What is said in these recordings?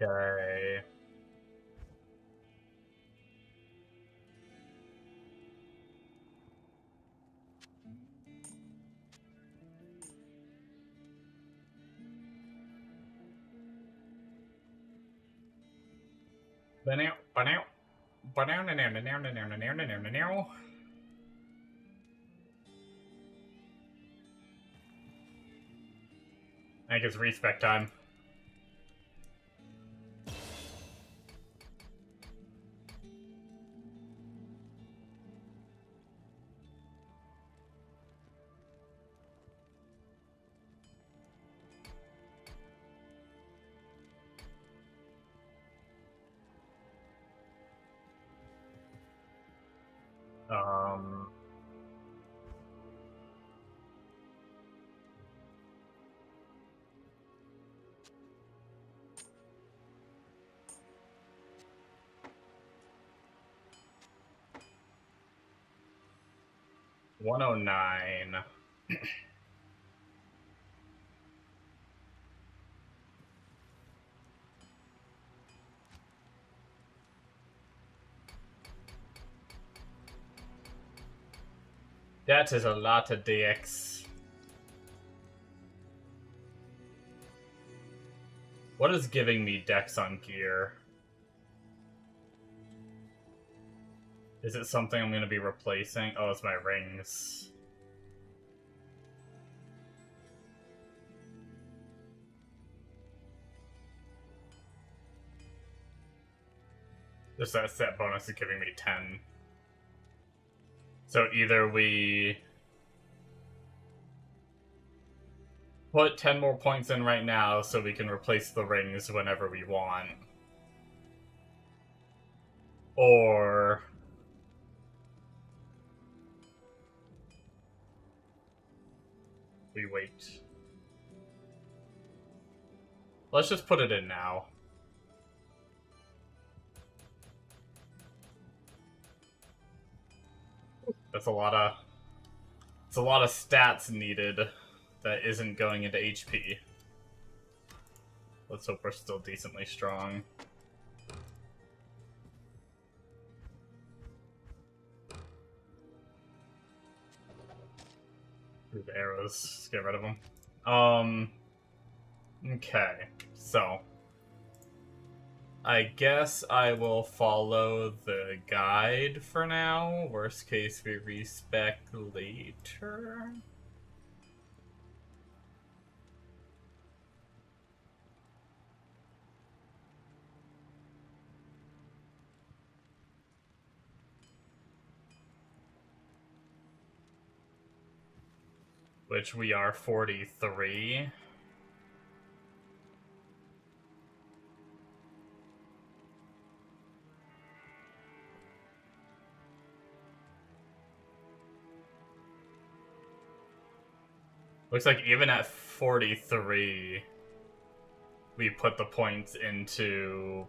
Okay. I think it's respec time. Um... 109. That is a lot of DX. What is giving me Dex on gear? Is it something I'm going to be replacing? Oh, it's my rings. Just that set bonus is giving me 10. So either we put 10 more points in right now so we can replace the rings whenever we want. Or we wait. Let's just put it in now. That's a lot of... It's a lot of stats needed that isn't going into HP. Let's hope we're still decently strong. Ooh, the arrows. Just get rid of them. Okay, so I guess I will follow the guide for now. Worst case, we respec later. Which we are 43. Looks like even at 43, we put the points into,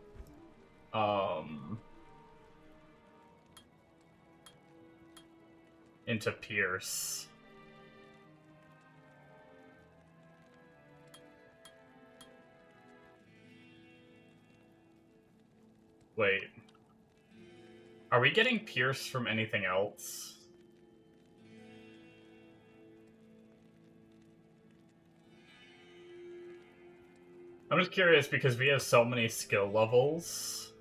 into Pierce. Wait. Are we getting Pierce from anything else? I'm just curious because we have so many skill levels.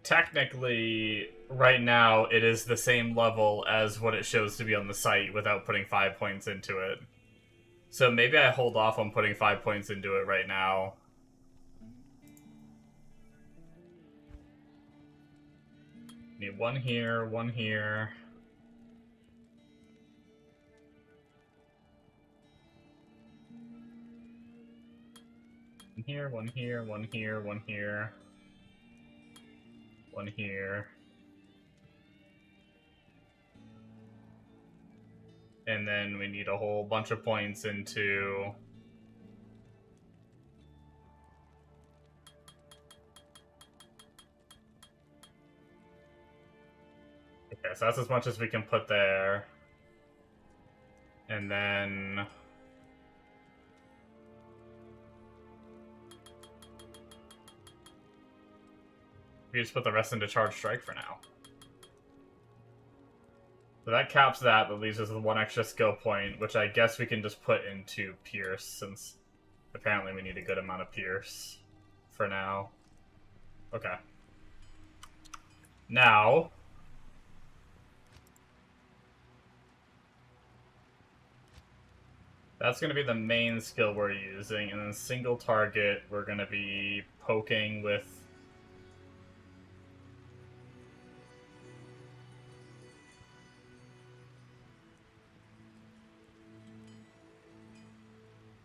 Technically, right now, it is the same level as what it shows to be on the site without putting 5 points into it. So maybe I hold off on putting 5 points into it right now. Need one here, one here. One here, one here, one here, one here. One here. And then we need a whole bunch of points into... Okay, so that's as much as we can put there. And then... We just put the rest into Charge Strike for now. So that caps that. That leaves us with one extra skill point, which I guess we can just put into Pierce, since apparently we need a good amount of Pierce for now. Okay. Now, that's going to be the main skill we're using, and then single target, we're going to be poking with...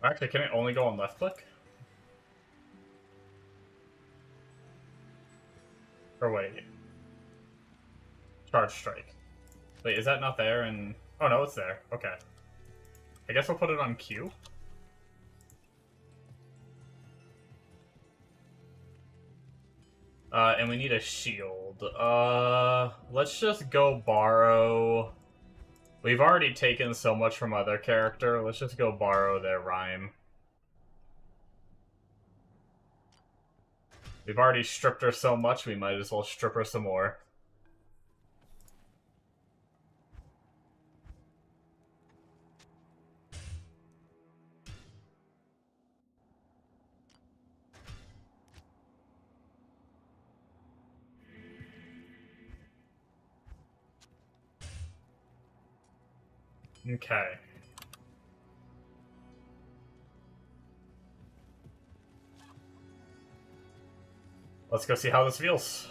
Actually, can it only go on left click? Or wait. Charge Strike. Wait, is that not there? And oh no, it's there. Okay. I guess we'll put it on Q. And we need a shield. Let's just go borrow... We've already taken so much from other character. Let's just go borrow their rhyme. We've already stripped her so much, we might as well strip her some more. Okay. Let's go see how this feels.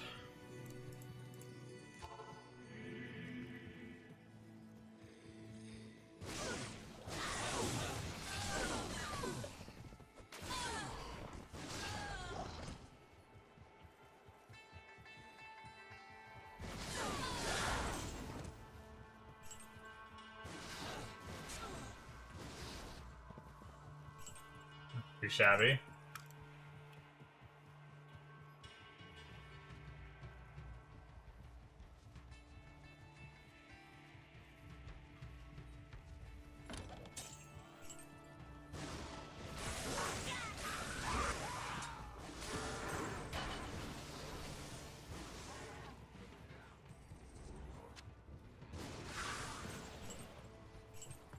Too shabby.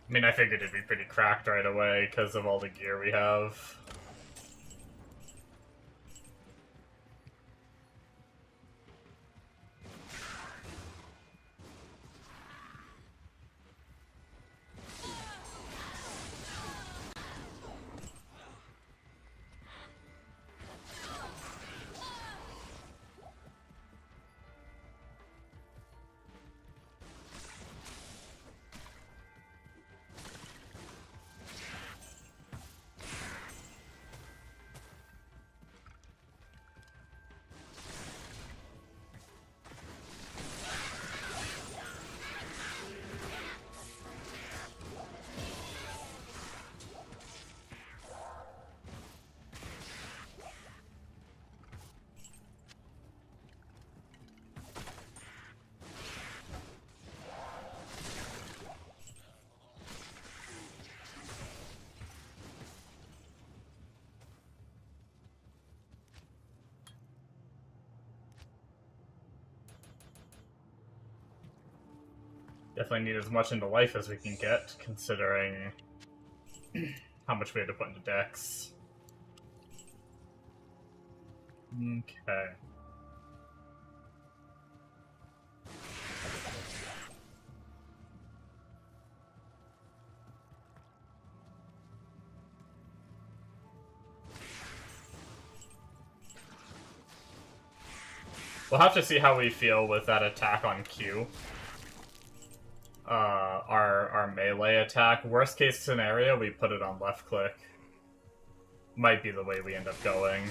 I mean, I figured it'd be pretty cracked right away because of all the gear we have. Definitely need as much into life as we can get, considering how much we had to put into Dex. Okay. We'll have to see how we feel with that attack on Q. Our melee attack. Worst case scenario, we put it on left click. Might be the way we end up going.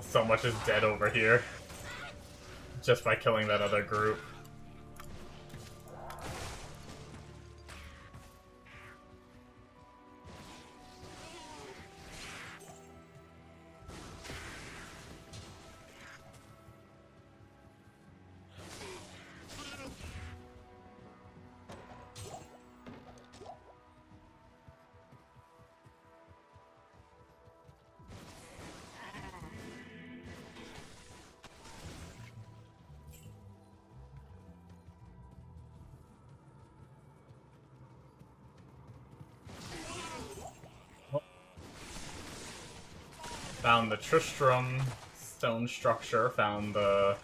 So much is dead over here. Just by killing that other group. Found the Tristram stone structure, found the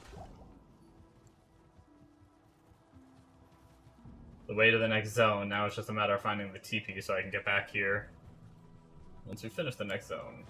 way to the next zone. Now it's just a matter of finding the TP so I can get back here once we finish the next zone.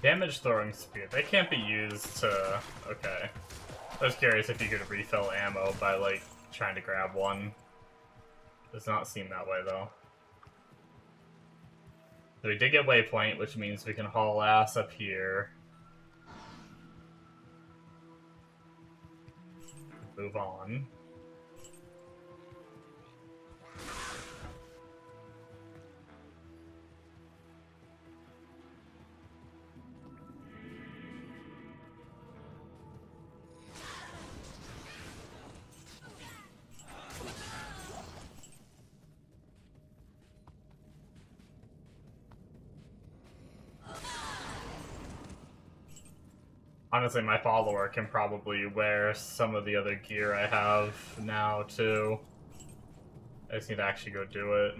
Damage throwing spear. They can't be used to... Okay. I was curious if you could refill ammo by, like, trying to grab one. Does not seem that way, though. So we did get waypoint, which means we can haul ass up here. Move on. Honestly, my follower can probably wear some of the other gear I have now, too. I just need to actually go do it.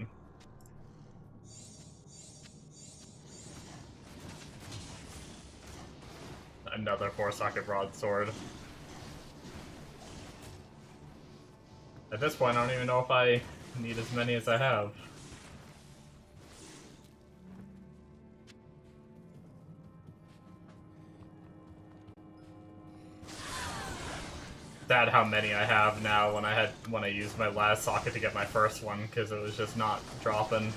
Another 4-socket broadsword. At this point, I don't even know if I need as many as I have. Sad how many I have now when I used my last socket to get my first one, because it was just not dropping.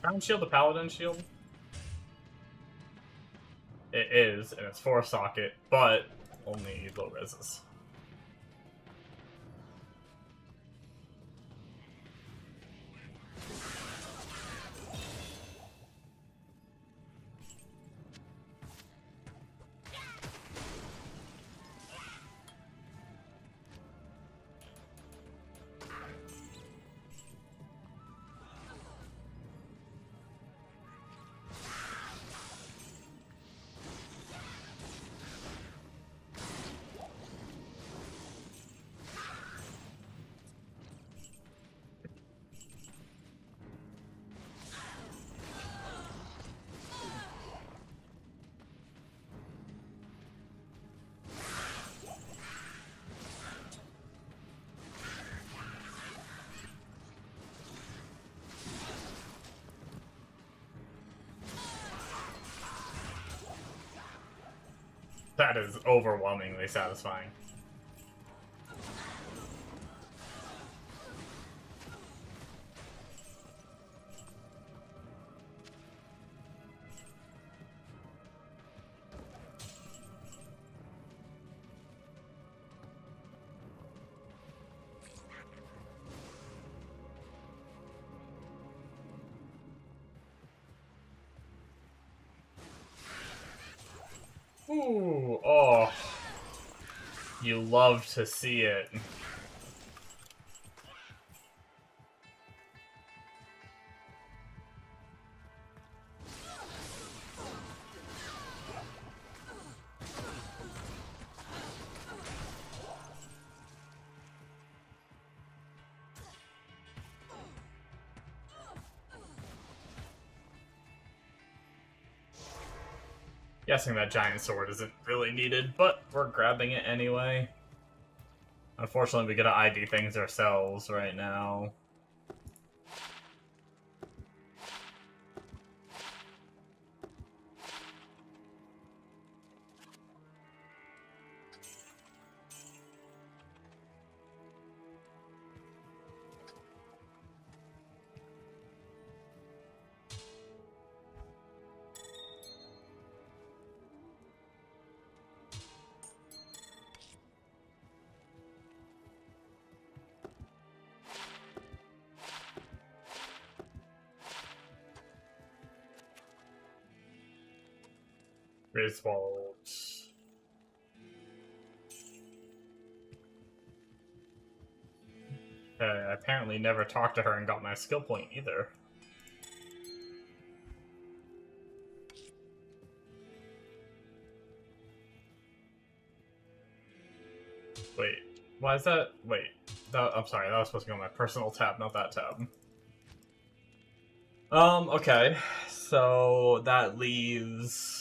Crown shield the paladin shield? It is, and it's 4-socket, but only low reses. That is overwhelmingly satisfying. Ooh, oh. You love to see it. Guessing that giant sword isn't really needed, but we're grabbing it anyway. Unfortunately, we gotta ID things ourselves right now. Griswold. I apparently never talked to her and got my skill point either. Wait, why is that? Wait, I'm sorry, that was supposed to go on my personal tab, not that tab. Okay, so that leaves...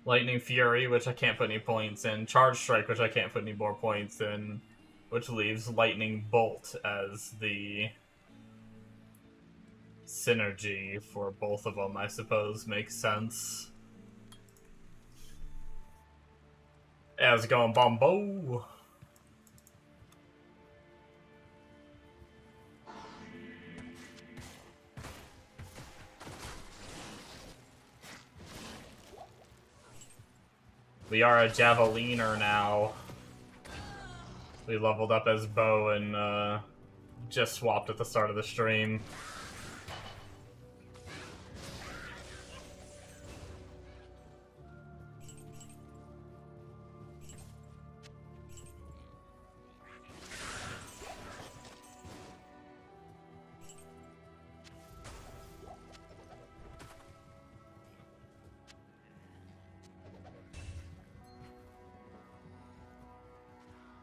Lightning Fury, which I can't put any points in. Charge Strike, which I can't put any more points in. Which leaves Lightning Bolt as the synergy for both of them, I suppose, makes sense. Yeah, it's going Bombo! We are a Javeliner now. We leveled up as Bow and just swapped at the start of the stream.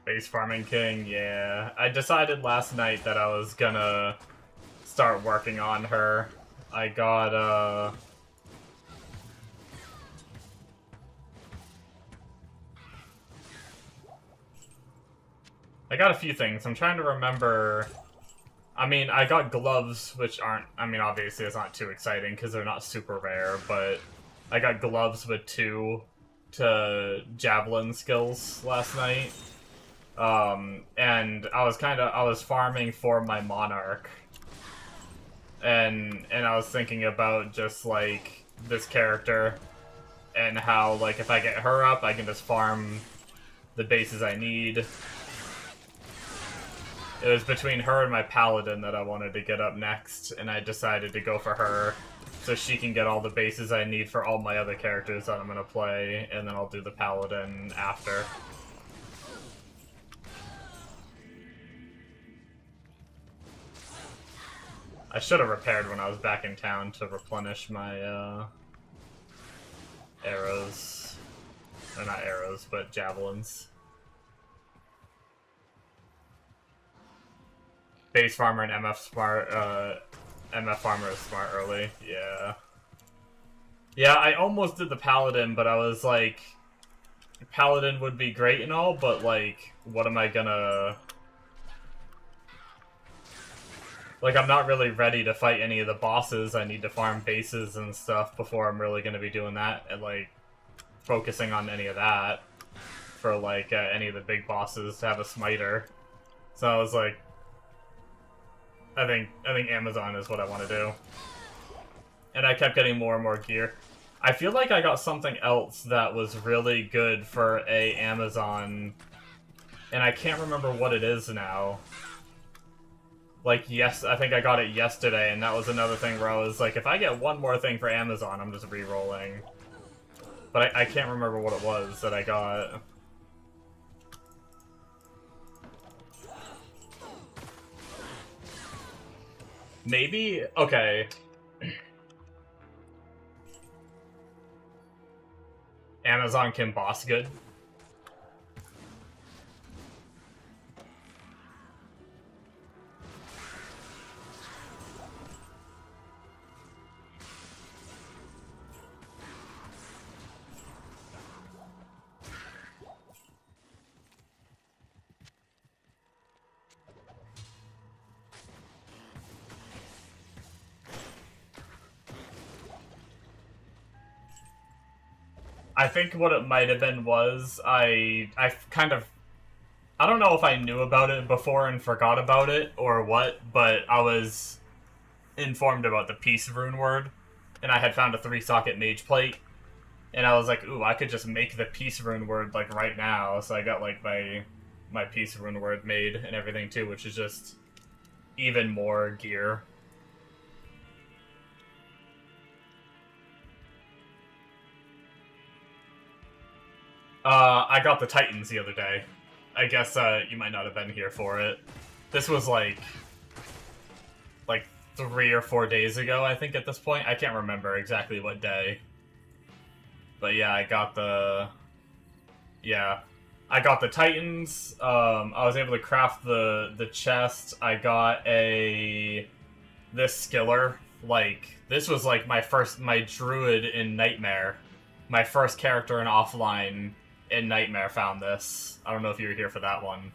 Base Farming King, yeah. I decided last night that I was gonna start working on her. I got, a few things. I'm trying to remember... I mean, I got gloves, which aren't... I mean, obviously it's not too exciting because they're not super rare, but I got gloves with 2 to javelin skills last night. And I was farming for my Monarch. And I was thinking about just, like, this character and how, like, if I get her up, I can just farm the bases I need. It was between her and my Paladin that I wanted to get up next, and I decided to go for her so she can get all the bases I need for all my other characters that I'm gonna play, and then I'll do the Paladin after. I should have repaired when I was back in town to replenish my, arrows. Or not arrows, but javelins. Base Farmer and MF Smart, MF Farmer is smart early, yeah. Yeah, I almost did the Paladin, but I was like... Paladin would be great and all, but, like, what am I gonna... Like, I'm not really ready to fight any of the bosses. I need to farm bases and stuff before I'm really gonna be doing that, and, like, focusing on any of that for, like, any of the big bosses to have a smiter. So I was like, I think Amazon is what I want to do. And I kept getting more and more gear. I feel like I got something else that was really good for a Amazon, and I can't remember what it is now. Like, yes, I think I got it yesterday, and that was another thing where I was like, if I get one more thing for Amazon, I'm just re-rolling. But I can't remember what it was that I got. Maybe? Okay. Amazon can boss good. I think what it might have been was I kind of, I don't know if I knew about it before and forgot about it or what, but I was informed about the Peace Rune word, and I had found a 3-socket mage plate, and I was like, ooh, I could just make the Peace Rune word like right now. So I got like my Peace Rune word made and everything too, which is just even more gear. I got the Titans the other day. I guess you might not have been here for it. This was like 3 or 4 days ago, I think, at this point. I can't remember exactly what day. But yeah, I got the... Yeah. I got the Titans. I was able to craft the chest. I got this skiller. Like, this was like my druid in Nightmare. My first character in offline in Nightmare found this. I don't know if you were here for that one.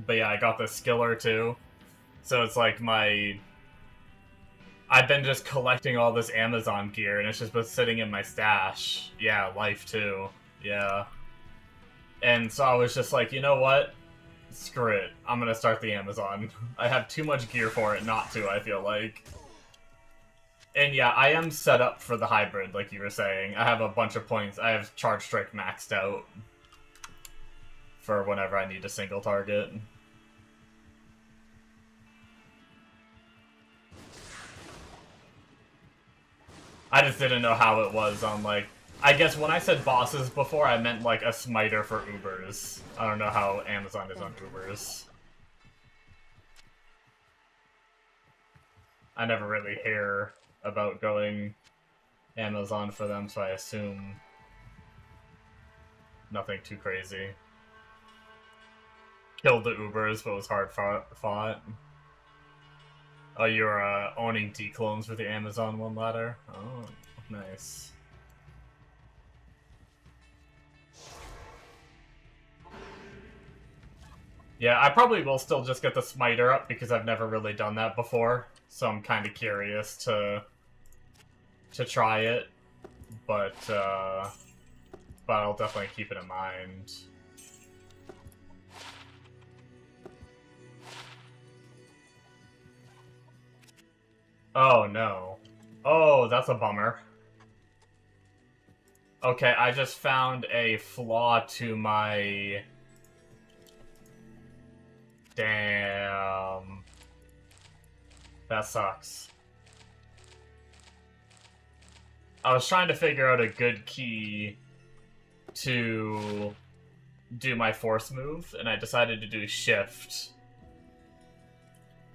But yeah, I got the skiller too. So it's like I've been just collecting all this Amazon gear, and it's just been sitting in my stash. Yeah, life too. Yeah. And so I was just like, you know what? Screw it. I'm gonna start the Amazon. I have too much gear for it not to, I feel like. And yeah, I am set up for the hybrid, like you were saying. I have a bunch of points. I have Charge Strike maxed out for whenever I need a single target. I just didn't know how it was on, like... I guess when I said bosses before, I meant, like, a smiter for Ubers. I don't know how Amazon is on Ubers. I never really hear about going Amazon for them, so I assume nothing too crazy. Killed the Ubers, but was hard fought. Oh, you're owning D-clones with the Amazon one ladder? Oh, nice. Yeah, I probably will still just get the smiter up because I've never really done that before, so I'm kind of curious to try it, but I'll definitely keep it in mind. Oh no. Oh, that's a bummer. Okay, I just found a flaw to my... Damn. That sucks. I was trying to figure out a good key to do my force move, and I decided to do shift.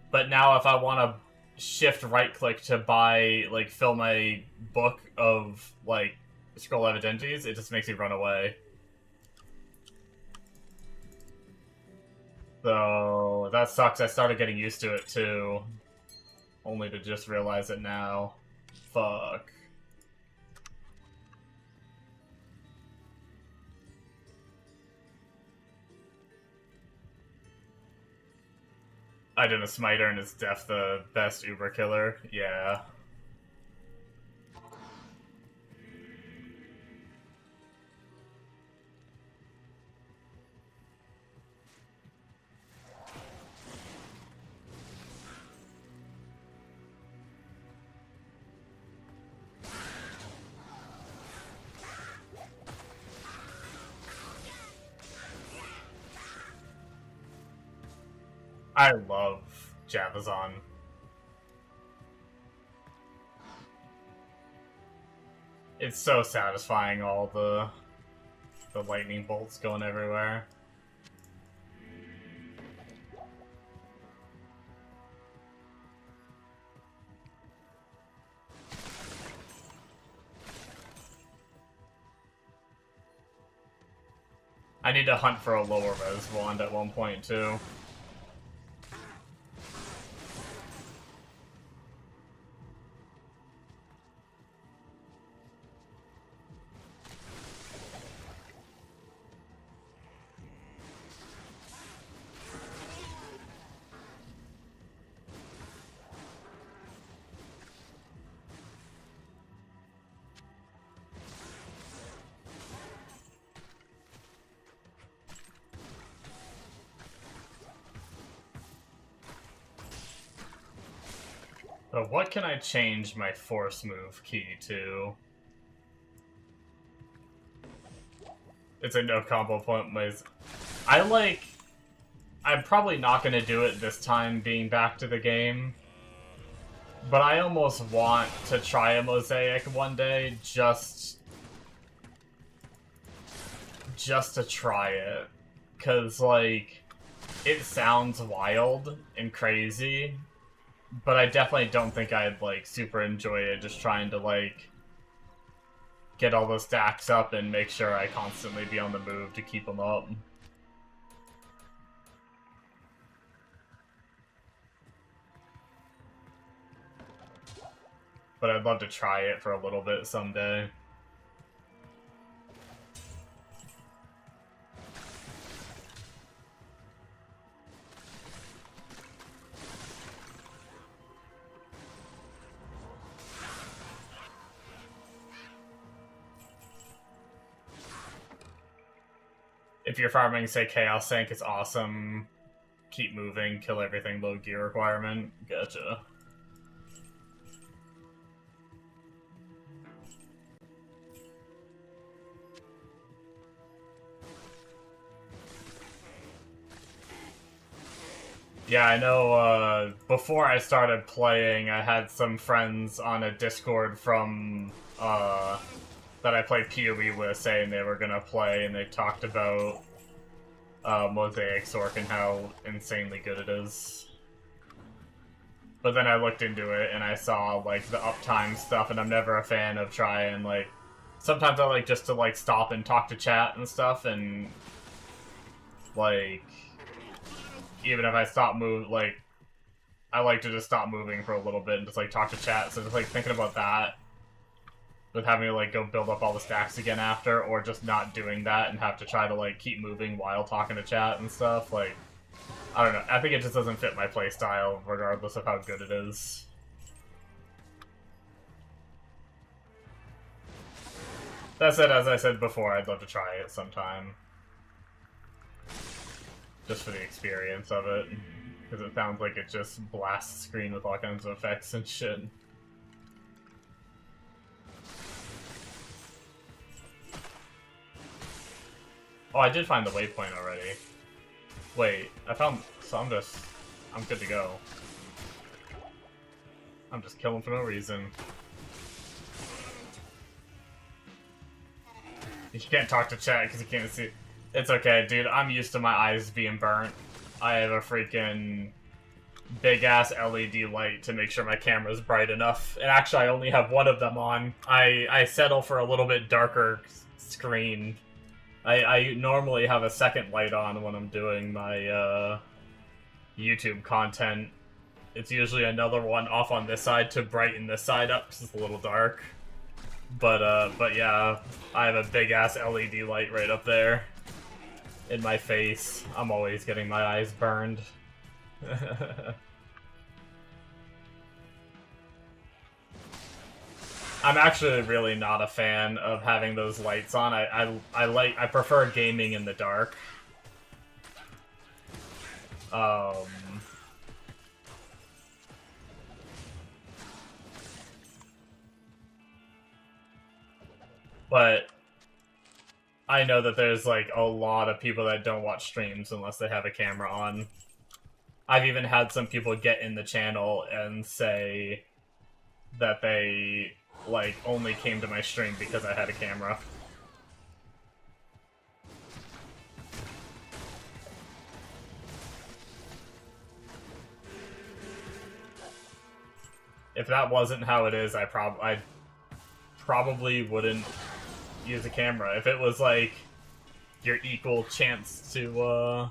But now if I want to shift right-click to buy, like, fill my book of, like, scroll of identities, it just makes me run away. So, that sucks. I started getting used to it, too. Only to just realize it now. Fuck. I did a smiter and it's def the best Uber killer. Yeah. I love Javazon. It's so satisfying, all the lightning bolts going everywhere. I need to hunt for a lower res wand at one point too. But what can I change my force move key to? It's a no combo point. I'm probably not going to do it this time, being back to the game. But I almost want to try a mosaic one day, just to try it. Because, like, it sounds wild and crazy. But I definitely don't think I'd, like, super enjoy it just trying to, like, get all those stacks up and make sure I constantly be on the move to keep them up. But I'd love to try it for a little bit someday. If you're farming, say, Chaos Sank, it's awesome. Keep moving, kill everything, low gear requirement. Gotcha. Yeah, I know, before I started playing, I had some friends on a Discord from, that I played PoE with saying they were gonna play, and they talked about, Mosaic Sork and how insanely good it is. But then I looked into it, and I saw, like, the uptime stuff, and I'm never a fan of trying, like... Sometimes I like just to, like, stop and talk to chat and stuff, and... Like... Even if I stop like... I like to just stop moving for a little bit and just, like, talk to chat, so just, like, thinking about that... With having to, like, go build up all the stacks again after, or just not doing that and have to try to, like, keep moving while talking to chat and stuff, like... I don't know, I think it just doesn't fit my playstyle, regardless of how good it is. That said, as I said before, I'd love to try it sometime. Just for the experience of it. Because it sounds like it just blasts the screen with all kinds of effects and shit. Oh, I did find the waypoint already. Wait, I found... So I'm good to go. I'm just killing for no reason. You can't talk to chat because you can't see... It's okay, dude. I'm used to my eyes being burnt. I have a freaking big-ass LED light to make sure my camera's bright enough. And actually, I only have one of them on. I settle for a little bit darker screen. I normally have a second light on when I'm doing my YouTube content. It's usually another one off on this side to brighten this side up because it's a little dark. But yeah, I have a big-ass LED light right up there in my face. I'm always getting my eyes burned. I'm actually really not a fan of having those lights on. I prefer gaming in the dark. But I know that there's like a lot of people that don't watch streams unless they have a camera on. I've even had some people get in the channel and say that they like only came to my stream because I had a camera. If that wasn't how it is, I probably wouldn't use a camera. If it was like your equal chance to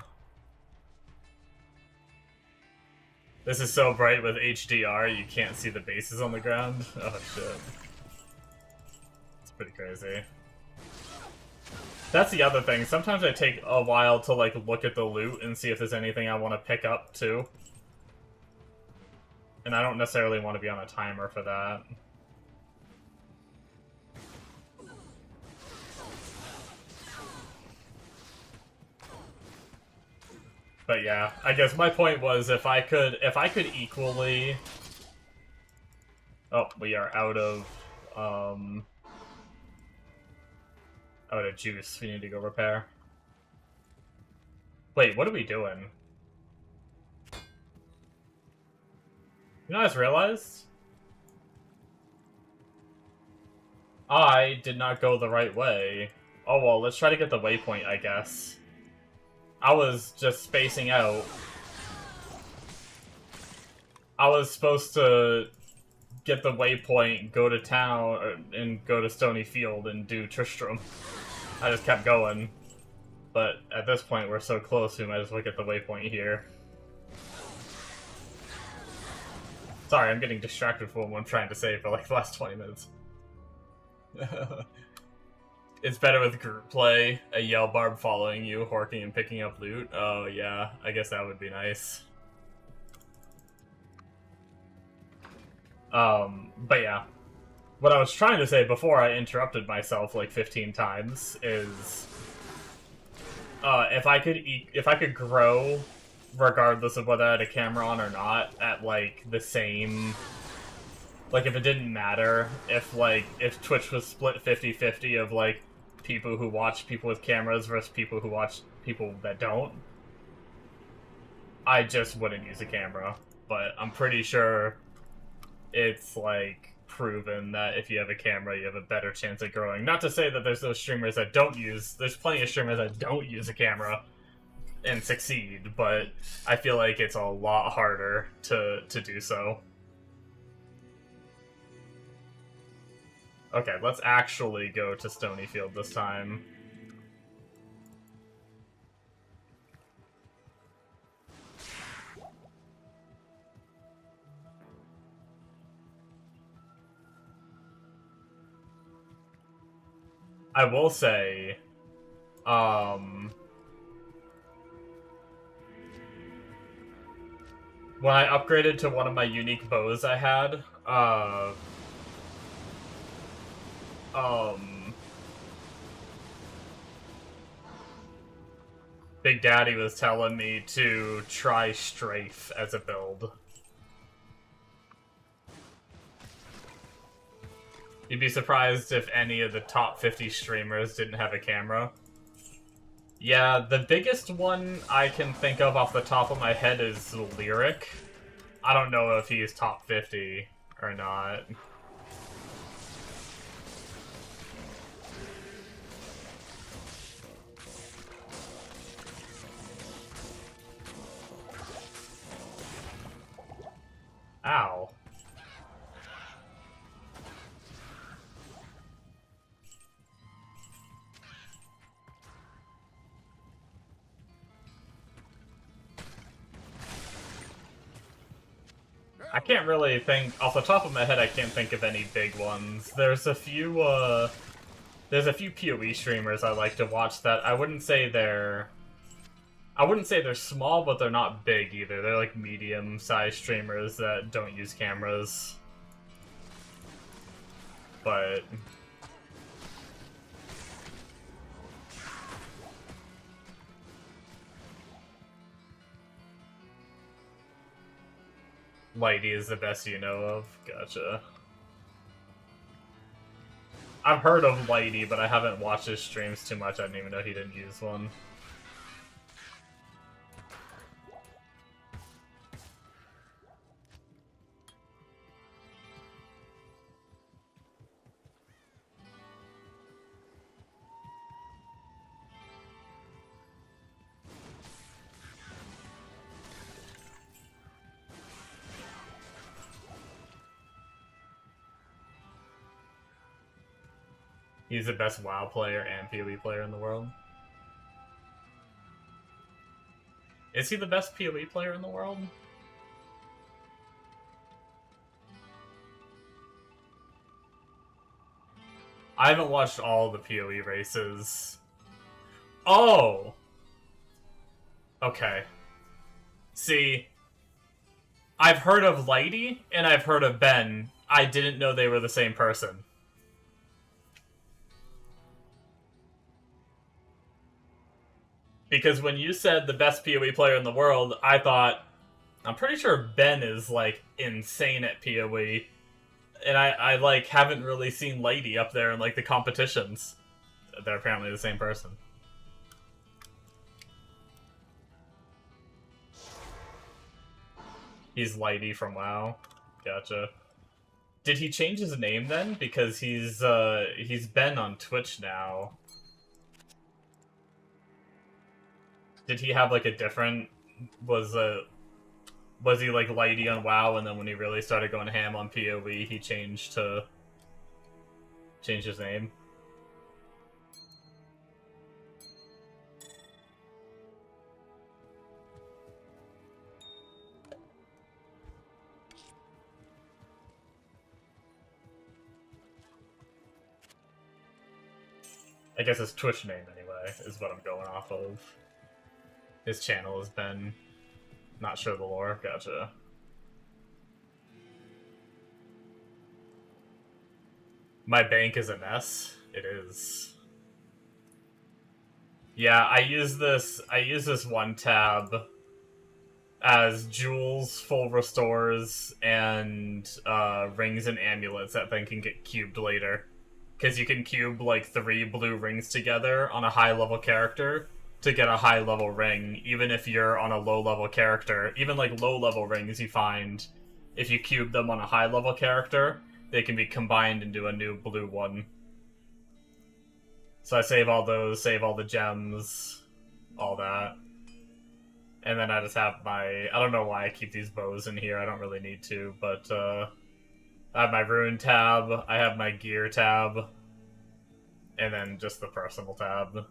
This is so bright with HDR, you can't see the bases on the ground. Oh shit. It's pretty crazy. That's the other thing. Sometimes I take a while to like look at the loot and see if there's anything I want to pick up too. And I don't necessarily want to be on a timer for that. But yeah, I guess my point was if I could equally... Oh, we are out of juice. We need to go repair. Wait, what are we doing? You know what I just realized? I did not go the right way. Oh well, let's try to get the waypoint, I guess. I was just spacing out. I was supposed to get the waypoint, go to town, and go to Stony Field and do Tristram. I just kept going. But at this point, we're so close, we might as well get the waypoint here. Sorry, I'm getting distracted from what I'm trying to say for like the last 20 minutes. It's better with group play, a yell barb following you, horking and picking up loot. Oh yeah, I guess that would be nice. But yeah. What I was trying to say before I interrupted myself like 15 times is... if I could grow, regardless of whether I had a camera on or not, at like the same... Like if it didn't matter, if Twitch was split 50-50 of like people who watch people with cameras versus people who watch people that don't, I just wouldn't use a camera. But I'm pretty sure it's like proven that if you have a camera, you have a better chance at growing. Not to say that there's those streamers that don't use... There's plenty of streamers that don't use a camera and succeed, but I feel like it's a lot harder to do so. Okay, let's actually go to Stonyfield this time. I will say, when I upgraded to one of my unique bows I had, Big Daddy was telling me to try Strafe as a build. You'd be surprised if any of the top 50 streamers didn't have a camera. Yeah, the biggest one I can think of off the top of my head is Lyric. I don't know if he's top 50 or not. Ow. I can't really think, off the top of my head, I can't think of any big ones. There's a few PoE streamers I like to watch that I wouldn't say they're I wouldn't say they're small, but they're not big either. They're like medium-sized streamers that don't use cameras. But Lighty is the best you know of? Gotcha. I've heard of Lighty, but I haven't watched his streams too much. I didn't even know he didn't use one. He's the best WoW player and PoE player in the world. Is he the best PoE player in the world? I haven't watched all the PoE races. Oh! Okay. See, I've heard of Lighty, and I've heard of Ben. I didn't know they were the same person. Because when you said the best PoE player in the world, I thought, I'm pretty sure Ben is, like, insane at PoE. And I like, haven't really seen Lady up there in, like, the competitions. They're apparently the same person. He's Lighty from WoW. Gotcha. Did he change his name then? Because he's Ben on Twitch now. Did he have like a different was he like Lighty on WoW, and then when he really started going ham on PoE, he changed his name? I guess his Twitch name anyway is what I'm going off of. His channel has been not sure the lore. Gotcha. My bank is a mess. It is. Yeah, I use this one tab as jewels, full restores, and rings and amulets that then can get cubed later. Because you can cube like 3 blue rings together on a high level character to get a high level ring, even if you're on a low level character. Even like low level rings you find, if you cube them on a high level character, they can be combined into a new blue one. So I save all those, save all the gems, all that. And then I just have my, I don't know why I keep these bows in here, I don't really need to, but I have my rune tab, I have my gear tab, and then just the personal tab.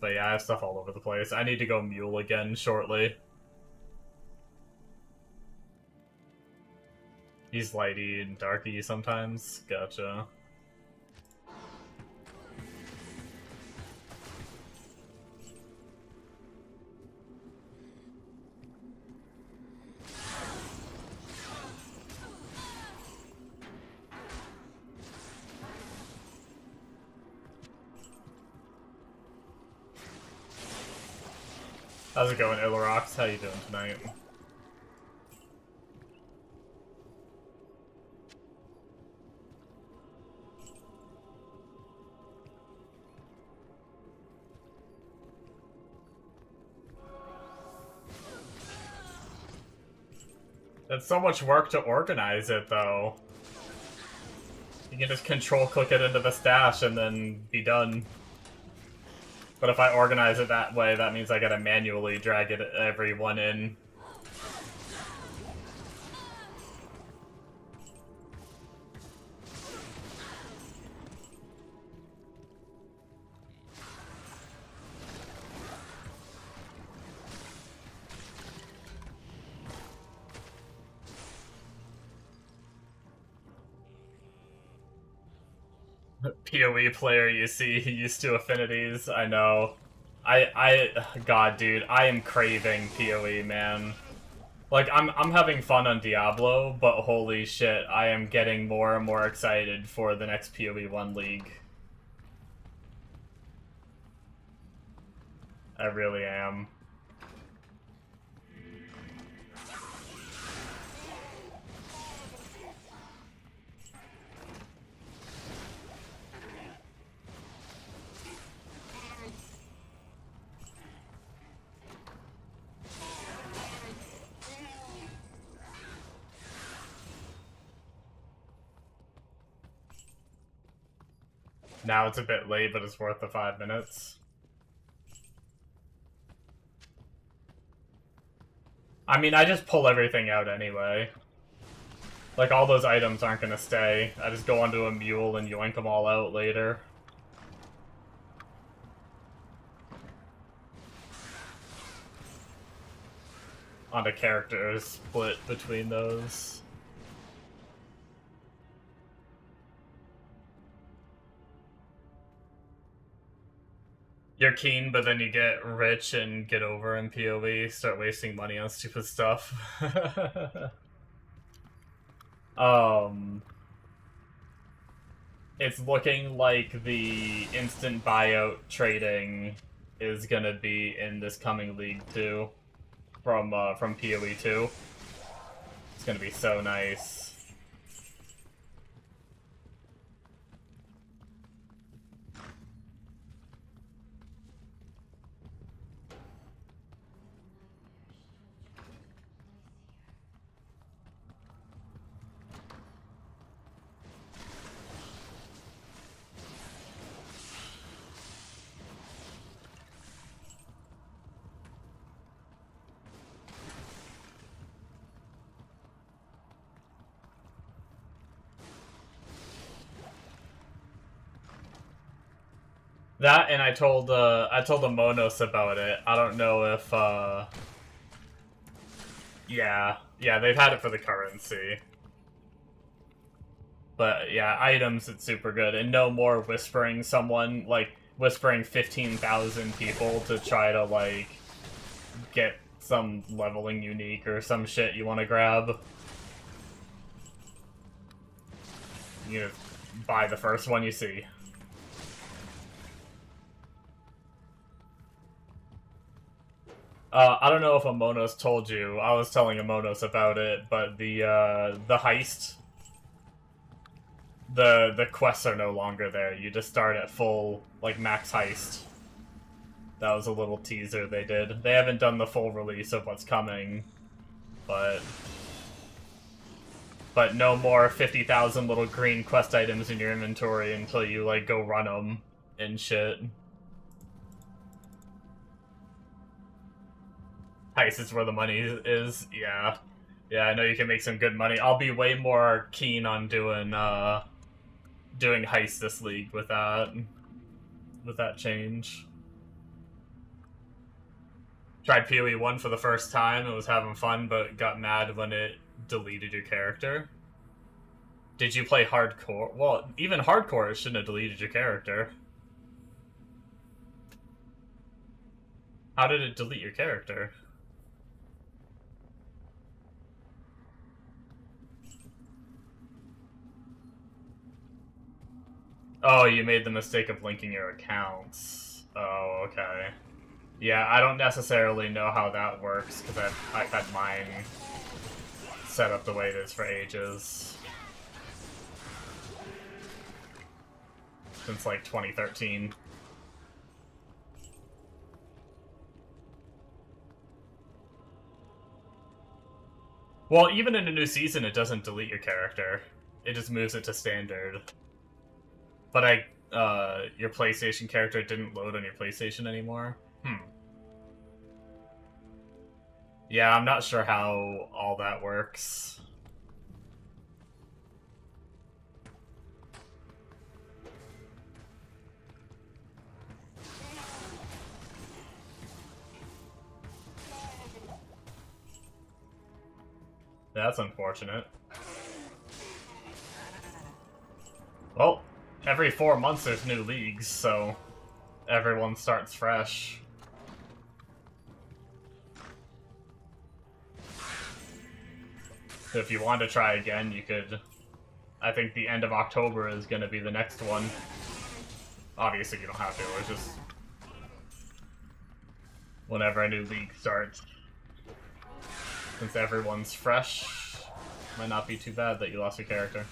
But yeah, I have stuff all over the place. I need to go mule again shortly. He's lighty and darky sometimes. Gotcha. How's it going, Ilorox? How you doing tonight? It's so much work to organize it, though. You can just control-click it into the stash and then be done. But if I organize it that way, that means I gotta manually drag it everyone in. PoE player you see used to affinities, I know. God, dude, I am craving PoE, man. Like, I'm having fun on Diablo, but holy shit, I am getting more and more excited for the next PoE 1 League. I really am. Now it's a bit late, but it's worth the 5 minutes. I mean, I just pull everything out anyway. Like, all those items aren't gonna stay. I just go onto a mule and yoink them all out later. On a character split between those. You're keen, but then you get rich and get over in PoE, start wasting money on stupid stuff. It's looking like the instant buyout trading is gonna be in this coming league too, from PoE 2. It's gonna be so nice. That, and I told the Monos about it. I don't know if yeah, they've had it for the currency. But yeah, items, it's super good, and no more whispering someone, like whispering 15,000 people to try to like get some leveling unique or some shit you want to grab. You buy the first one you see. I don't know if Amonos told you. I was telling Amonos about it, but the heist, the quests are no longer there. You just start at full, like, max heist. That was a little teaser they did. They haven't done the full release of what's coming, but no more 50,000 little green quest items in your inventory until you, like, go run them and shit. Heist is where the money is, yeah. Yeah, I know you can make some good money. I'll be way more keen on doing heist this league with that change. Tried PoE 1 for the first time and was having fun, but got mad when it deleted your character. Did you play hardcore? Well, even hardcore, it shouldn't have deleted your character. How did it delete your character? Oh, you made the mistake of linking your accounts. Oh, okay. Yeah, I don't necessarily know how that works, because I've had mine set up the way it is for ages. Since, like, 2013. Well, even in a new season, it doesn't delete your character. It just moves it to standard. But your PlayStation character didn't load on your PlayStation anymore? Yeah, I'm not sure how all that works. That's unfortunate. Well, every 4 months there's new leagues, so everyone starts fresh. If you want to try again, you could... I think the end of October is going to be the next one. Obviously, you don't have to. It's just... whenever a new league starts. Since everyone's fresh, might not be too bad that you lost your character.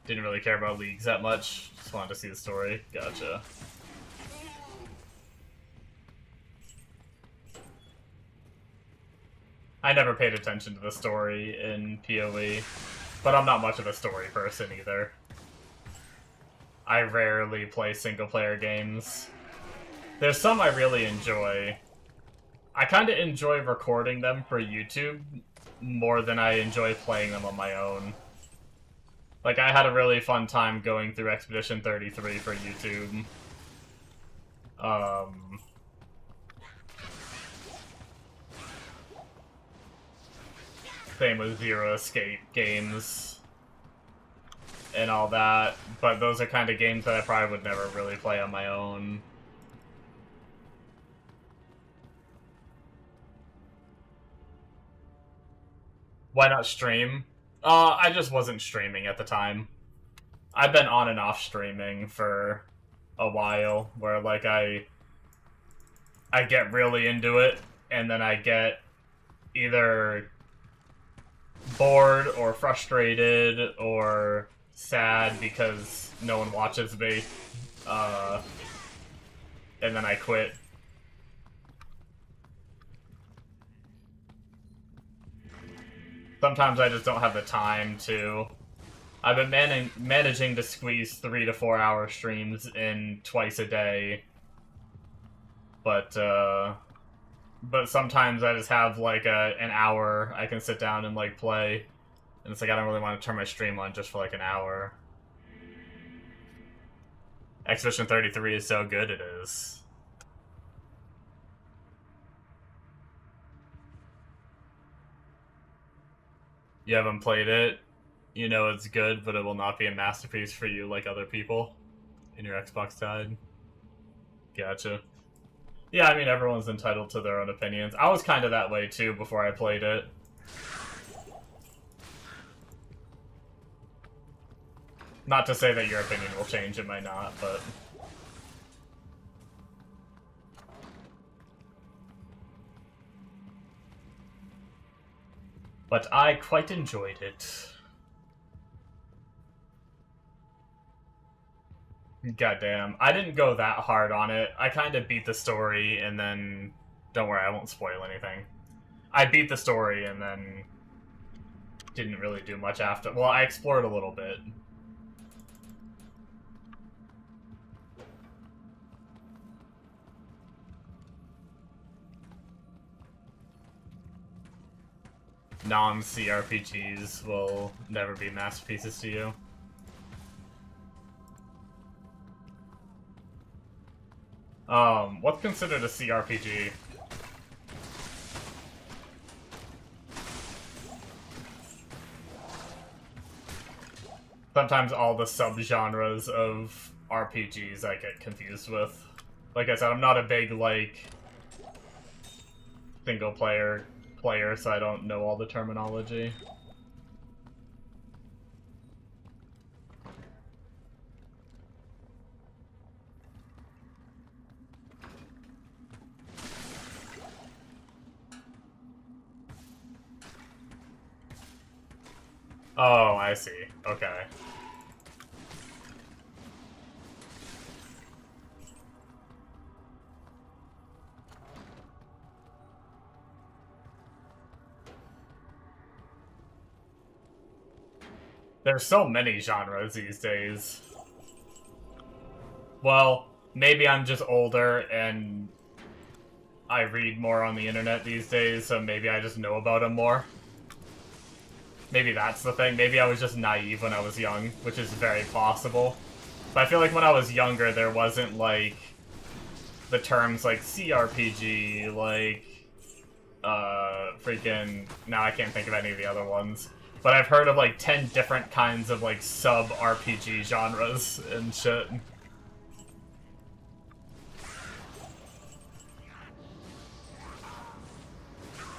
Didn't really care about leagues that much. Just wanted to see the story. Gotcha. I never paid attention to the story in PoE, but I'm not much of a story person either. I rarely play single-player games. There's some I really enjoy. I kind of enjoy recording them for YouTube more than I enjoy playing them on my own. Like, I had a really fun time going through Expedition 33 for YouTube. Same with Zero Escape games and all that, but those are kind of games that I probably would never really play on my own. Why not stream? I just wasn't streaming at the time. I've been on and off streaming for a while, where like I get really into it, and then I get either bored or frustrated or sad because no one watches me, and then I quit. Sometimes I just don't have the time to. I've been managing to squeeze 3 to 4 hour streams in twice a day, but sometimes I just have like an hour I can sit down and like play, and it's like I don't really want to turn my stream on just for like an hour. Expedition 33 is so good, it is. You haven't played it, you know it's good, but it will not be a masterpiece for you like other people in your Xbox side. Gotcha. Yeah, I mean, everyone's entitled to their own opinions. I was kind of that way, too, before I played it. Not to say that your opinion will change, it might not, but... But I quite enjoyed it. Goddamn. I didn't go that hard on it. I kind of beat the story, and then... Don't worry, I won't spoil anything. I beat the story, and then... didn't really do much after. Well, I explored a little bit. Non-CRPGs will never be masterpieces to you. What's considered a CRPG? Sometimes all the subgenres of RPGs I get confused with. Like I said, I'm not a big, like, single-player player, so I don't know all the terminology. Oh, I see. Okay. There's so many genres these days. Well, maybe I'm just older and I read more on the internet these days, so maybe I just know about them more. Maybe that's the thing. Maybe I was just naive when I was young, which is very possible. But I feel like when I was younger, there wasn't, like, the terms like CRPG, like, freaking... Now I can't think of any of the other ones. But I've heard of, like, 10 different kinds of, like, sub-RPG genres and shit.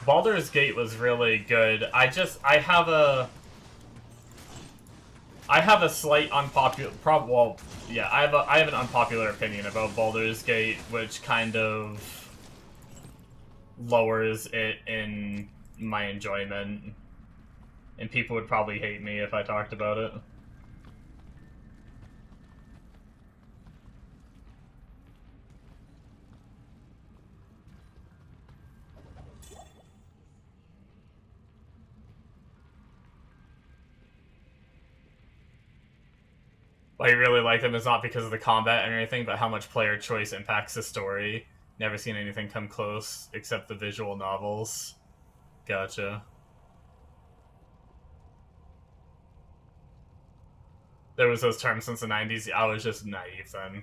Baldur's Gate was really good. I have a slight unpopular I have an unpopular opinion about Baldur's Gate, which kind of lowers it in my enjoyment. And people would probably hate me if I talked about it. Why you really like them is not because of the combat and anything, but how much player choice impacts the story. Never seen anything come close except the visual novels. Gotcha. There was those terms since the 90s. I was just naive then.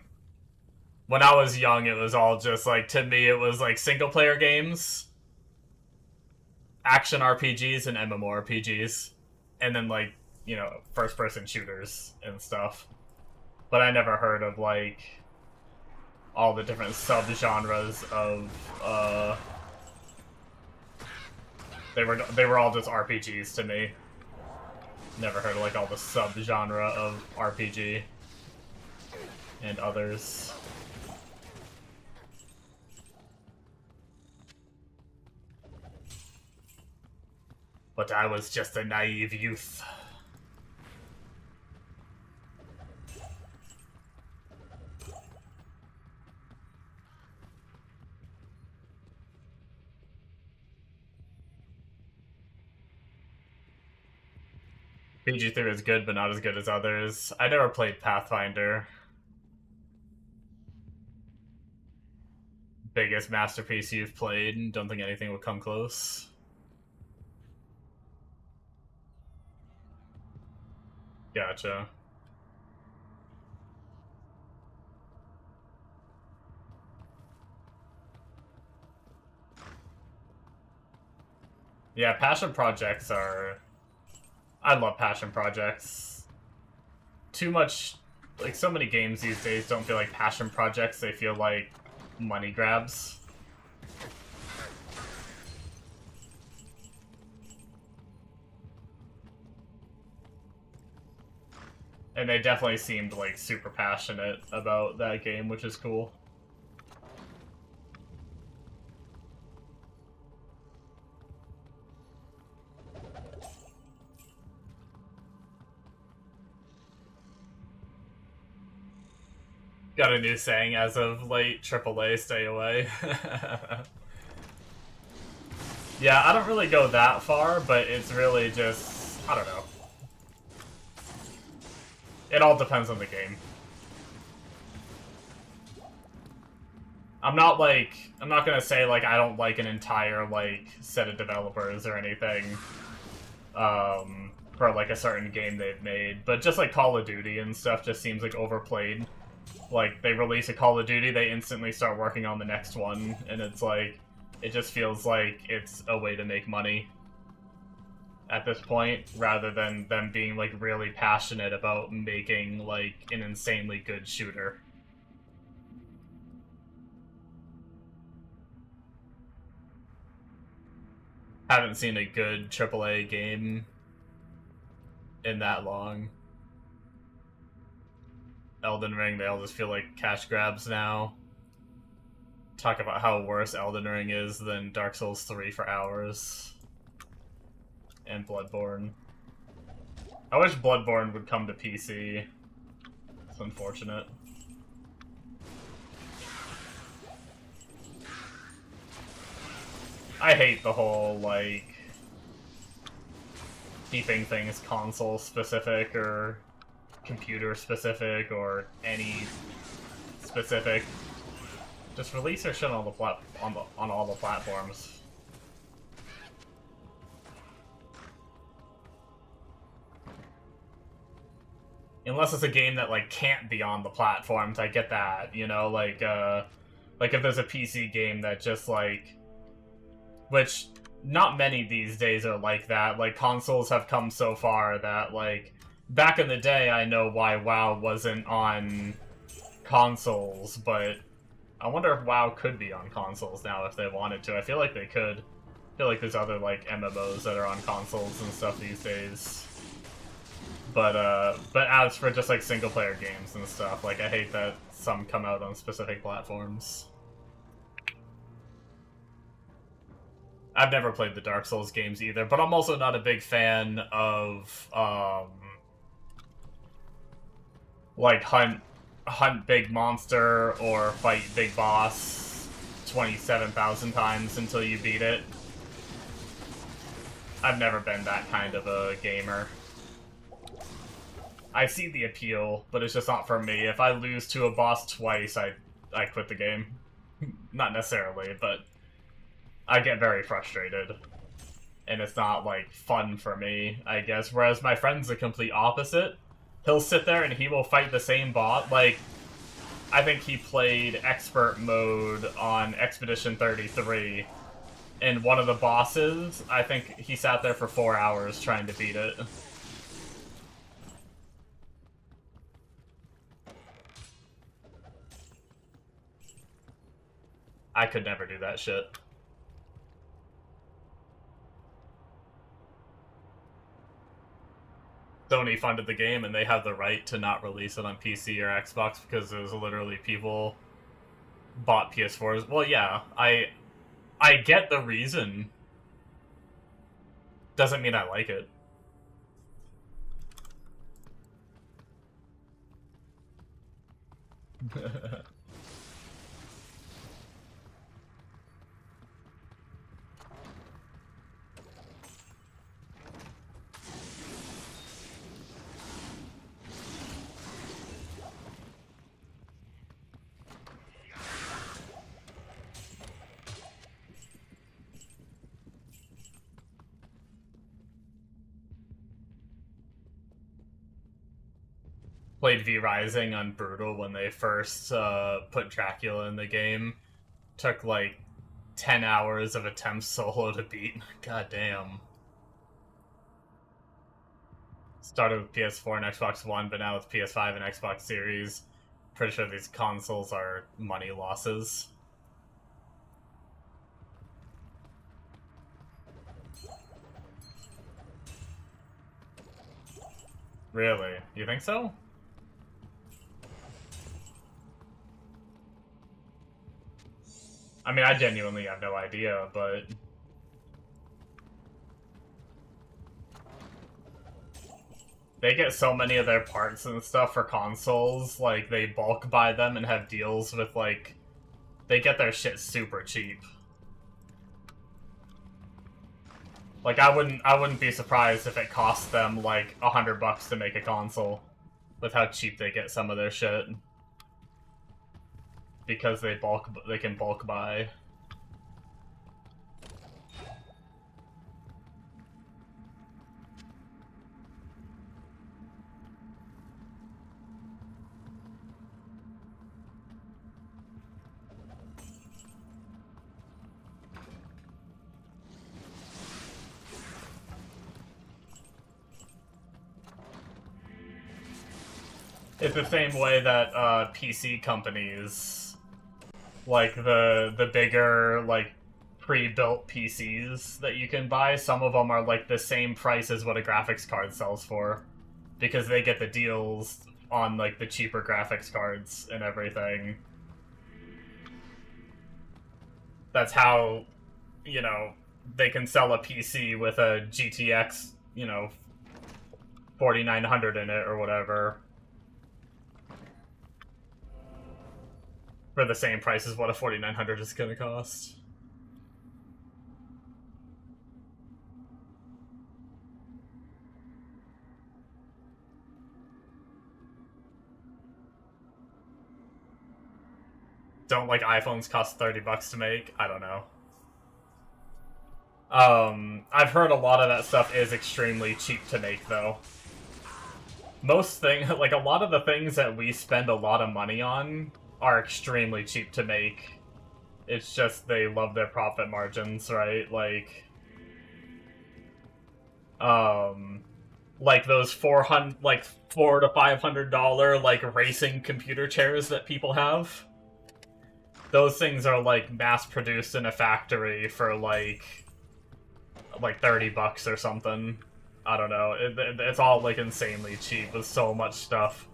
When I was young, it was all just like, to me, it was like single player games, action RPGs, and MMORPGs. And then, like, you know, first person shooters and stuff. But I never heard of, like, all the different sub-genres of, They were all just RPGs to me. Never heard of, like, all the sub-genre of RPG. And others. But I was just a naive youth. PG3 is good, but not as good as others. I never played Pathfinder. Biggest masterpiece you've played? Don't think anything would come close. Gotcha. Yeah, passion projects are... I love passion projects. Too much... Like, so many games these days don't feel like passion projects, they feel like money grabs. And they definitely seemed, like, super passionate about that game, which is cool. Got a new saying as of late, AAA, stay away. Yeah, I don't really go that far, but it's really just... I don't know. It all depends on the game. I'm not gonna say, like, I don't like an entire, like, set of developers or anything, for, like, a certain game they've made, but just, like, Call of Duty and stuff just seems, like, overplayed. Like, they release a Call of Duty, they instantly start working on the next one, and it's like, it just feels like it's a way to make money at this point, rather than them being, like, really passionate about making, like, an insanely good shooter. Haven't seen a good AAA game in that long. Elden Ring, they all just feel like cash grabs now. Talk about how worse Elden Ring is than Dark Souls 3 for hours. And Bloodborne. I wish Bloodborne would come to PC. It's unfortunate. I hate the whole, like, keeping things console-specific or computer-specific or any specific. Just release your shit on all the platforms. Unless it's a game that, like, can't be on the platforms, I get that, you know, like if there's a PC game that just, like, which, not many these days are like that, like, consoles have come so far that, like, back in the day, I know why WoW wasn't on consoles, but I wonder if WoW could be on consoles now if they wanted to. I feel like they could. feel like there's other like MMOs that are on consoles and stuff these days. But as for just like single player games and stuff, like I hate that some come out on specific platforms. I've never played the Dark Souls games either, but I'm also not a big fan of like hunt big monster or fight big boss 27,000 times until you beat it. I've never been that kind of a gamer. I see the appeal, but it's just not for me. If I lose to a boss twice, I quit the game. Not necessarily, but I get very frustrated. And it's not, like, fun for me, I guess. Whereas my friend's the complete opposite. He'll sit there and he will fight the same bot. Like, I think he played expert mode on Expedition 33. And one of the bosses, I think he sat there for 4 hours trying to beat it. I could never do that shit. Sony funded the game and they have the right to not release it on PC or Xbox because there's literally people bought PS4s. Well, yeah, I get the reason. Doesn't mean I like it. Played V Rising on Brutal when they first put Dracula in the game. Took like 10 hours of attempt solo to beat. God damn. Started with PS4 and Xbox One, but now with PS5 and Xbox Series. Pretty sure these consoles are money losses. Really? You think so? I mean, I genuinely have no idea, but... They get so many of their parts and stuff for consoles, like, they bulk buy them and have deals with, like... They get their shit super cheap. Like, I wouldn't be surprised if it cost them, like, $100 to make a console. With how cheap they get some of their shit. Because they can bulk buy. It's the same way that PC companies, like the bigger like pre-built PCs that you can buy, some of them are like the same price as what a graphics card sells for, because they get the deals on like the cheaper graphics cards and everything. That's how, you know, they can sell a PC with a GTX, you know, 4900 in it or whatever. For the same price as what a 4900 is going to cost. Don't like iPhones cost $30 to make? I don't know. I've heard a lot of that stuff is extremely cheap to make, though. Most things, like a lot of the things that we spend a lot of money on are extremely cheap to make. It's just they love their profit margins, right? Like those $400 to $500 like racing computer chairs that people have. Those things are like mass produced in a factory for like like 30 bucks or something. I don't know. It's all like insanely cheap with so much stuff.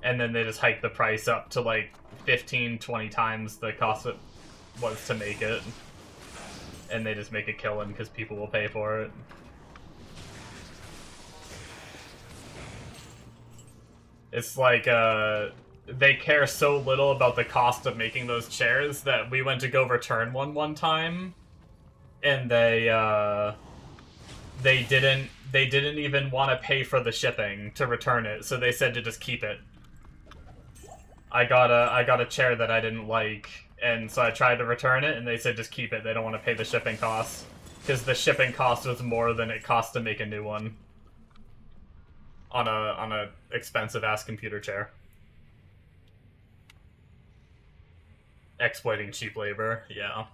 And then they just hike the price up to like 15, 20 times the cost it was to make it. And they just make a killing because people will pay for it. It's like, they care so little about the cost of making those chairs that we went to go return one time, and they didn't even want to pay for the shipping to return it, so they said to just keep it. I got a chair that I didn't like, and so I tried to return it, and they said just keep it. They don't want to pay the shipping costs, because the shipping cost was more than it cost to make a new one. On a expensive ass computer chair. Exploiting cheap labor, yeah.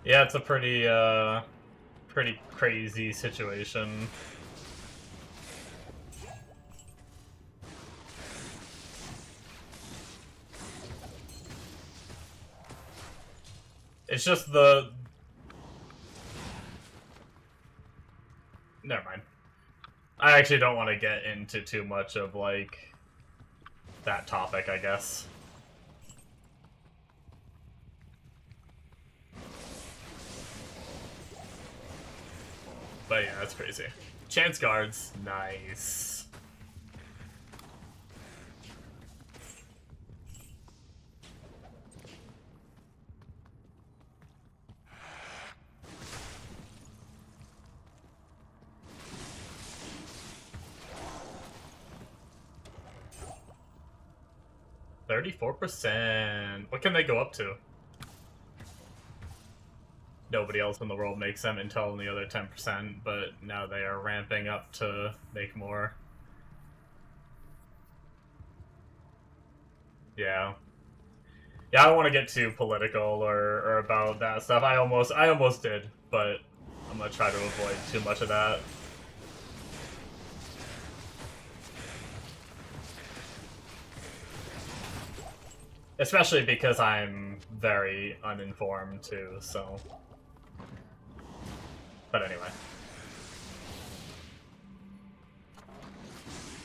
Yeah, it's a pretty crazy situation. It's just the... Never mind. I actually don't want to get into too much of, like, that topic, I guess. But yeah, that's crazy. Chance guards, nice. %. What can they go up to? Nobody else in the world makes them until only the other 10%, but now they are ramping up to make more. Yeah. Yeah, I don't want to get too political or about that stuff. I almost did, but I'm gonna try to avoid too much of that. Especially because I'm very uninformed too, so... But anyway.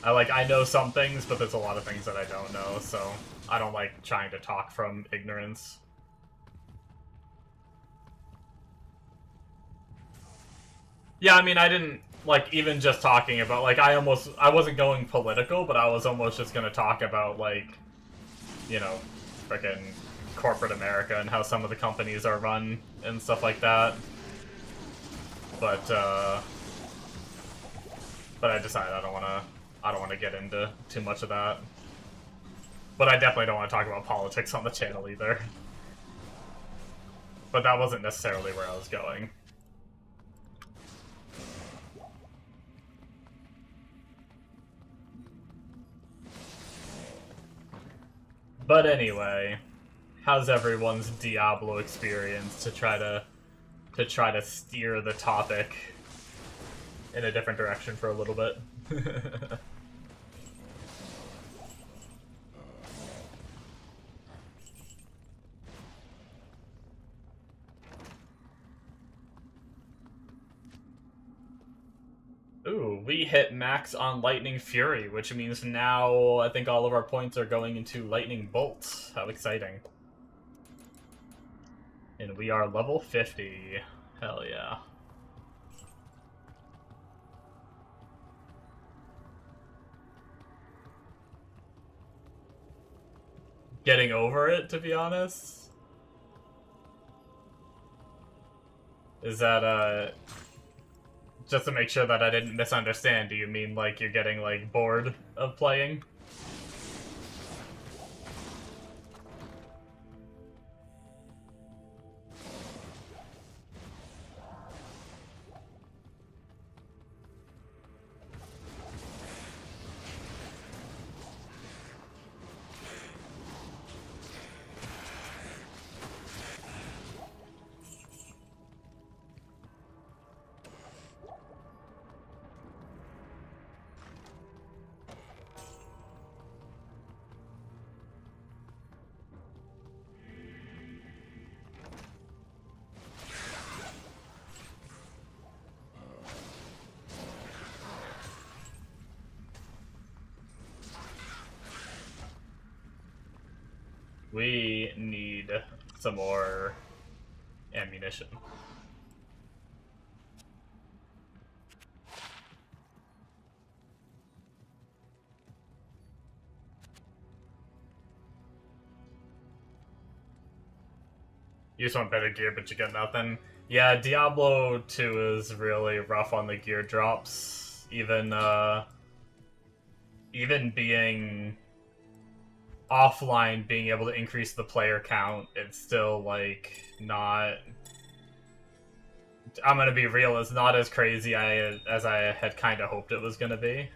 I know some things, but there's a lot of things that I don't know, so I don't like trying to talk from ignorance. Yeah, I mean, I didn't, like, even just talking about, like, I wasn't going political, but I was almost just gonna talk about, like, you know, frickin' corporate America and how some of the companies are run and stuff like that. But I decided I don't want to get into too much of that. But I definitely don't want to talk about politics on the channel either. But that wasn't necessarily where I was going. But anyway, how's everyone's Diablo experience to try to steer the topic in a different direction for a little bit? Ooh, we hit max on Lightning Fury, which means now I think all of our points are going into Lightning Bolt. How exciting. And we are level 50. Hell yeah. Getting over it, to be honest? Is that, just to make sure that I didn't misunderstand, do you mean, like, you're getting, like, bored of playing? We need some more ammunition. You just want better gear, but you get nothing. Yeah, Diablo 2 is really rough on the gear drops. Even being offline, being able to increase the player count, it's still, like, not... I'm gonna be real, it's not as crazy as I had kind of hoped it was gonna be.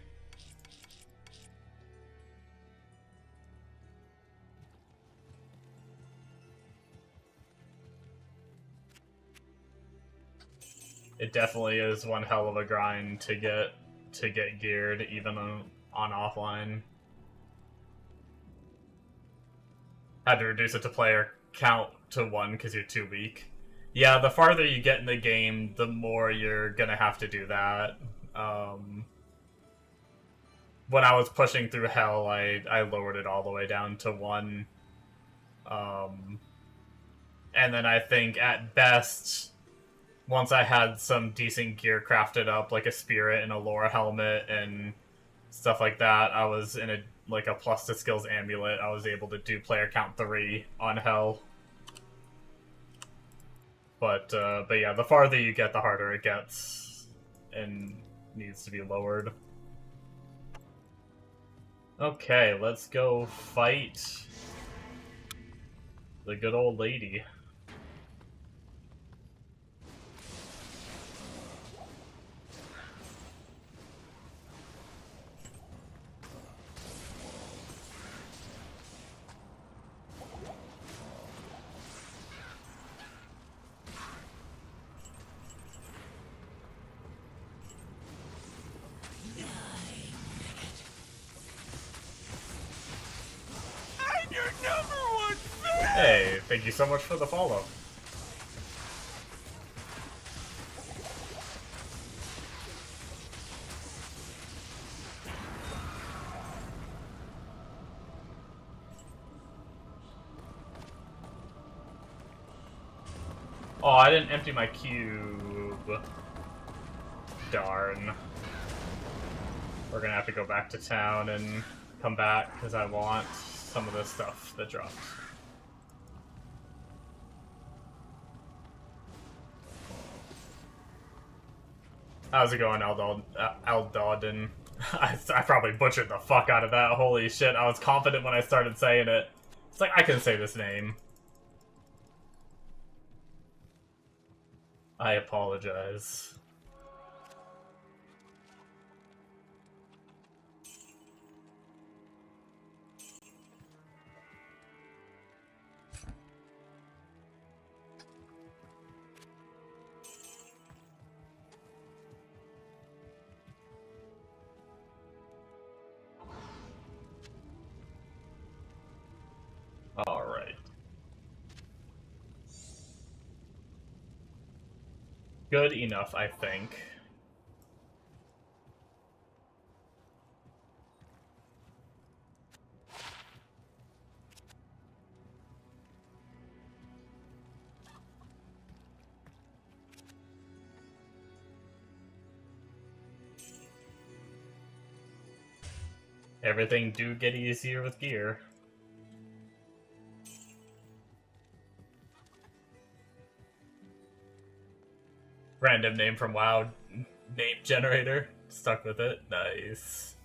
It definitely is one hell of a grind to get geared, even on offline. Had to reduce it to player count to 1 because you're too weak. Yeah, the farther you get in the game, the more you're gonna have to do that. When I was pushing through hell, I lowered it all the way down to 1. And then I think at best, once I had some decent gear crafted up, like a spirit and a lore helmet and stuff like that, I was in a plus to skills amulet. I was able to do player count 3 on hell. But yeah, the farther you get, the harder it gets, and needs to be lowered. Okay, let's go fight the good old lady. Hey, thank you so much for the follow. Oh, I didn't empty my cube. Darn. We're gonna have to go back to town and come back, because I want some of this stuff that dropped. How's it going, Eldodin? I probably butchered the fuck out of that. Holy shit, I was confident when I started saying it. It's like, I can say this name. I apologize. Alright. Good enough, I think. Everything do get easier with gear. Random name from WoW name generator. Stuck with it. Nice.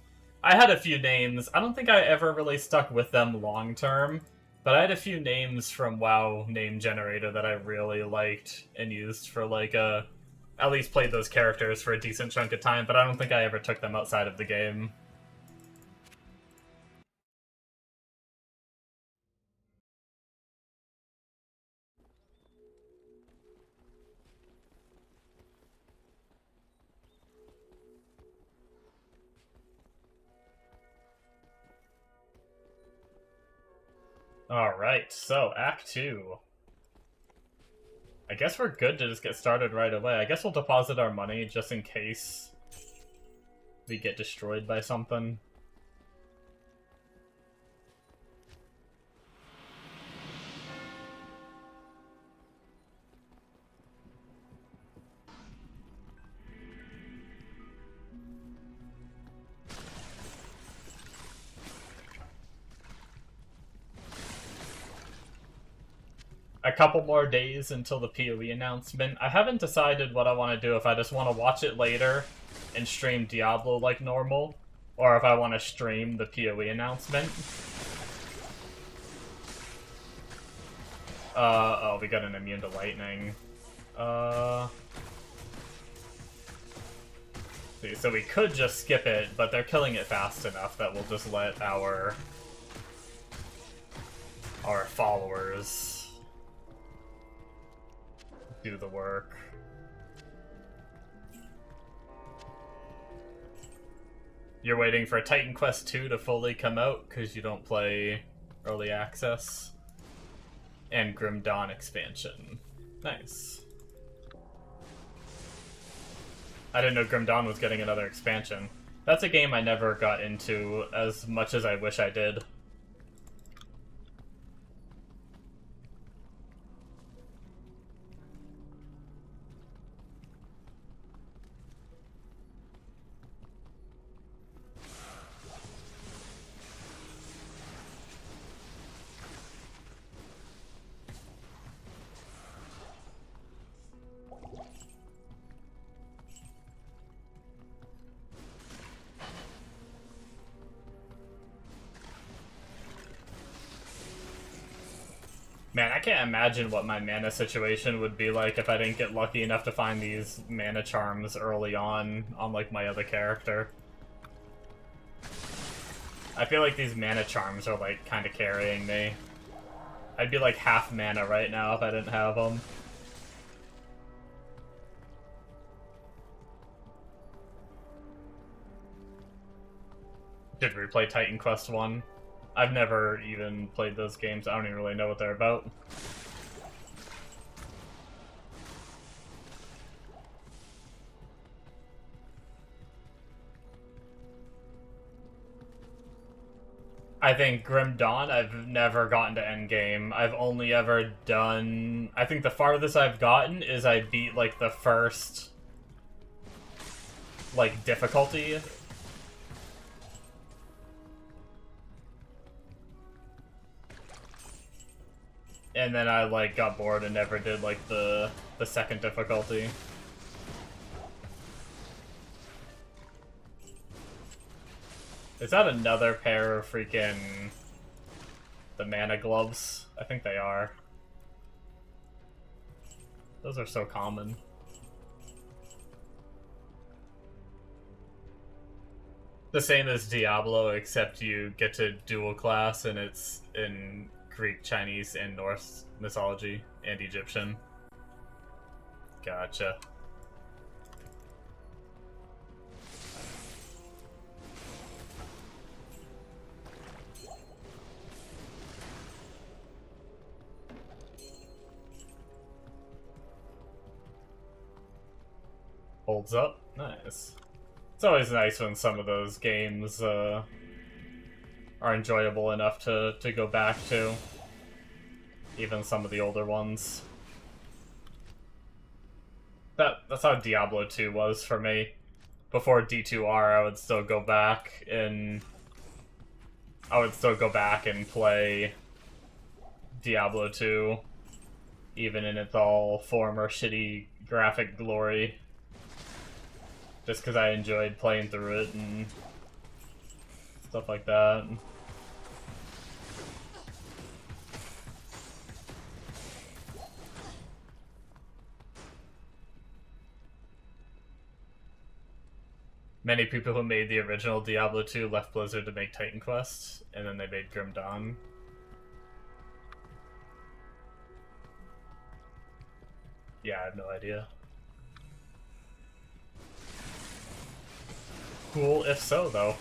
I had a few names. I don't think I ever really stuck with them long term, but I had a few names from WoW name generator that I really liked and used for at least played those characters for a decent chunk of time, but I don't think I ever took them outside of the game. Alright, so Act 2. I guess we're good to just get started right away. I guess we'll deposit our money just in case we get destroyed by something. a couple more days until the PoE announcement. I haven't decided what I want to do, if I just want to watch it later and stream Diablo like normal, or if I want to stream the PoE announcement. Oh, we got an immune to lightning. So we could just skip it, but they're killing it fast enough that we'll just let our followers do the work. You're waiting for Titan Quest 2 to fully come out because you don't play Early Access. And Grim Dawn expansion. Nice. I didn't know Grim Dawn was getting another expansion. That's a game I never got into as much as I wish I did. Man, I can't imagine what my mana situation would be like if I didn't get lucky enough to find these mana charms early on like, my other character. I feel like these mana charms are, like, kind of carrying me. I'd be, like, half mana right now if I didn't have them. Did we play Titan Quest 1? I've never even played those games. I don't even really know what they're about. I think Grim Dawn, I've never gotten to endgame. I've only ever done... I think the farthest I've gotten is I beat, like, the first, like, difficulty. And then I, like, got bored and never did, like, the second difficulty. Is that another pair of freaking... the mana gloves? I think they are. Those are so common. The same as Diablo, except you get to dual class and it's in Greek, Chinese, and Norse mythology, and Egyptian. Gotcha. Holds up. Nice. It's always nice when some of those games, are enjoyable enough to go back to. Even some of the older ones. That's how Diablo 2 was for me. Before D2R, I would still go back and... play Diablo 2. Even in its all former shitty graphic glory. Just because I enjoyed playing through it and stuff like that. Many people who made the original Diablo 2 left Blizzard to make Titan Quest, and then they made Grim Dawn. Yeah, I have no idea. Cool if so, though.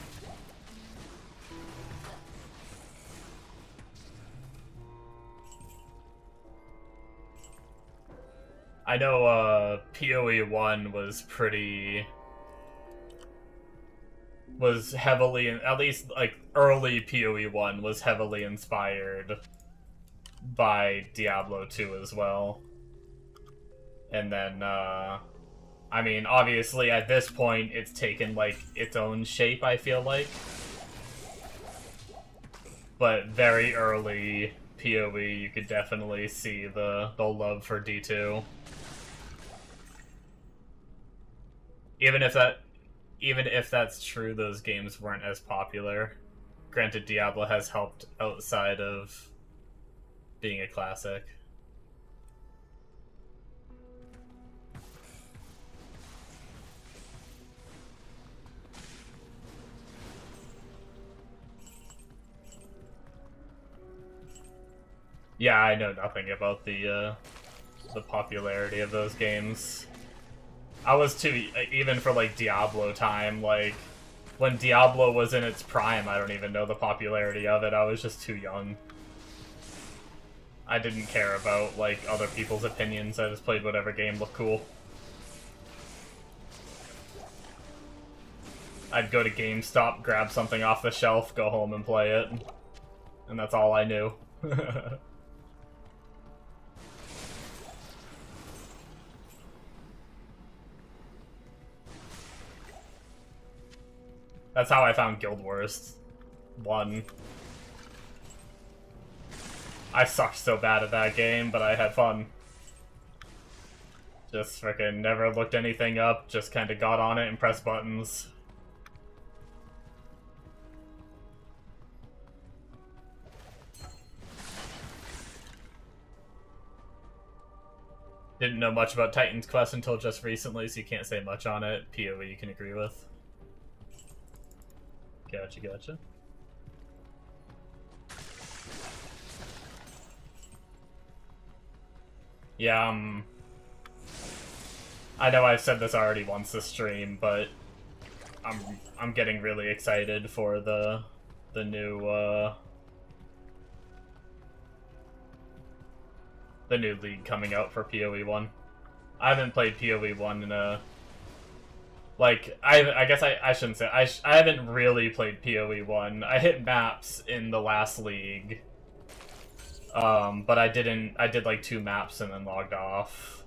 I know, PoE 1 was heavily, at least, like, early PoE 1 was heavily inspired by Diablo 2 as well. And then, I mean, obviously, at this point, it's taken, like, its own shape, I feel like. But very early PoE, you could definitely see the love for D2. Even if that's true, those games weren't as popular. Granted, Diablo has helped outside of being a classic. Yeah, I know nothing about the popularity of those games. I was too, even for like Diablo time, like when Diablo was in its prime, I don't even know the popularity of it. I was just too young. I didn't care about like other people's opinions. I just played whatever game looked cool. I'd go to GameStop, grab something off the shelf, go home and play it. And that's all I knew. That's how I found Guild Wars 1. I sucked so bad at that game, but I had fun. Just frickin' never looked anything up, just kinda got on it and pressed buttons. Didn't know much about Titan's Quest until just recently, so you can't say much on it. PoE you can agree with. Gotcha, gotcha. Yeah, I know I've said this already once this stream, but I'm getting really excited for the new league coming out for PoE 1. I haven't played PoE 1 in a... Like, I guess I shouldn't say... I haven't really played PoE 1. I hit maps in the last league. But I didn't... I did like 2 maps and then logged off.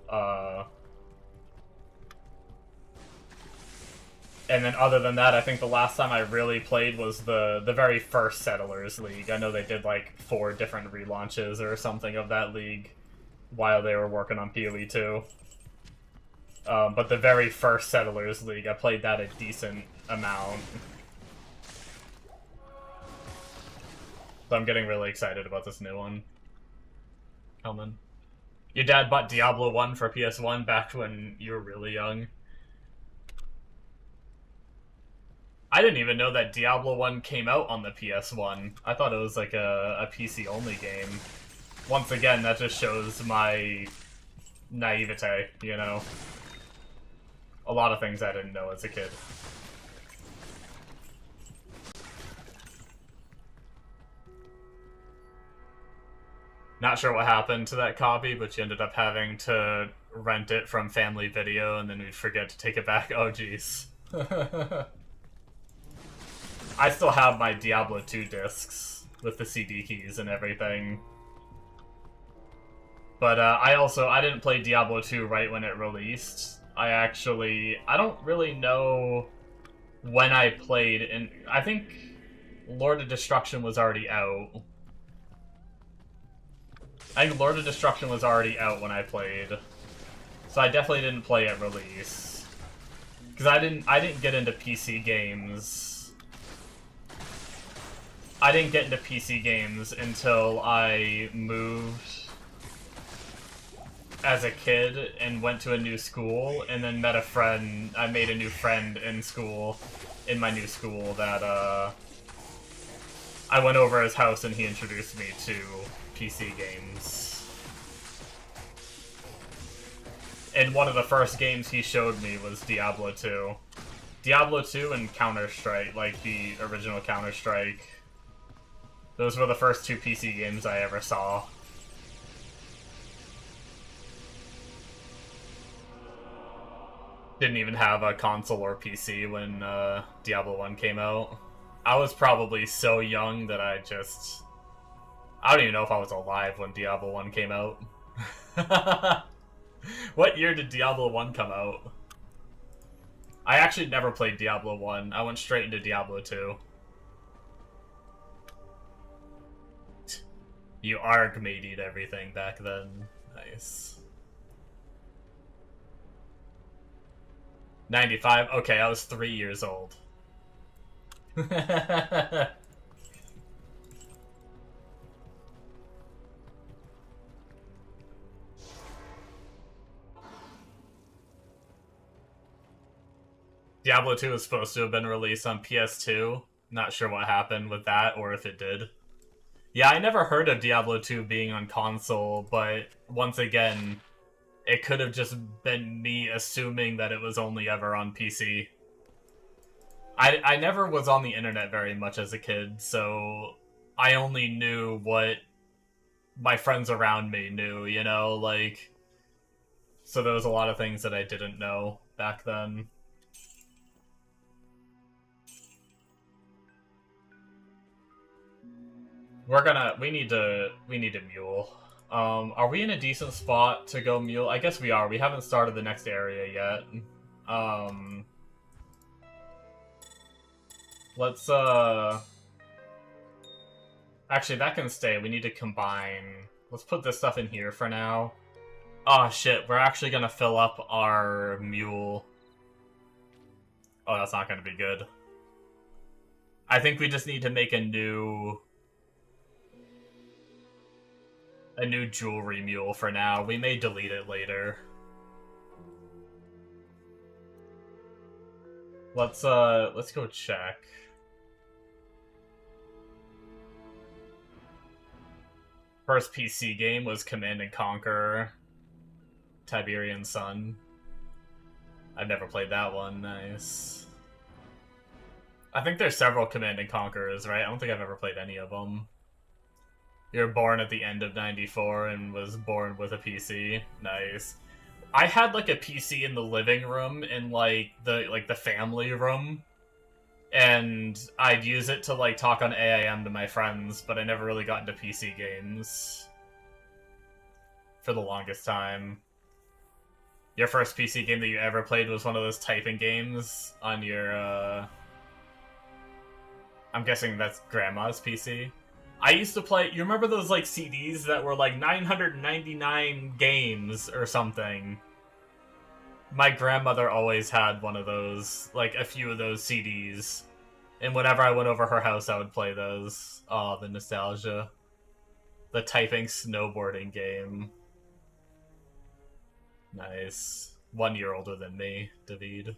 And then other than that, I think the last time I really played was the very first Settlers League. I know they did like 4 different relaunches or something of that league while they were working on PoE 2. But the very first Settlers League, I played that a decent amount. So I'm getting really excited about this new one coming. Your dad bought Diablo 1 for PS1 back when you were really young. I didn't even know that Diablo 1 came out on the PS1. I thought it was like a PC-only game. Once again, that just shows my naivete, you know? A lot of things I didn't know as a kid. Not sure what happened to that copy, but you ended up having to rent it from Family Video, and then we'd forget to take it back. Oh, jeez. I still have my Diablo 2 discs with the CD keys and everything. But I didn't play Diablo 2 right when it released. I don't really know when I played, and I think Lord of Destruction was already out. I think Lord of Destruction was already out when I played. So I definitely didn't play at release. Because I didn't get into PC games. I didn't get into PC games until I moved as a kid and went to a new school, and then met a friend. I made a new friend in my new school that I went over his house and he introduced me to PC games. And one of the first games he showed me was Diablo 2. Diablo 2 and Counter-Strike, like the original Counter-Strike. Those were the first 2 PC games I ever saw. Didn't even have a console or PC when Diablo 1 came out. I was probably so young that I don't even know if I was alive when Diablo 1 came out. What year did Diablo 1 come out? I actually never played Diablo 1. I went straight into Diablo 2. You arg-matey'd everything back then. Nice. 95? Okay, I was 3 years old. Diablo 2 was supposed to have been released on PS2. Not sure what happened with that, or if it did. Yeah, I never heard of Diablo 2 being on console, but once again, it could have just been me assuming that it was only ever on PC. I never was on the internet very much as a kid, so I only knew what my friends around me knew, you know? Like, so there was a lot of things that I didn't know back then. We need a mule. Are we in a decent spot to go mule? I guess we are. We haven't started the next area yet. Let's, actually, that can stay. We need to combine. Let's put this stuff in here for now. Oh, shit. We're actually gonna fill up our mule. Oh, that's not gonna be good. I think we just need to make a new jewelry mule for now. We may delete it later. Let's go check. First PC game was Command & Conquer Tiberian Sun. I've never played that one. Nice. I think there's several Command & Conquerors, right? I don't think I've ever played any of them. You're born at the end of 94 and was born with a PC. Nice. I had like a PC in the living room in like the family room, and I'd use it to like talk on AIM to my friends, but I never really got into PC games for the longest time. Your first PC game that you ever played was one of those typing games on your I'm guessing that's grandma's PC. I used to play, you remember those like CDs that were like 999 games or something? My grandmother always had one of those, like a few of those CDs. And whenever I went over her house, I would play those. Oh, the nostalgia. The typing snowboarding game. Nice. 1 year older than me, David.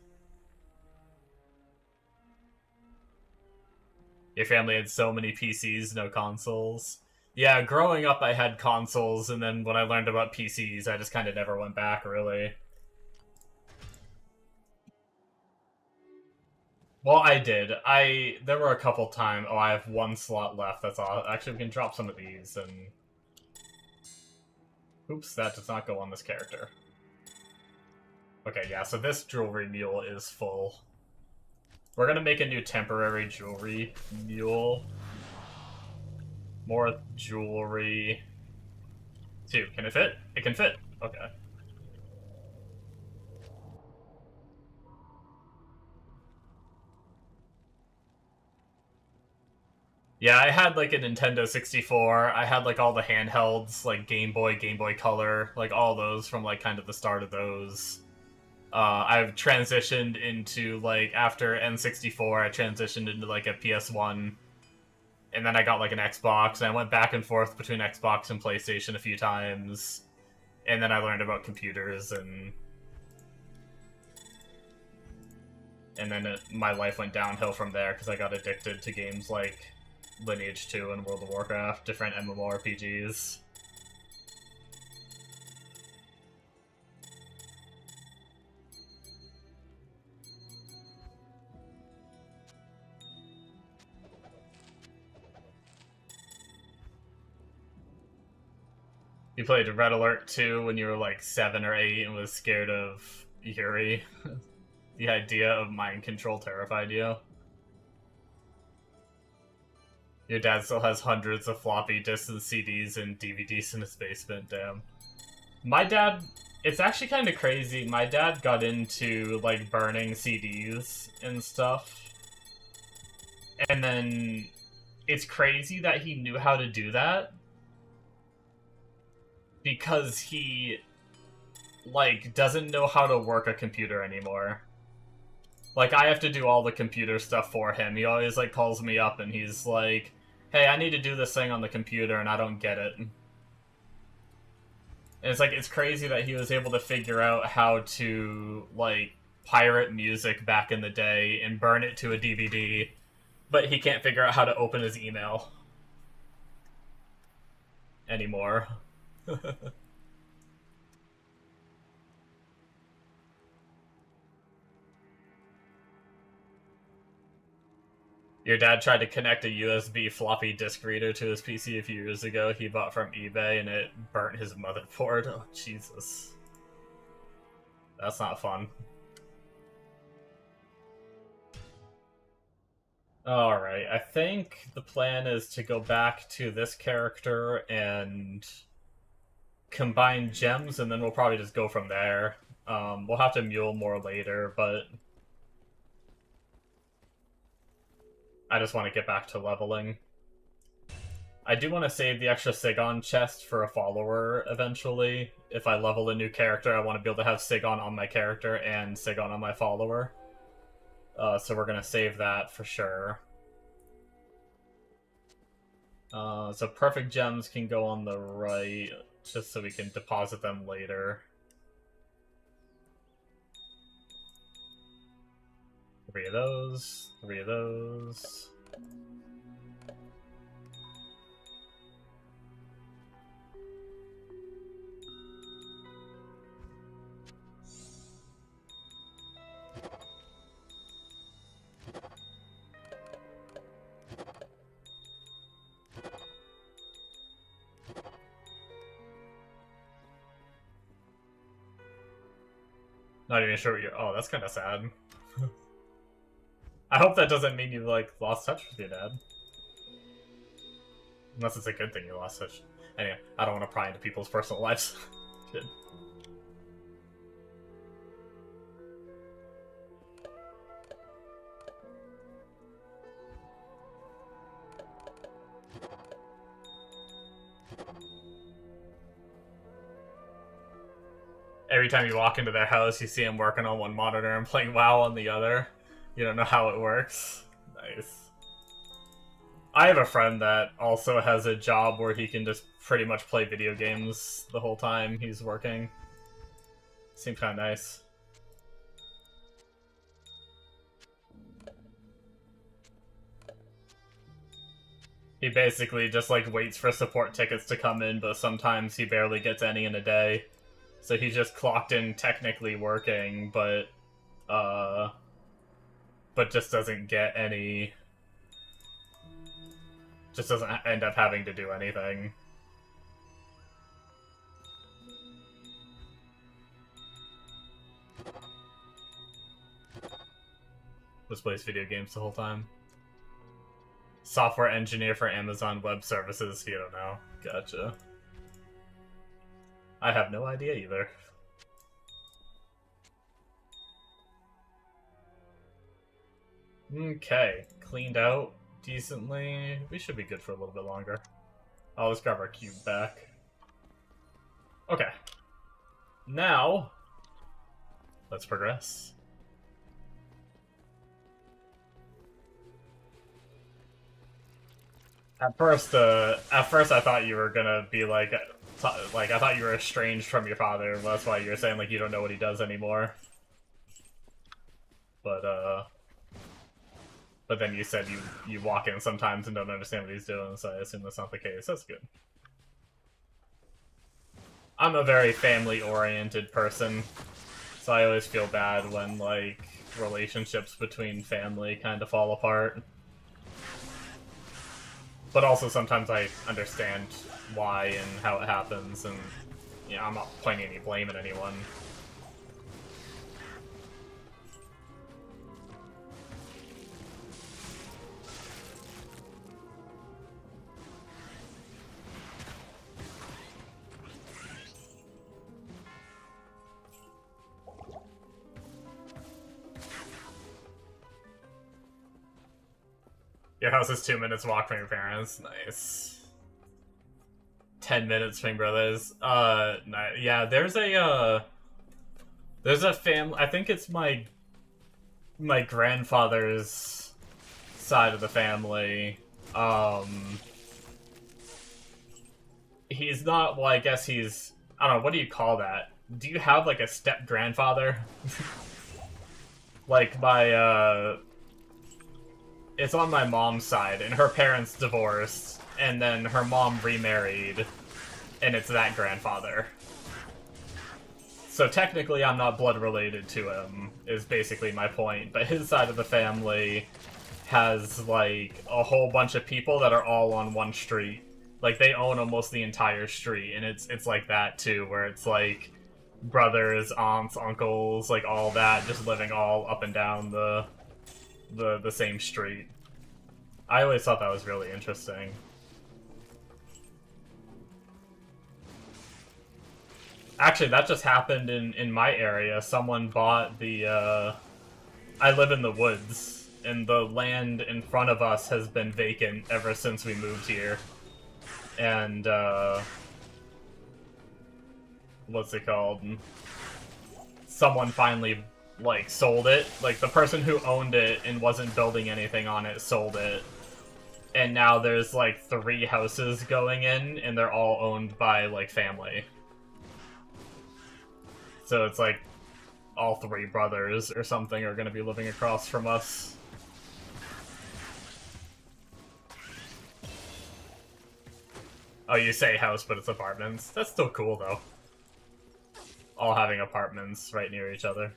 Your family had so many PCs, no consoles. Yeah, growing up I had consoles, and then when I learned about PCs, I just kind of never went back, really. Well, I did. There were a couple times. Oh, I have one slot left, that's all. Actually, we can drop some of these, and... Oops, that does not go on this character. Okay, yeah, so this jewelry mule is full. We're gonna make a new temporary jewelry mule. More jewelry. 2. Can it fit? It can fit. Okay. Yeah, I had like a Nintendo 64. I had like all the handhelds, like Game Boy, Game Boy Color, like all those from like kind of the start of those. I've transitioned into, like, after N64, I transitioned into, like, a PS1, and then I got, like, an Xbox, and I went back and forth between Xbox and PlayStation a few times, and then I learned about computers, and then my life went downhill from there, because I got addicted to games like Lineage 2 and World of Warcraft, different MMORPGs. You played Red Alert 2 when you were like 7 or 8 and was scared of Yuri. The idea of mind control terrified you. Your dad still has hundreds of floppy disks and CDs and DVDs in his basement, damn. My dad, it's actually kind of crazy. My dad got into like burning CDs and stuff. And then it's crazy that he knew how to do that. because he, like, doesn't know how to work a computer anymore. Like, I have to do all the computer stuff for him. He always, like, calls me up and he's like, hey, I need to do this thing on the computer and I don't get it. And it's like, it's crazy that he was able to figure out how to, like, pirate music back in the day and burn it to a DVD, but he can't figure out how to open his email anymore. Your dad tried to connect a USB floppy disk reader to his PC a few years ago. He bought from eBay and it burnt his motherboard. Oh, Jesus. That's not fun. Alright, I think the plan is to go back to this character and combine gems, and then we'll probably just go from there. We'll have to mule more later, but I just want to get back to leveling. I do want to save the extra Sigon chest for a follower eventually. If I level a new character, I want to be able to have Sigon on my character and Sigon on my follower. So we're going to save that for sure. So perfect gems can go on the right, just so we can deposit them later. 3 of those, 3 of those. Not even sure what you're... Oh, that's kind of sad. I hope that doesn't mean you, like, lost touch with your dad. Unless it's a good thing you lost touch. Anyway, I don't want to pry into people's personal lives. Shit. Every time you walk into their house, you see them working on one monitor and playing WoW on the other. You don't know how it works. Nice. I have a friend that also has a job where he can just pretty much play video games the whole time he's working. Seems kind of nice. He basically just, like, waits for support tickets to come in, but sometimes he barely gets any in a day. So he just clocked in technically working, but just doesn't get any... Just doesn't end up having to do anything. Just plays video games the whole time. Software engineer for Amazon Web Services, you don't know. Gotcha. I have no idea either. Okay, cleaned out decently. We should be good for a little bit longer. I'll just grab our cube back. Okay. Now, let's progress. At first I thought you were gonna be like I thought you were estranged from your father. That's why you were saying like you don't know what he does anymore. But then you said you walk in sometimes and don't understand what he's doing, so I assume that's not the case. That's good. I'm a very family-oriented person, so I always feel bad when, like, relationships between family kind of fall apart. But also sometimes I understand why and how it happens, and, you know, I'm not pointing any blame at anyone. Your house is 2 minutes walk from your parents. Nice. 10 minutes, Swing Brothers. Yeah, there's a family. I think it's my grandfather's side of the family. He's not. Well, I guess he's. I don't know. What do you call that? Do you have like a step grandfather? Like my it's on my mom's side, and her parents divorced, and then her mom remarried, and it's that grandfather. So technically I'm not blood related to him, is basically my point, but his side of the family has, like, a whole bunch of people that are all on one street. Like, they own almost the entire street, and it's like that, too, where it's, like, brothers, aunts, uncles, like, all that, just living all up and down the same street. I always thought that was really interesting. Actually, that just happened in my area. Someone bought the, I live in the woods, and the land in front of us has been vacant ever since we moved here. And, what's it called? Someone finally, like, sold it. Like, the person who owned it and wasn't building anything on it sold it. And now there's, like, 3 houses going in, and they're all owned by, like, family. So it's like all 3 brothers or something are going to be living across from us. Oh, you say house, but it's apartments. That's still cool, though. All having apartments right near each other.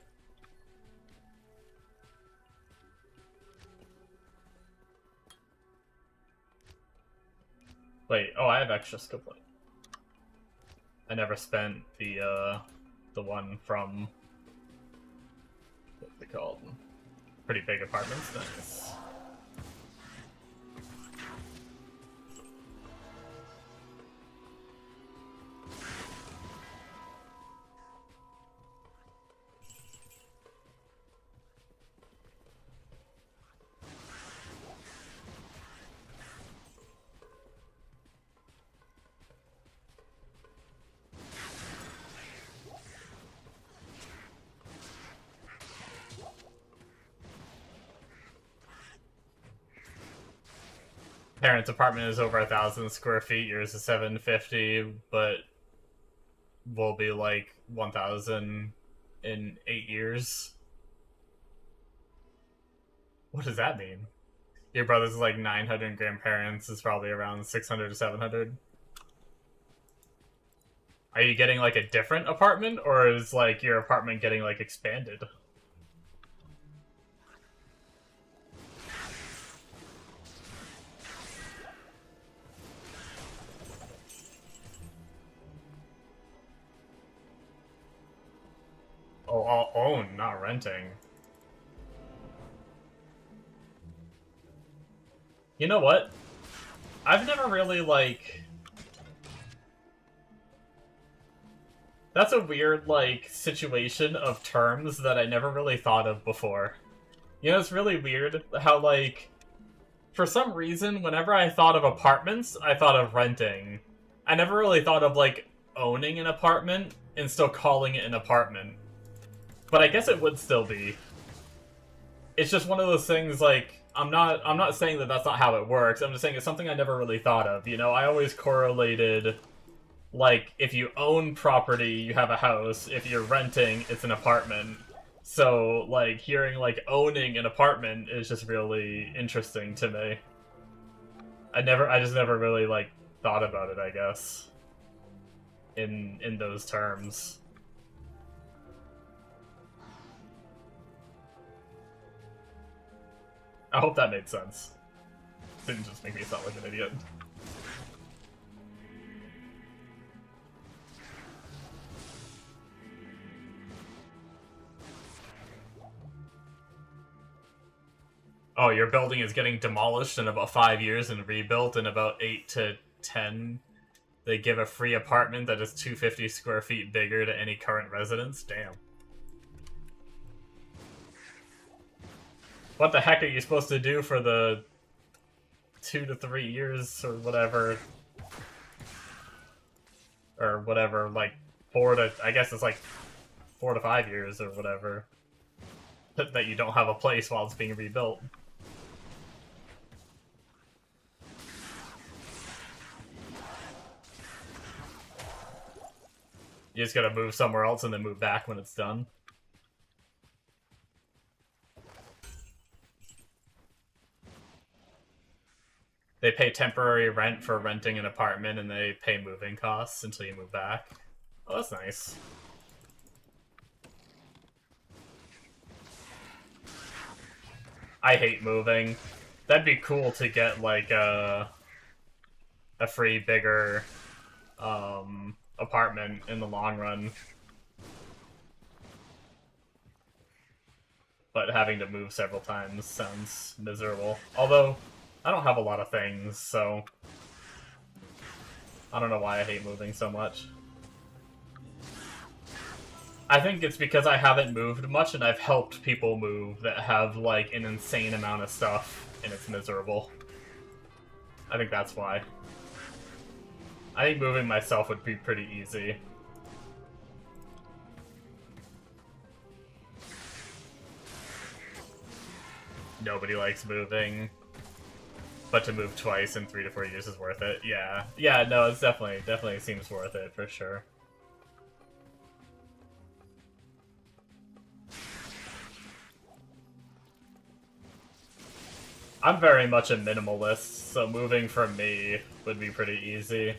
Wait, oh, I have extra skill point. I never spent the one from, what's it called? Pretty big apartments, nice. Parents' apartment is over 1,000 square feet. Yours is 750, but will be like 1,000 in 8 years. What does that mean? Your brother's like 900, grandparents is probably around 600 to 700. Are you getting like a different apartment, or is like your apartment getting like expanded? Oh, I'll own, not renting. You know what? I've never really, like... That's a weird, like, situation of terms that I never really thought of before. You know, it's really weird how, like... For some reason, whenever I thought of apartments, I thought of renting. I never really thought of, like, owning an apartment and still calling it an apartment. But I guess it would still be. It's just one of those things, like, I'm not saying that that's not how it works. I'm just saying it's something I never really thought of. You know, I always correlated, like, if you own property, you have a house. If you're renting, it's an apartment. So, like, hearing, like, owning an apartment is just really interesting to me. I just never really, like, thought about it, I guess. In those terms. I hope that made sense. Didn't just make me sound like an idiot. Oh, your building is getting demolished in about 5 years and rebuilt in about 8 to 10. They give a free apartment that is 250 square feet bigger to any current residents? Damn. What the heck are you supposed to do for the 2 to 3 years or whatever? Or whatever, like, I guess it's like 4 to 5 years or whatever, that you don't have a place while it's being rebuilt. You just gotta move somewhere else and then move back when it's done. They pay temporary rent for renting an apartment, and they pay moving costs until you move back. Oh, that's nice. I hate moving. That'd be cool to get, like, a free, bigger apartment in the long run. But having to move several times sounds miserable. Although, I don't have a lot of things, so I don't know why I hate moving so much. I think it's because I haven't moved much, and I've helped people move that have, like, an insane amount of stuff, and it's miserable. I think that's why. I think moving myself would be pretty easy. Nobody likes moving. But to move twice in 3 to 4 years is worth it. Yeah. Yeah, no, it's definitely seems worth it, for sure. I'm very much a minimalist, so moving for me would be pretty easy.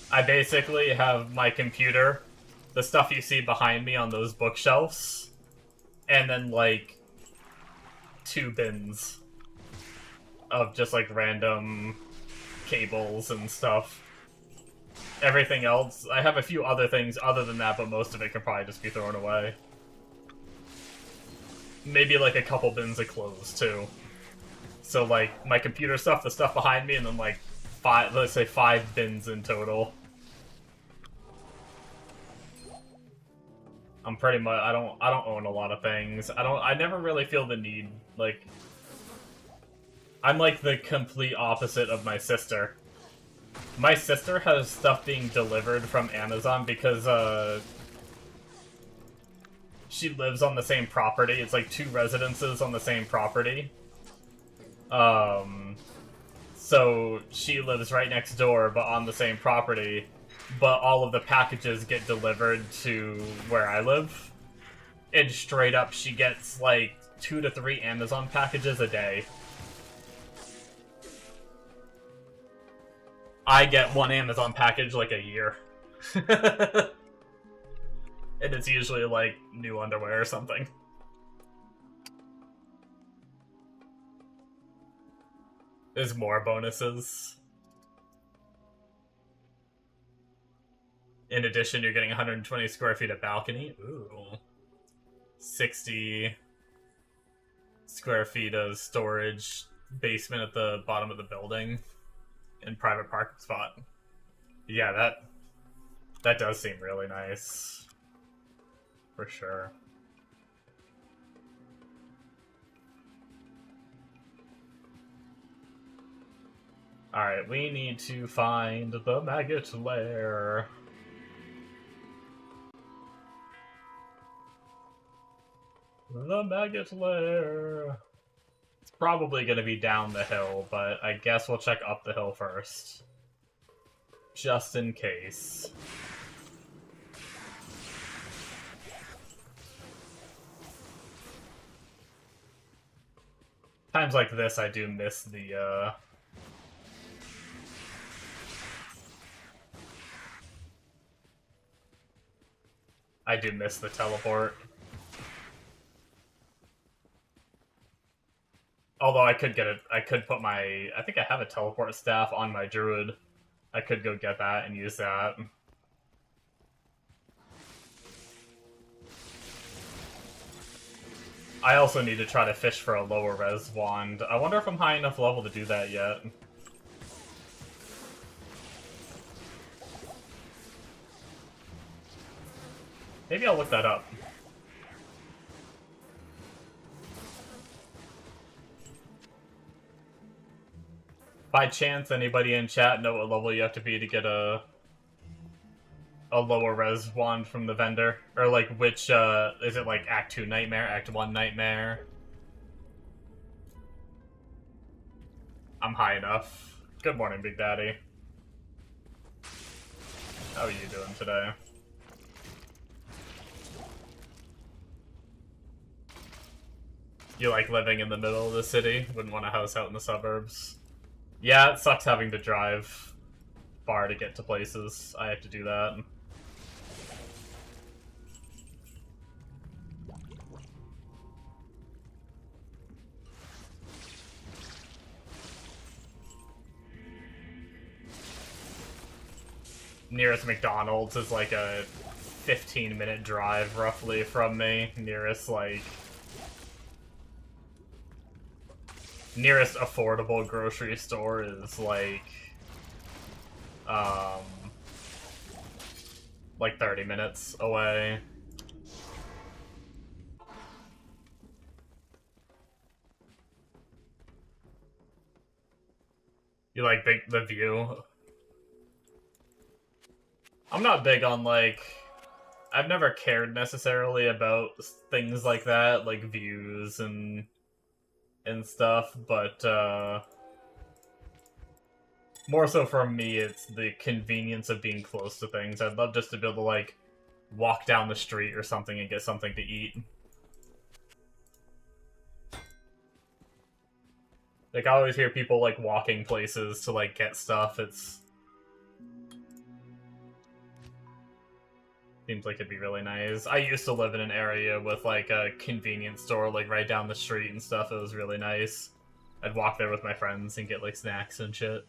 I basically have my computer, the stuff you see behind me on those bookshelves, and then, like, 2 bins of just, like, random cables and stuff. Everything else, I have a few other things other than that, but most of it can probably just be thrown away. Maybe, like, a couple bins of clothes, too. So, like, my computer stuff, the stuff behind me, and then, like, let's say 5 bins in total. I'm pretty much, I don't own a lot of things. I never really feel the need, like, I'm like the complete opposite of my sister. My sister has stuff being delivered from Amazon because, she lives on the same property. It's like 2 residences on the same property. So she lives right next door, but on the same property. But all of the packages get delivered to where I live. And straight up, she gets like 2 to 3 Amazon packages a day. I get 1 Amazon package like a year. And it's usually like new underwear or something. There's more bonuses. In addition, you're getting 120 square feet of balcony. Ooh. 60 square feet of storage basement at the bottom of the building and private parking spot. Yeah, that does seem really nice. For sure. Alright, we need to find the maggot lair. The maggot lair. It's probably going to be down the hill, but I guess we'll check up the hill first. Just in case. Times like this, I do miss the, I do miss the teleport. Although I could get it, I could put my, I think I have a teleport staff on my druid. I could go get that and use that. I also need to try to fish for a lower res wand. I wonder if I'm high enough level to do that yet. Maybe I'll look that up. By chance, anybody in chat know what level you have to be to get a lower res wand from the vendor? Or like which, is it like Act 2 Nightmare, Act 1 Nightmare? I'm high enough. Good morning, Big Daddy. How are you doing today? You like living in the middle of the city? Wouldn't want a house out in the suburbs? Yeah, it sucks having to drive far to get to places. I have to do that. Nearest McDonald's is like a 15-minute drive, roughly, from me. Nearest affordable grocery store is like 30 minutes away. You like the view? I'm not big on, like... I've never cared necessarily about things like that, like views and stuff, but, more so for me, it's the convenience of being close to things. I'd love just to be able to, like, walk down the street or something and get something to eat. Like, I always hear people, like, walking places to, like, get stuff. Seems like it'd be really nice. I used to live in an area with, like, a convenience store, like, right down the street and stuff. It was really nice. I'd walk there with my friends and get, like, snacks and shit.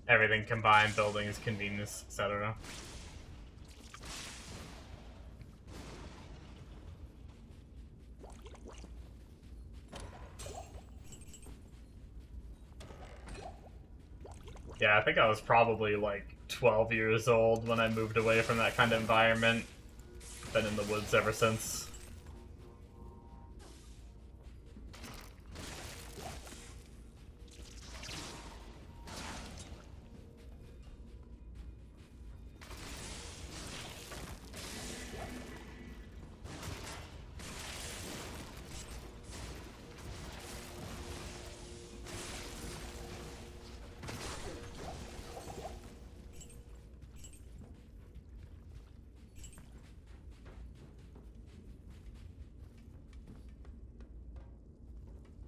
Everything combined, buildings, convenience, etc. Yeah, I think I was probably like 12 years old when I moved away from that kind of environment. Been in the woods ever since.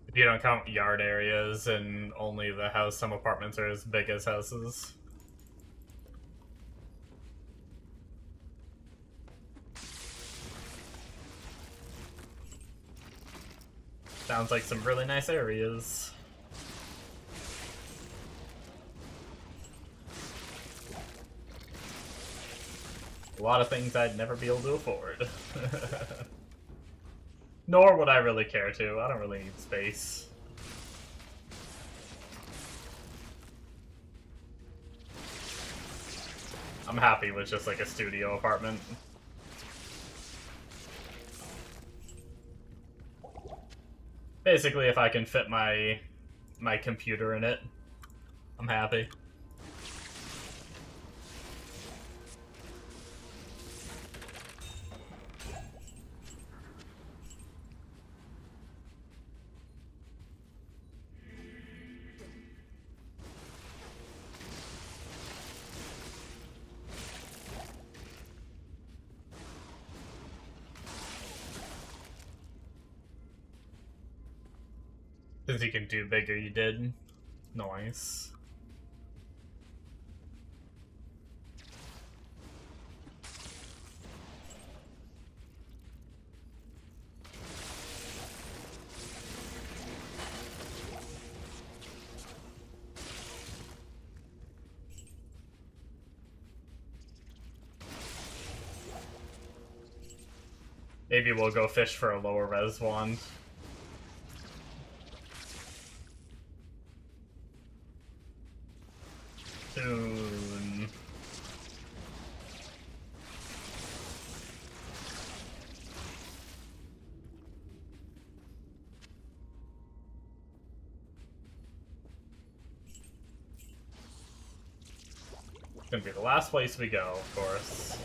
If you don't count yard areas and only the house, some apartments are as big as houses. Sounds like some really nice areas. A lot of things I'd never be able to afford. Nor would I really care to. I don't really need space. I'm happy with just like a studio apartment. Basically, if I can fit my computer in it, I'm happy. Since you can do bigger, you did. Nice. Maybe we'll go fish for a lower res wand. Gonna be the last place we go, of course.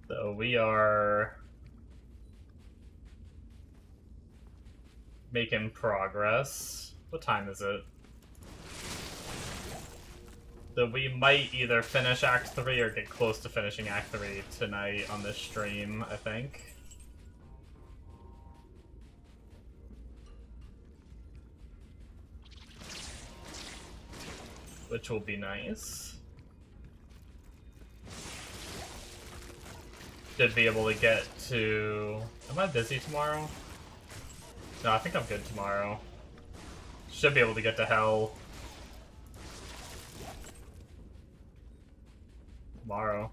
So we are making progress. What time is it? So we might either finish Act 3 or get close to finishing Act 3 tonight on this stream, I think. Which will be nice. Should be able to get to... Am I busy tomorrow? No, I think I'm good tomorrow. Should be able to get to Hell tomorrow.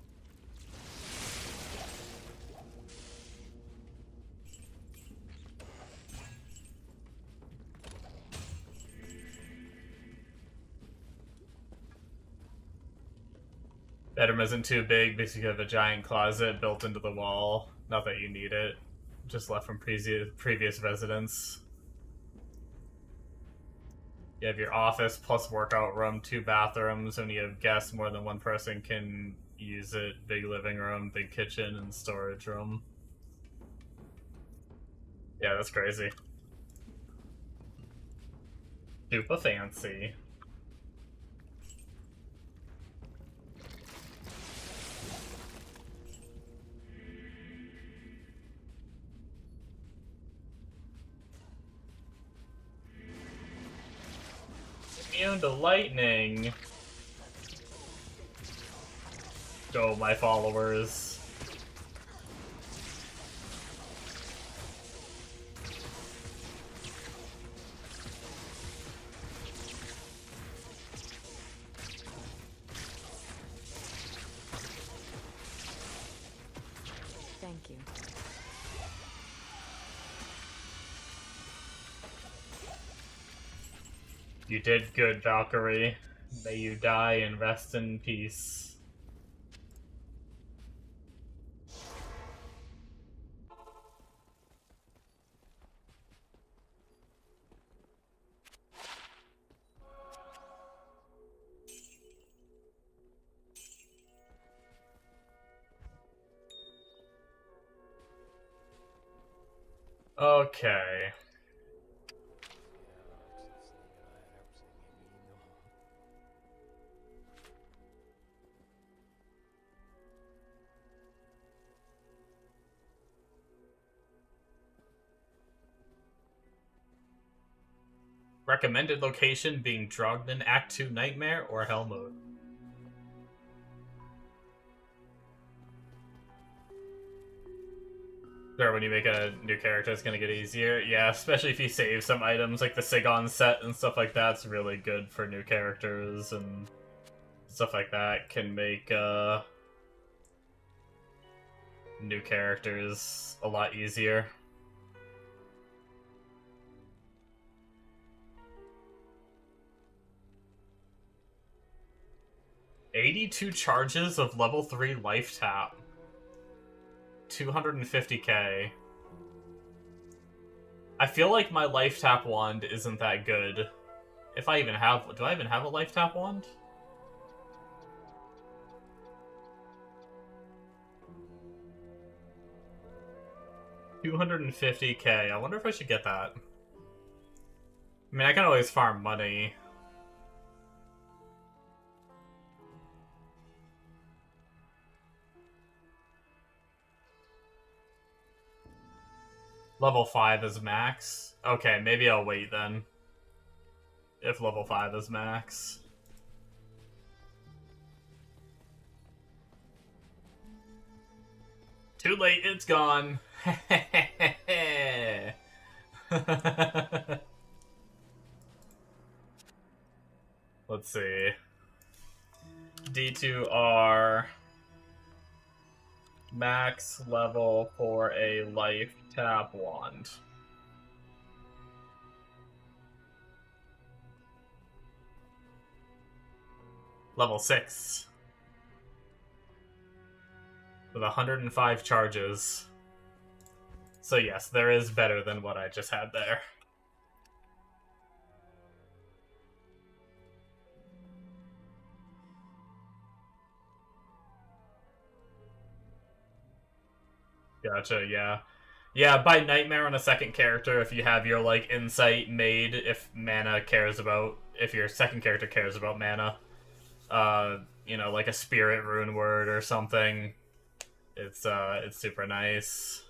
Bedroom isn't too big because you have a giant closet built into the wall. Not that you need it. Just left from previous residence. You have your office plus workout room, 2 bathrooms. When you have guests, more than one person can use it. Big living room, big kitchen, and storage room. Yeah, that's crazy. Super fancy. Immune to lightning. Go, my followers. Thank you. You did good, Valkyrie. May you die and rest in peace. Okay. Recommended location being Drogden Act 2 Nightmare or Hell Mode. Sure, when you make a new character, it's gonna get easier. Yeah, especially if you save some items like the Sigon set and stuff like that. It's really good for new characters and stuff like that. Can make new characters a lot easier. $82 charges of level 3 life tap. 250k. I feel like my life tap wand isn't that good. If I even have... Do I even have a life tap wand? $250k. I wonder if I should get that. I mean, I can always farm money. Level 5 is max? Okay, maybe I'll wait then. If level 5 is max. Too late, it's gone. Let's see. D2R max level for a life tap wand. Level 6. With 105 charges. So yes, there is better than what I just had there. Gotcha, yeah. Yeah, by Nightmare on a second character if you have your, like, Insight made if mana cares about... if your second character cares about mana. You know, like a Spirit Rune Word or something. It's super nice.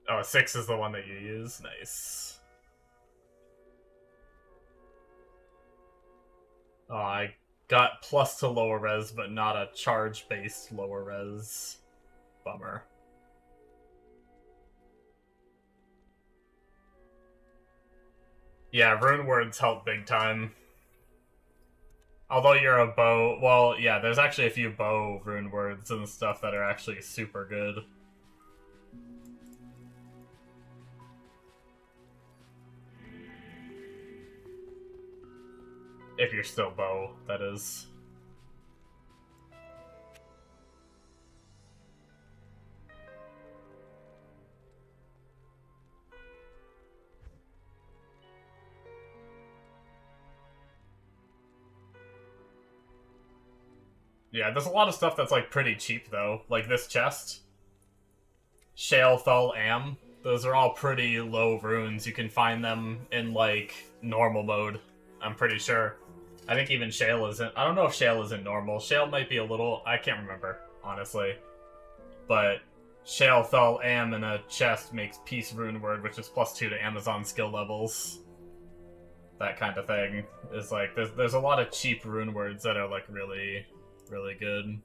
Oh, 6 is the one that you use? Nice. Oh, I got plus to lower res, but not a charge-based lower res. Bummer. Yeah, rune words help big time. Although you're a bow... well, yeah, there's actually a few bow rune words and stuff that are actually super good. If you're still bow, that is. Yeah, there's a lot of stuff that's, like, pretty cheap, though. Like this chest. Shale, Thul, Am. Those are all pretty low runes. You can find them in, like, normal mode. I'm pretty sure. I think even Shale isn't... I don't know if Shale is in normal. Shale might be a little... I can't remember, honestly. But Shale, Thul, Am in a chest makes Peace Rune Word, which is +2 to Amazon skill levels. That kind of thing. Is like... There's a lot of cheap rune words that are, like, really, really good.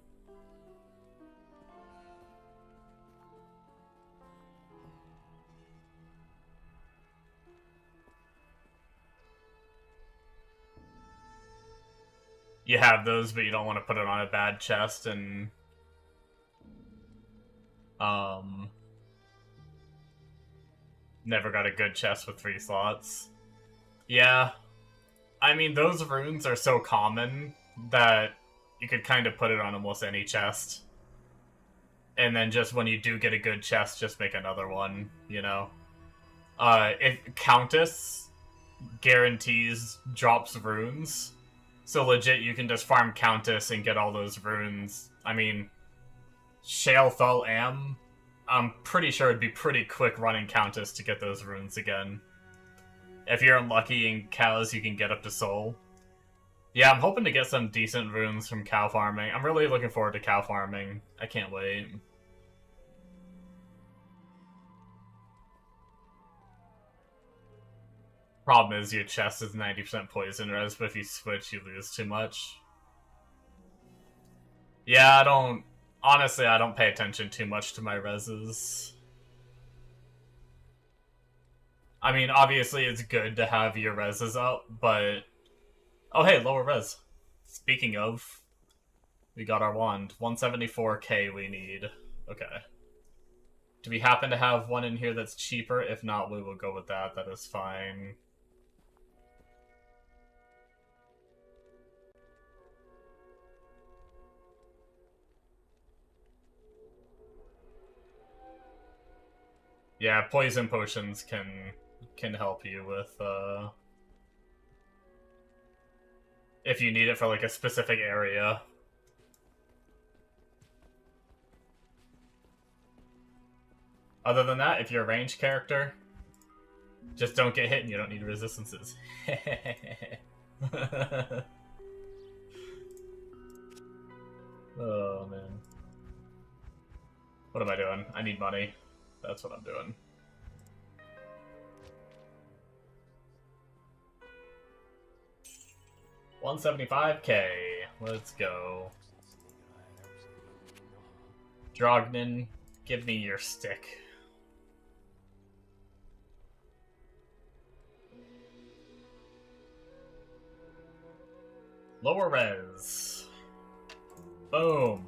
You have those, but you don't want to put it on a bad chest, and never got a good chest with 3 slots. Yeah, I mean, those runes are so common that you could kind of put it on almost any chest. And then just when you do get a good chest, just make another one, you know? If Countess guarantees drops runes, so legit you can just farm Countess and get all those runes. I mean, Shale, Thul, Am, I'm pretty sure it'd be pretty quick running Countess to get those runes again. If you're unlucky in cows, you can get up to Soul. Yeah, I'm hoping to get some decent runes from cow farming. I'm really looking forward to cow farming. I can't wait. Problem is, your chest is 90% poison res, but if you switch, you lose too much. Yeah, I don't... honestly, I don't pay attention too much to my reses. I mean, obviously it's good to have your reses up, but... oh, hey, lower res. Speaking of, we got our wand. 174k we need. Okay. Do we happen to have one in here that's cheaper? If not, we will go with that. That is fine. Yeah, poison potions can help you with, if you need it for, like, a specific area. Other than that, if you're a ranged character, just don't get hit and you don't need resistances. Oh, man. What am I doing? I need money. That's what I'm doing. $175k. Let's go. Drognin, give me your stick. Lower res. Boom.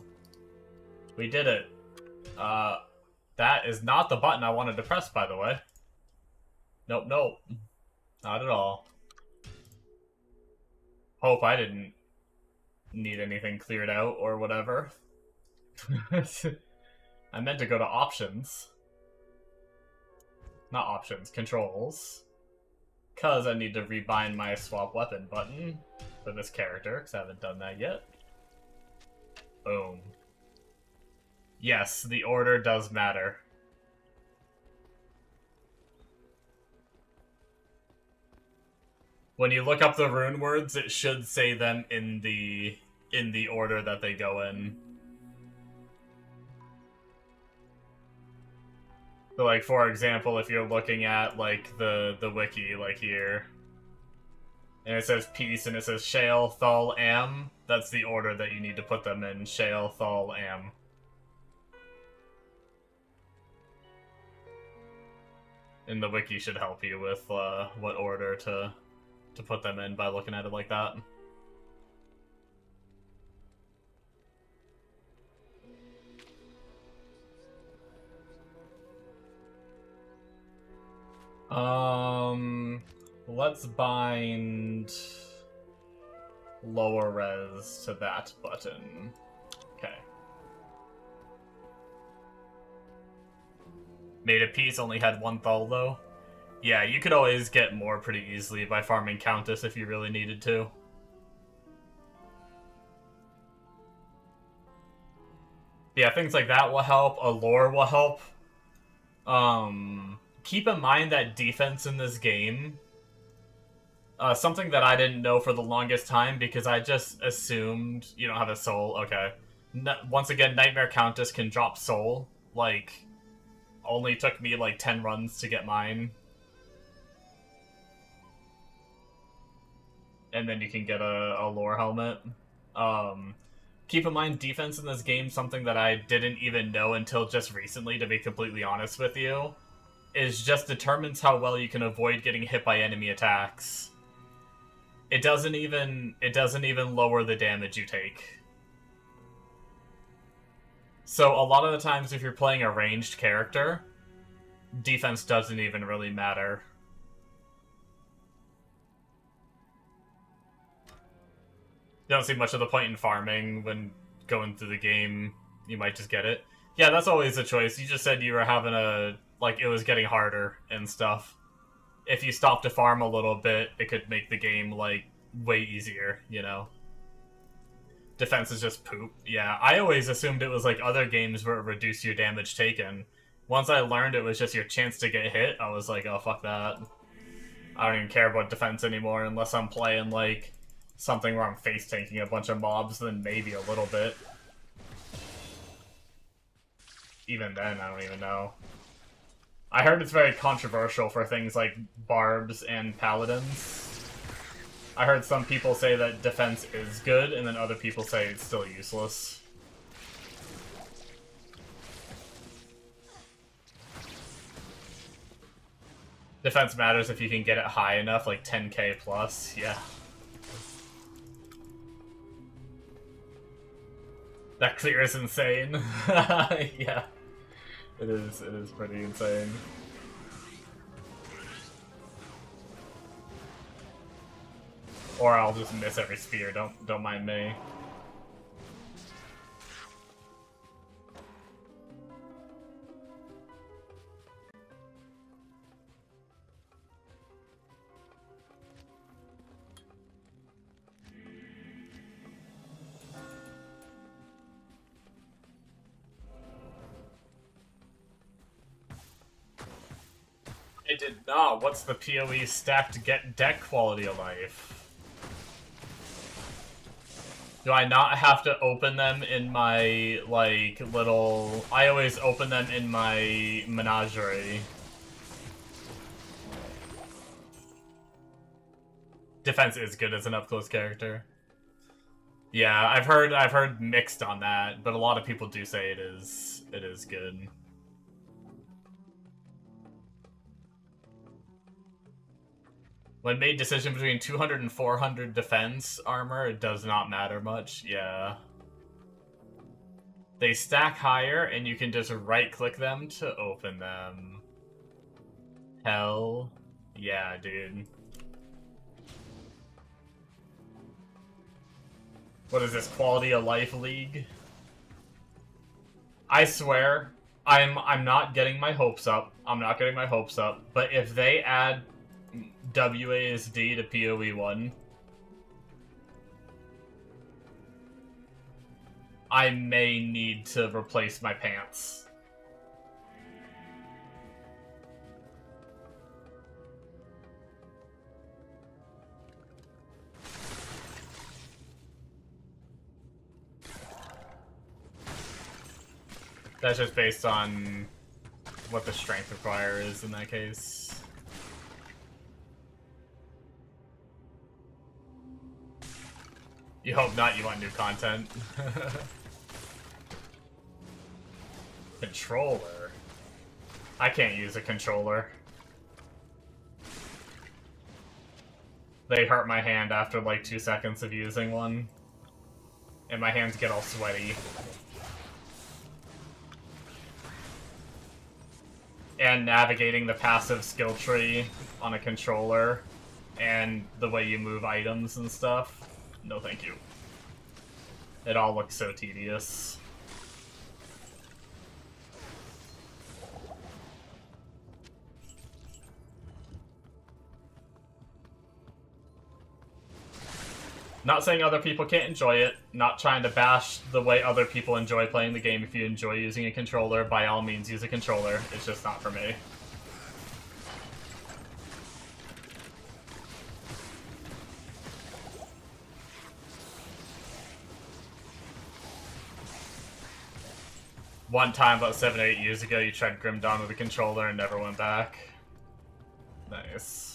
We did it. That is not the button I wanted to press, by the way. Nope, nope. Not at all. Hope I didn't need anything cleared out or whatever. I meant to go to options. Not options, controls. Because I need to rebind my swap weapon button for this character, because I haven't done that yet. Boom. Yes, the order does matter. When you look up the rune words, it should say them in the order that they go in. So, like, for example, if you're looking at, like, the wiki, like, here, and it says peace, and it says Shale, Thul, Am, that's the order that you need to put them in. Shale, Thul, Am. And the wiki should help you with what order to put them in by looking at it like that. Let's bind lower res to that button. Okay. Made a piece, only had one Thul though. Yeah, you could always get more pretty easily by farming Countess if you really needed to. Yeah, things like that will help. Allure will help. Keep in mind that defense in this game, something that I didn't know for the longest time because I just assumed you don't have a soul. Okay. Once again, Nightmare Countess can drop soul. Like, only took me like 10 runs to get mine. And then you can get a lore helmet. Keep in mind, defense in this game, something that I didn't even know until just recently, to be completely honest with you, is just determines how well you can avoid getting hit by enemy attacks. It doesn't even lower the damage you take. So a lot of the times if you're playing a ranged character, defense doesn't even really matter. You don't see much of the point in farming when going through the game. You might just get it. Yeah, that's always a choice. You just said you were having a... like, it was getting harder and stuff. If you stopped to farm a little bit, it could make the game, like, way easier, you know? Defense is just poop. Yeah, I always assumed it was like other games where it reduced your damage taken. Once I learned it was just your chance to get hit, I was like, oh, fuck that. I don't even care about defense anymore unless I'm playing, like, something where I'm face-tanking a bunch of mobs, then maybe a little bit. Even then, I don't even know. I heard it's very controversial for things like barbs and paladins. I heard some people say that defense is good, and then other people say it's still useless. Defense matters if you can get it high enough, like 10k plus, yeah. That clear is insane. Yeah. It is pretty insane. Or I'll just miss every spear, don't mind me. It did not. What's the PoE stack to get deck quality of life? Do I not have to open them in my, like, little... I always open them in my menagerie. Defense is good as an up-close character. Yeah, I've heard mixed on that, but a lot of people do say it is good. When made decision between 200 and 400 defense armor, it does not matter much. Yeah. They stack higher, and you can just right-click them to open them. Hell yeah, dude. What is this, quality of life league? I swear, I'm not getting my hopes up. I'm not getting my hopes up. But if they add WASD to PoE 1, I may need to replace my pants. That's just based on what the strength require is in that case. You hope not, you want new content. Controller? I can't use a controller. They hurt my hand after like 2 seconds of using one. And my hands get all sweaty. And navigating the passive skill tree on a controller and the way you move items and stuff. No thank you. It all looks so tedious. Not saying other people can't enjoy it, not trying to bash the way other people enjoy playing the game. If you enjoy using a controller, by all means use a controller. It's just not for me. One time, about 7 or 8 years ago, you tried Grim Dawn with a controller and never went back. Nice.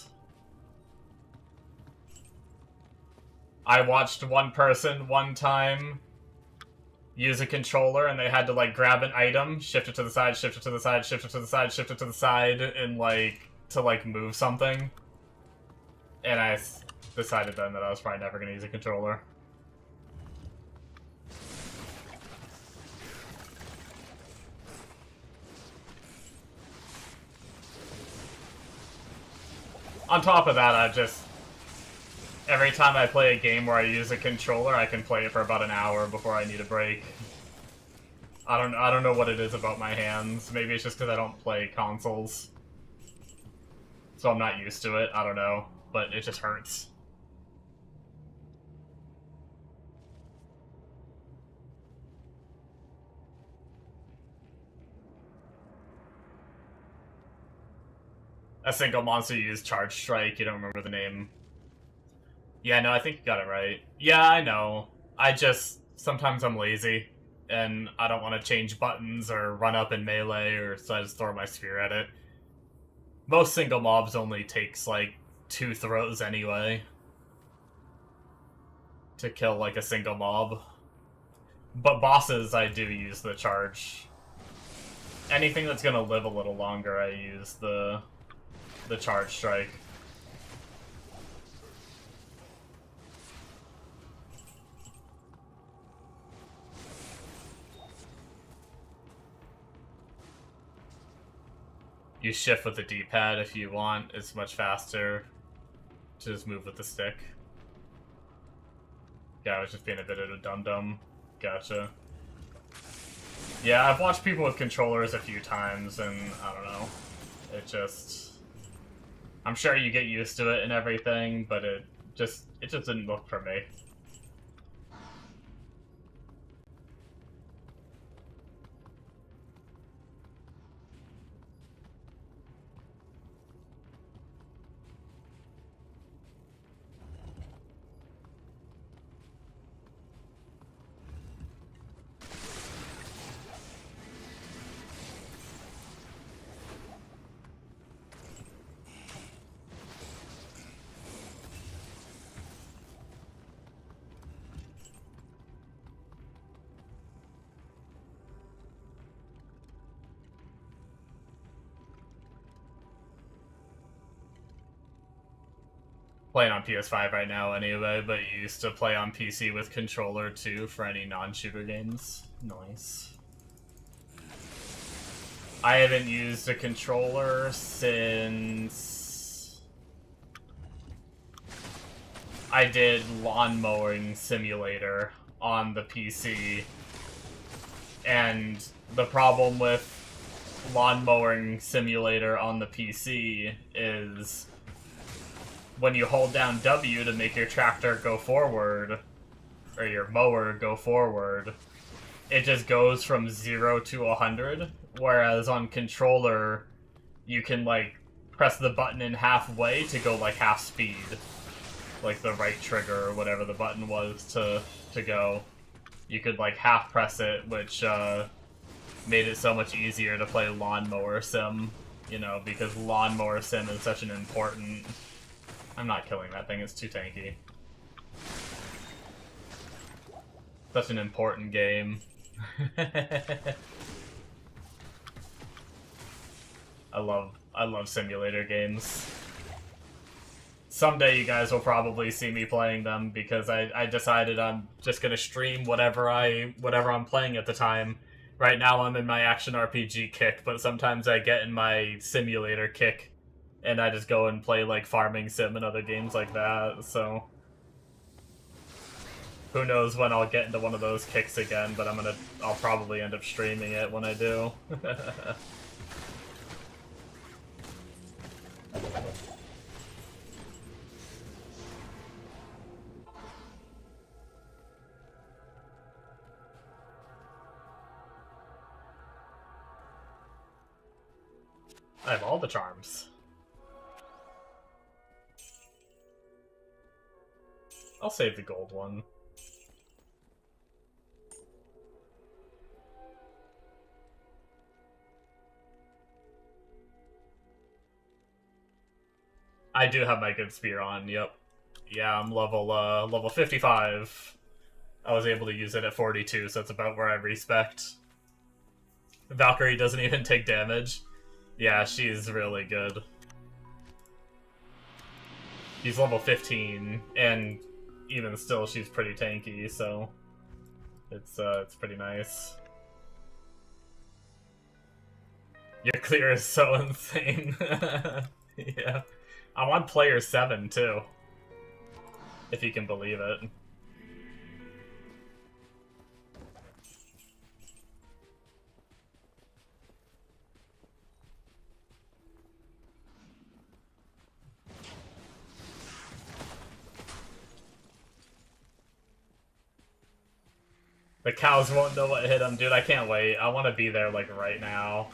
I watched one person one time use a controller and they had to like grab an item, shift it to the side, shift it to the side, shift it to the side, shift it to the side, and like to like move something. And I decided then that I was probably never going to use a controller. On top of that, I just... Every time I play a game where I use a controller, I can play it for about an hour before I need a break. I don't know what it is about my hands. Maybe it's just because I don't play consoles. So I'm not used to it. I don't know. But it just hurts. A single monster used Charge Strike. You don't remember the name. Yeah, no, I think you got it right. Yeah, I know. Sometimes I'm lazy, and I don't want to change buttons or run up in melee, or so I just throw my spear at it. Most single mobs only takes, like, 2 throws anyway to kill, like, a single mob. But bosses, I do use the charge. Anything that's gonna live a little longer, I use the charge strike. You shift with the D-pad if you want. It's much faster to just move with the stick. Yeah, I was just being a bit of a dum-dum. Gotcha. Yeah, I've watched people with controllers a few times, and I don't know. It just... I'm sure you get used to it and everything, but it just didn't look for me. Playing on PS5 right now anyway, but you used to play on PC with controller too for any non-shooter games. Nice. I haven't used a controller since I did Lawn Mowing Simulator on the PC. And the problem with Lawn Mowing Simulator on the PC is when you hold down W to make your tractor go forward, or your mower go forward, it just goes from 0 to 100, whereas on controller, you can, like, press the button in halfway to go, like, half speed. Like, the right trigger, or whatever the button was to go. You could, like, half press it, which, made it so much easier to play Lawnmower Sim, you know, because Lawnmower Sim is such an important... I'm not killing that thing, it's too tanky. Such an important game. I love simulator games. Someday you guys will probably see me playing them because I decided I'm just gonna stream whatever I'm playing at the time. Right now I'm in my action RPG kick, but sometimes I get in my simulator kick and I just go and play like Farming Sim and other games like that, so who knows when I'll get into one of those kicks again, but I'll probably end up streaming it when I do. I have all the charms. I'll save the gold one. I do have my good spear on, yep. Yeah, I'm level 55. I was able to use it at 42, so that's about where I respect. Valkyrie doesn't even take damage. Yeah, she's really good. She's level 15, and even still, she's pretty tanky, so it's pretty nice. Your clear is so insane. Yeah. I'm on player 7, too. If you can believe it. The cows won't know what hit them. Dude, I can't wait. I want to be there, like, right now.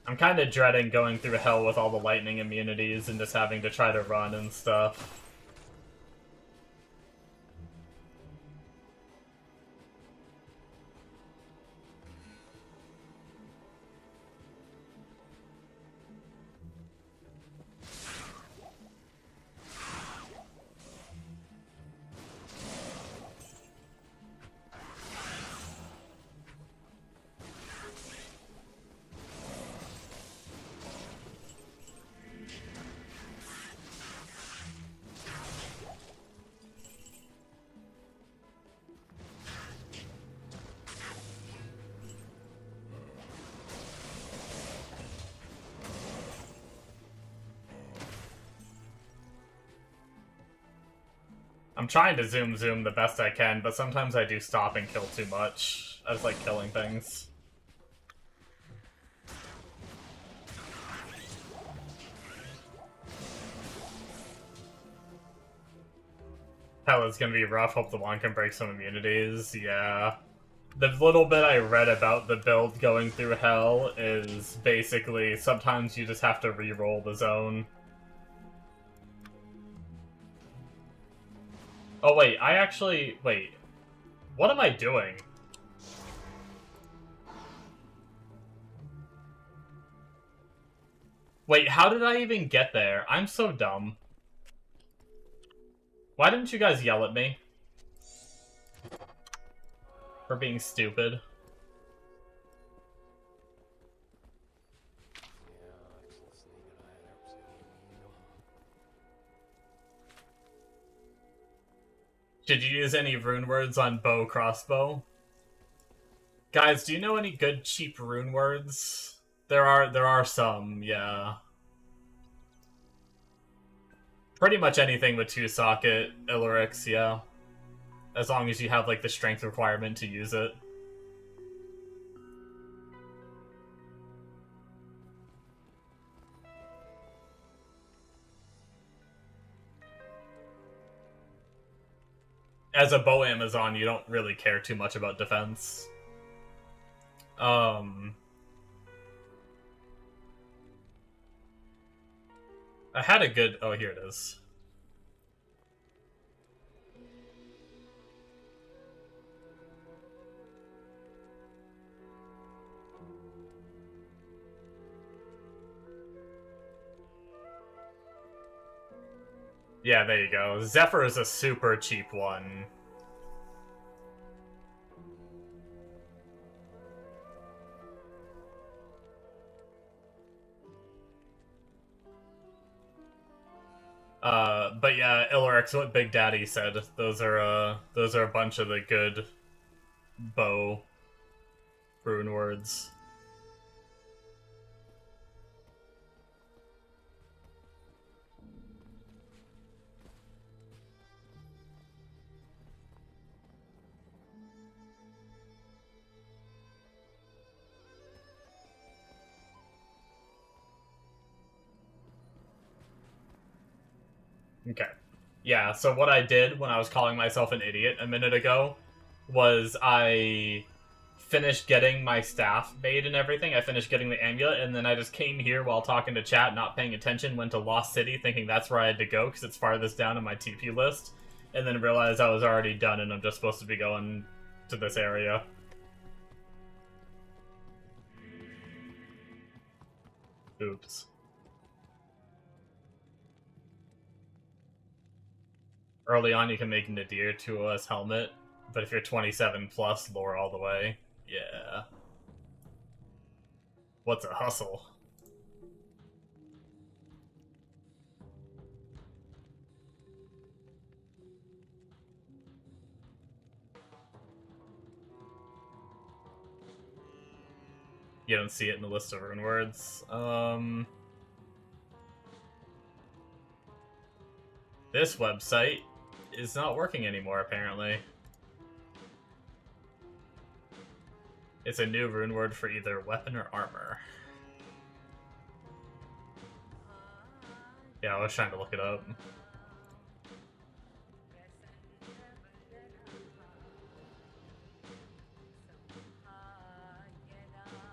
I'm kind of dreading going through hell with all the lightning immunities and just having to try to run and stuff. I'm trying to zoom the best I can, but sometimes I do stop and kill too much. I just like killing things. Hell is gonna be rough. Hope the one can break some immunities. Yeah. The little bit I read about the build going through hell is basically sometimes you just have to re-roll the zone. Oh wait, wait. What am I doing? Wait, how did I even get there? I'm so dumb. Why didn't you guys yell at me? For being stupid. Did Did you use any rune words on bow crossbow? Guys, do you know any good cheap rune words? There are some, yeah. Pretty much anything with 2-socket Illyrics, yeah. As long as you have like the strength requirement to use it. As a bow Amazon, you don't really care too much about defense. I had a good... Oh, here it is. Yeah, there you go. Zephyr is a super cheap one. But yeah, Illyrics, what Big Daddy said. Those are a bunch of the good bow rune words. Okay. Yeah, so what I did when I was calling myself an idiot a minute ago was I finished getting my staff made and everything. I finished getting the amulet, and then I just came here while talking to chat, not paying attention, went to Lost City thinking that's where I had to go because it's farthest down in my TP list, and then realized I was already done and I'm just supposed to be going to this area. Oops. Early on, you can make Nadir 2OS helmet, but if you're 27 plus, lore all the way. Yeah. What's a hustle? You don't see it in the list of rune words. This website is not working anymore, apparently. It's a new rune word for either weapon or armor. Yeah, I was trying to look it up.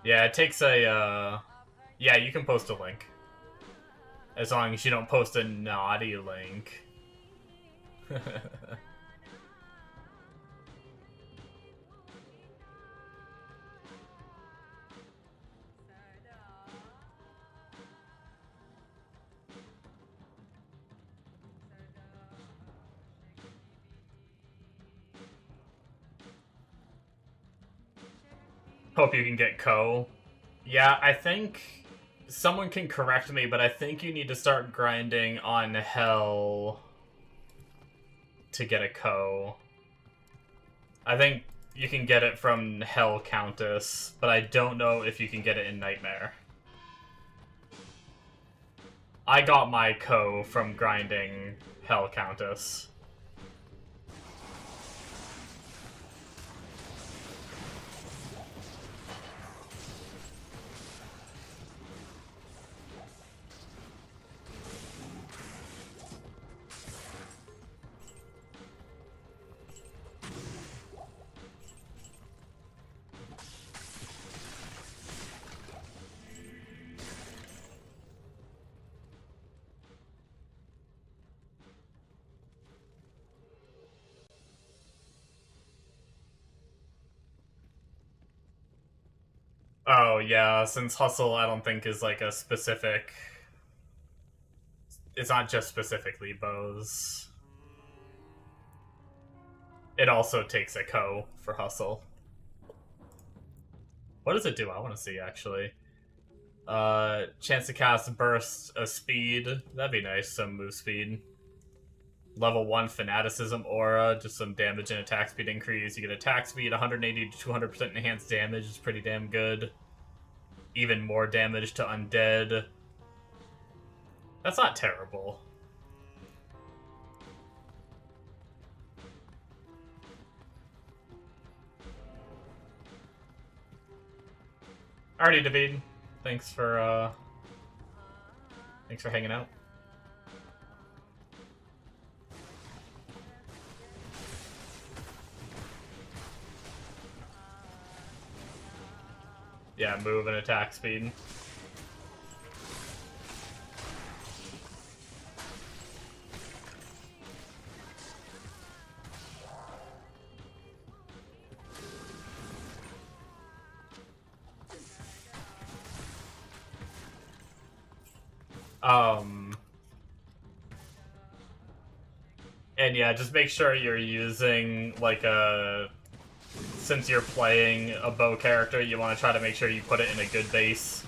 Yeah, it takes a, yeah, you can post a link. As long as you don't post a naughty link. Hope you can get Ko. Yeah, I think someone can correct me, but I think you need to start grinding on Hell to get a Ko. I think you can get it from Hell Countess, but I don't know if you can get it in Nightmare. I got my Ko from grinding Hell Countess. Oh, yeah, since Hustle I don't think is like a specific... It's not just specifically bows. It also takes a Ko for Hustle. What does it do? I want to see, actually. Chance to cast burst a speed. That'd be nice, some move speed. Level 1 Fanaticism Aura, just some damage and attack speed increase. You get attack speed, 180 to 200% enhanced damage. It's pretty damn good. Even more damage to undead. That's not terrible. Alrighty, David. Thanks for hanging out. Yeah, move and attack speed. And yeah, just make sure you're using, like, since you're playing a bow character, you want to try to make sure you put it in a good base.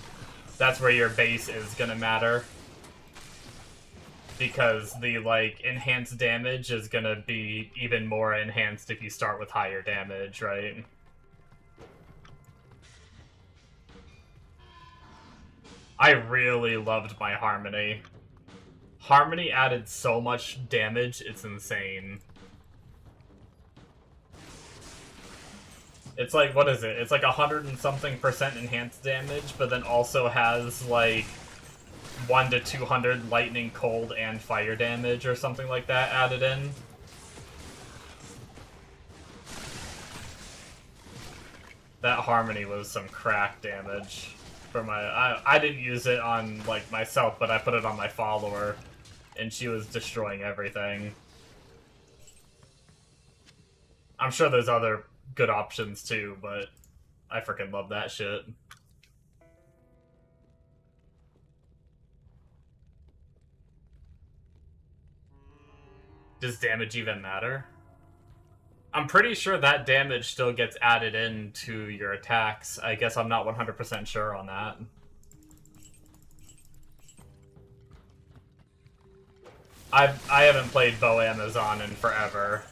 That's where your base is gonna matter. Because the, like, enhanced damage is gonna be even more enhanced if you start with higher damage, right? I really loved my Harmony. Harmony added so much damage, it's insane. It's like, what is it? It's like 100 and something % enhanced damage, but then also has, like, 1 to 200 lightning, cold, and fire damage or something like that added in. That Harmony was some crack damage for my... I didn't use it on, like, myself, but I put it on my follower, and she was destroying everything. I'm sure there's other good options too, but I freaking love that shit. Does damage even matter? I'm pretty sure that damage still gets added into your attacks. I guess I'm not 100% sure on that. I haven't played Bow Amazon in forever.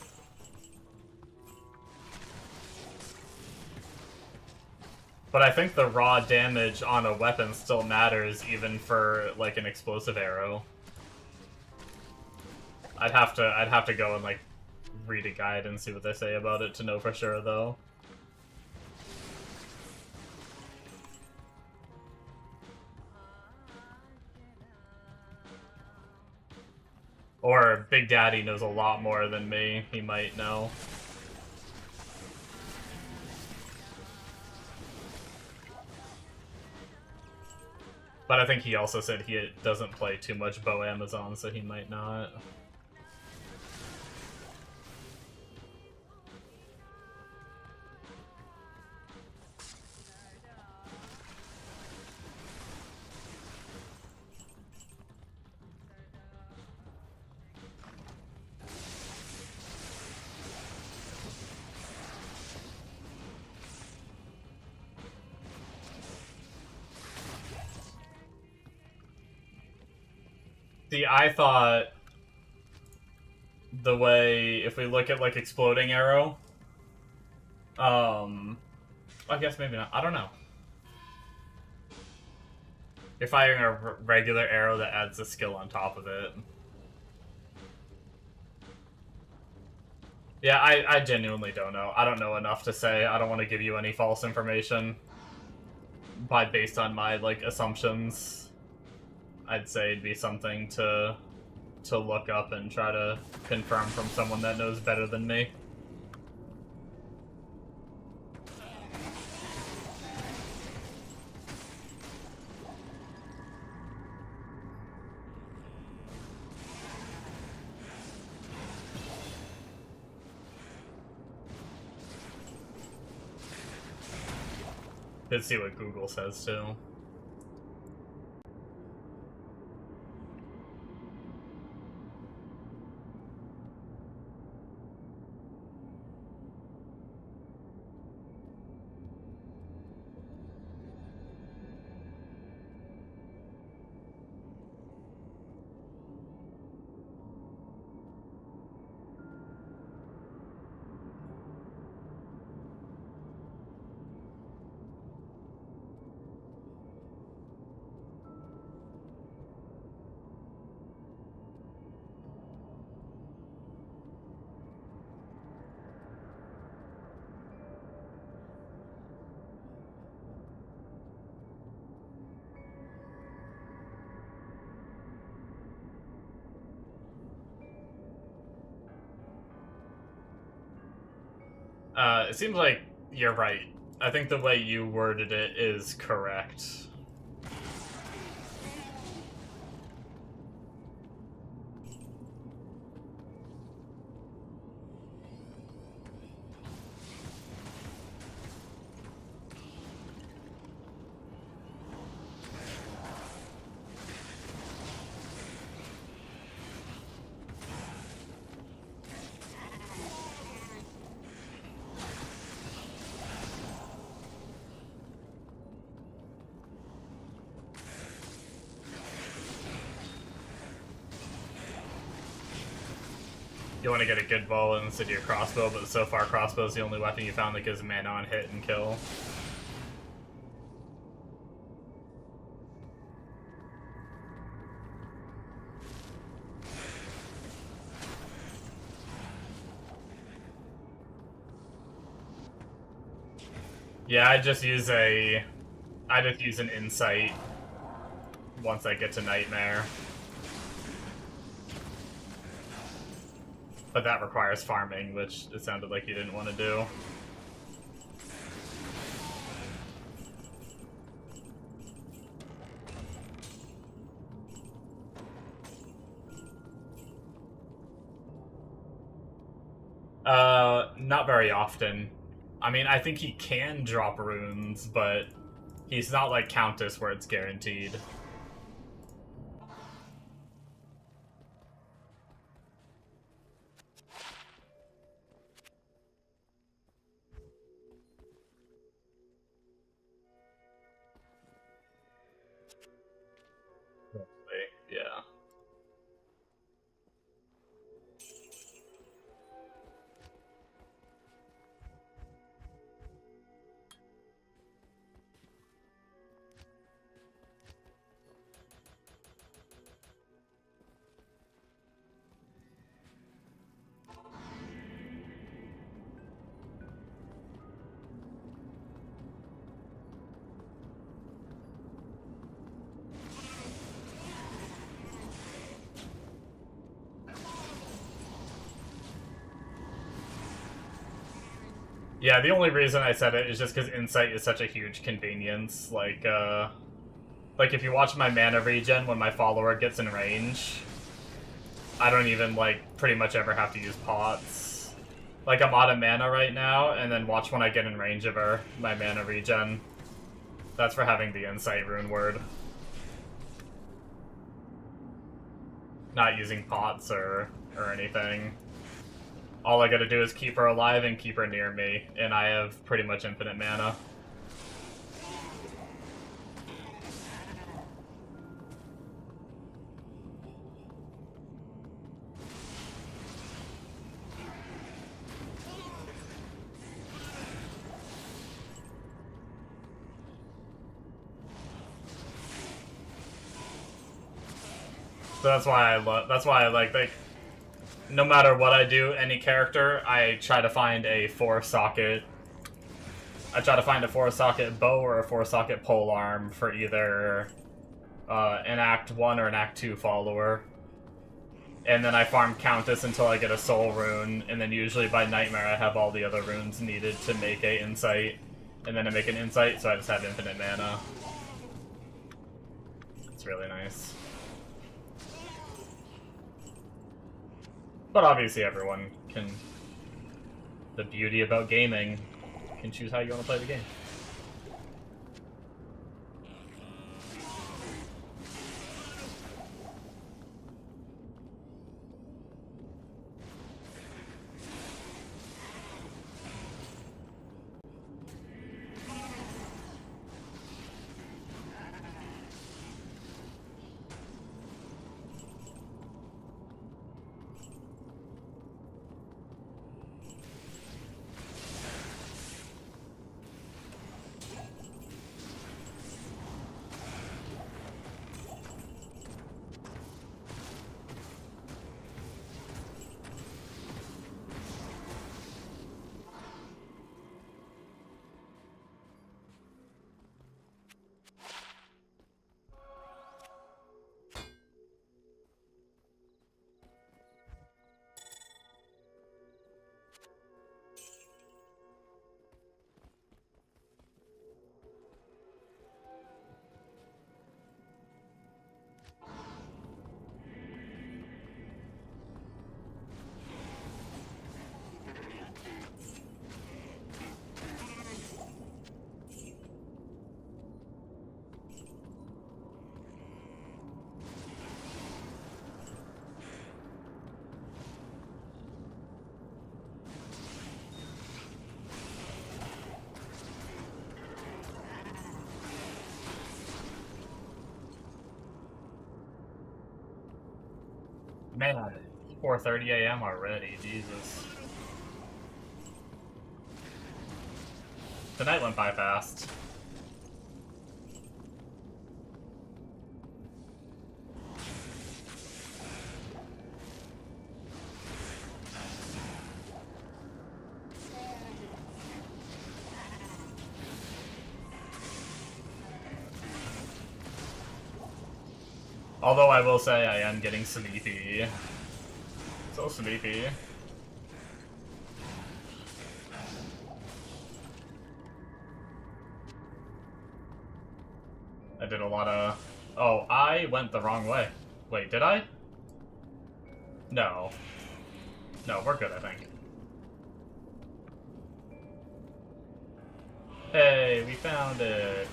But I think the raw damage on a weapon still matters, even for, like, an explosive arrow. I'd have to go and, like, read a guide and see what they say about it to know for sure, though. Or Big Daddy knows a lot more than me. He might know. But I think he also said he doesn't play too much Bow Amazon, so he might not. See, I thought the way, if we look at, like, Exploding Arrow, I guess maybe not. I don't know. You're firing a regular arrow that adds a skill on top of it. Yeah, I genuinely don't know. I don't know enough to say. I don't want to give you any false information based on my, like, assumptions. I'd say it'd be something to look up and try to confirm from someone that knows better than me. Let's see what Google says too. It seems like you're right. I think the way you worded it is correct. You want to get a good bow instead of your crossbow, but so far crossbow's the only weapon you found that gives mana on hit and kill. Yeah, I just use an insight once I get to Nightmare. But that requires farming, which it sounded like you didn't want to do. Not very often. I mean, I think he can drop runes, but he's not like Countess where it's guaranteed. Yeah. Yeah, the only reason I said it is just because Insight is such a huge convenience. Like if you watch my mana regen when my follower gets in range, I don't even, like, pretty much ever have to use pots. Like, I'm out of mana right now, and then watch when I get in range of her, my mana regen. That's for having the Insight rune word. Not using pots or anything. All I gotta do is keep her alive and keep her near me, and I have pretty much infinite mana. So that's why I like no matter what I do, any character, I try to find a 4-socket bow or a 4-socket polearm for either an Act 1 or an Act 2 follower. And then I farm Countess until I get a soul rune, and then usually by Nightmare I have all the other runes needed to make a insight. And then I make an insight, so I just have infinite mana. It's really nice. But obviously everyone can... The beauty about gaming, you can choose how you want to play the game. Man, 4:30 a.m. already, Jesus. The night went by fast. Although I will say I am getting sleepy. So sleepy. I did a lot of... Oh, I went the wrong way. Wait, did I? No. No, we're good, I think. Hey, we found it.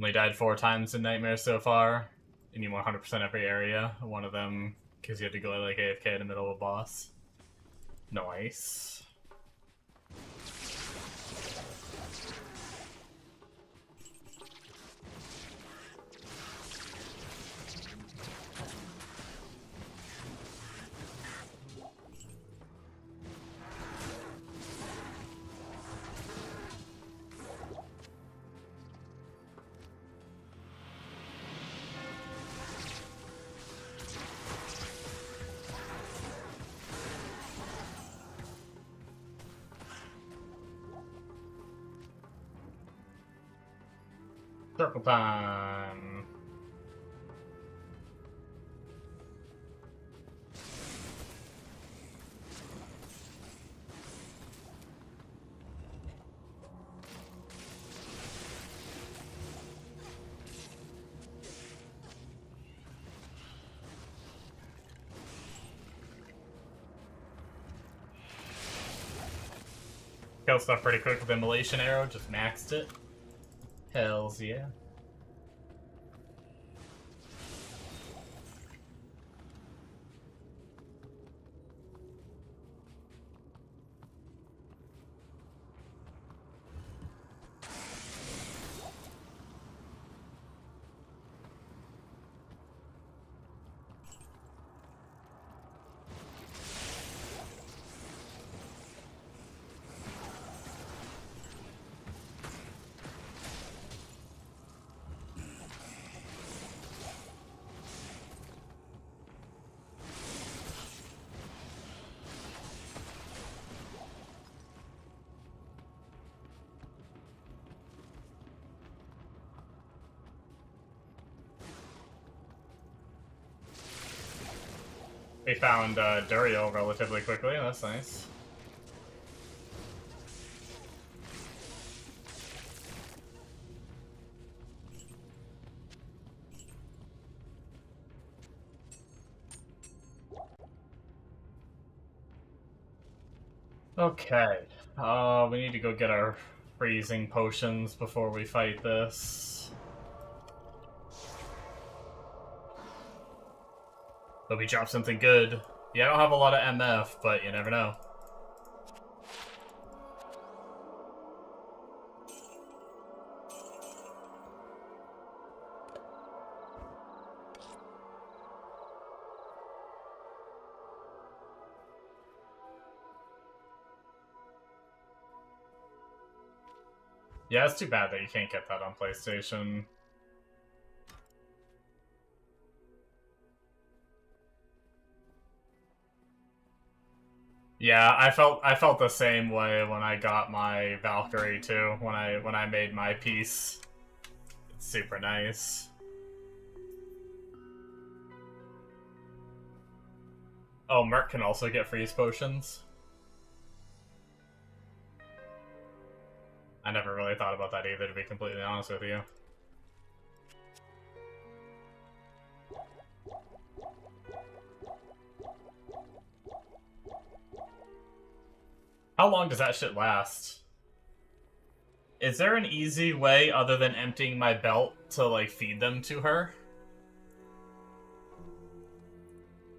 Only died 4 times in Nightmare so far. And you 100% every area. One of them, because you had to go like AFK in the middle of a boss. Nice. Circle time. Kill stuff pretty quick with Immolation Arrow, just maxed it. Hells yeah. We found Duriel relatively quickly, that's nice. Okay, we need to go get our freezing potions before we fight this. But we dropped something good. Yeah, I don't have a lot of MF, but you never know. Yeah, it's too bad that you can't get that on PlayStation. Yeah, I felt the same way when I got my Valkyrie too. When I made my piece, it's super nice. Oh, Merc can also get freeze potions. I never really thought about that either, to be completely honest with you. How long does that shit last? Is there an easy way other than emptying my belt to, like, feed them to her?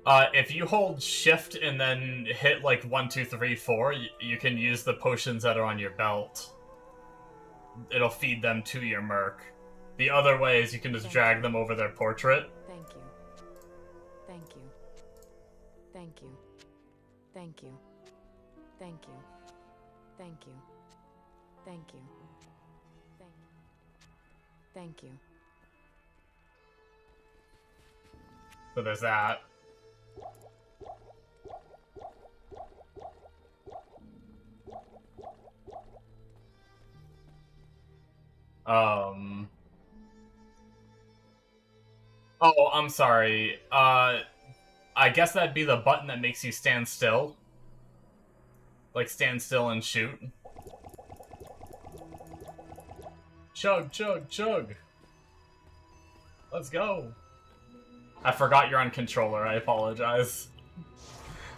If you hold shift and then hit, like, 1, 2, 3, 4, you can use the potions that are on your belt. It'll feed them to your merc. The other way is you can just drag them over their portrait. Thank you. Thank you. Thank you. Thank you. Thank you. Thank you. Thank you. Thank you. So there's that. Oh, I'm sorry. I guess that'd be the button that makes you stand still. Like, stand still and shoot. Chug, chug, chug. Let's go. I forgot you're on controller, I apologize.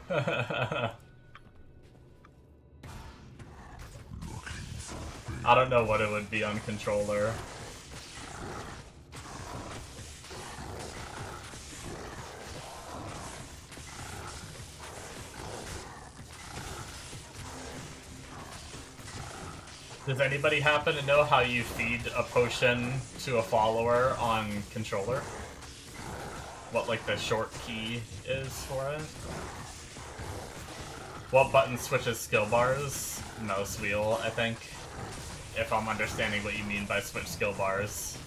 I don't know what it would be on controller. Does anybody happen to know how you feed a potion to a follower on controller? What, like, the short key is for it? What button switches skill bars? Mouse wheel, I think. If I'm understanding what you mean by switch skill bars.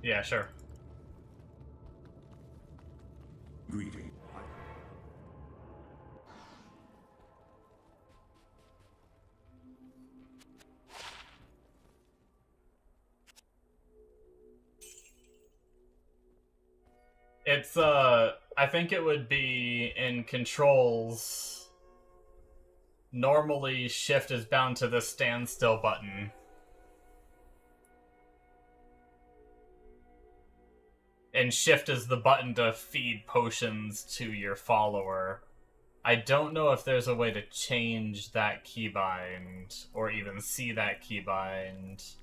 Yeah, sure. Greeting. It's, I think it would be in controls. Normally, shift is bound to the standstill button. And shift is the button to feed potions to your follower. I don't know if there's a way to change that keybind, or even see that keybind.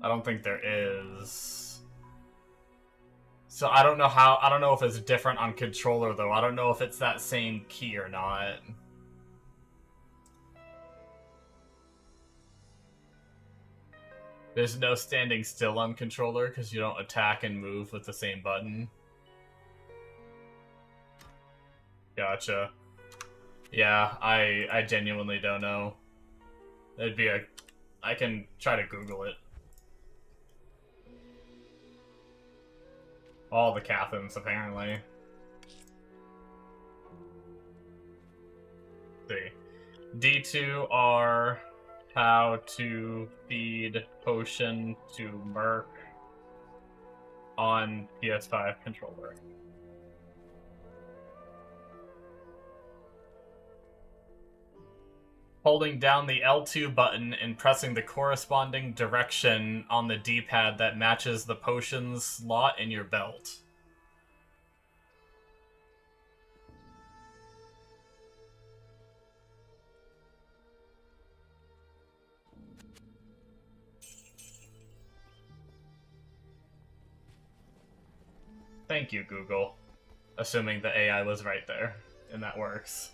I don't think there is. So I don't know if it's different on controller, though. I don't know if it's that same key or not. There's no standing still on controller because you don't attack and move with the same button. Gotcha. Yeah, I genuinely don't know. It'd be a... I can try to Google it. All the Cathans, apparently. Let's see. D2R... How to feed potion to merc on PS5 controller. Holding down the L2 button and pressing the corresponding direction on the D-pad that matches the potion's slot in your belt. Thank you, Google. Assuming the AI was right there, and that works.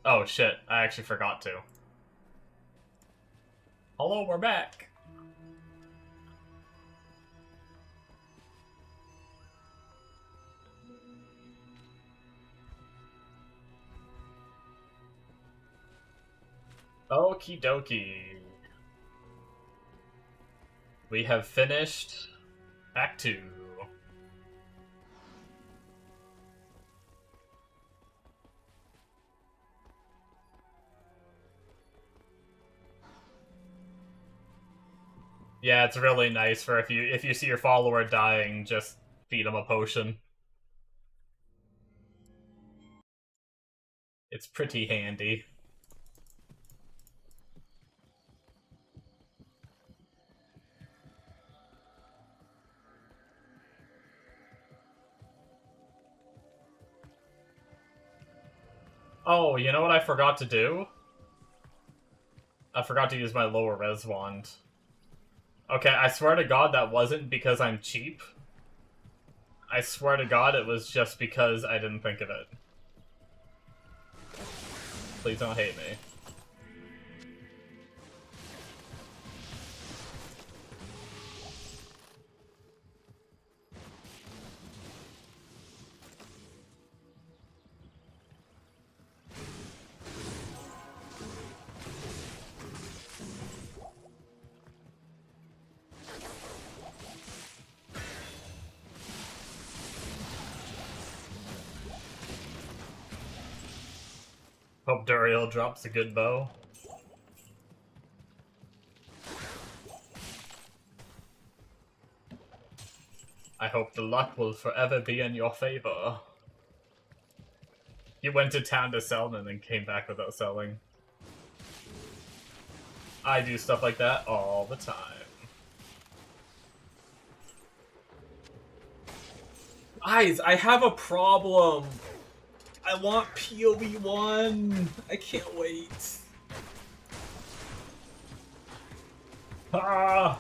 Oh shit, I actually forgot to. Hello, we're back! Okie dokie. We have finished Act 2. Yeah, it's really nice for if you see your follower dying, just feed him a potion. It's pretty handy. Oh, you know what I forgot to do? I forgot to use my lower res wand. Okay, I swear to God that wasn't because I'm cheap. I swear to God it was just because I didn't think of it. Please don't hate me. Hope Duriel drops a good bow. I hope the luck will forever be in your favor. You went to town to sell and then came back without selling. I do stuff like that all the time. Guys, I have a problem. I want PoE 1. I can't wait. Ah!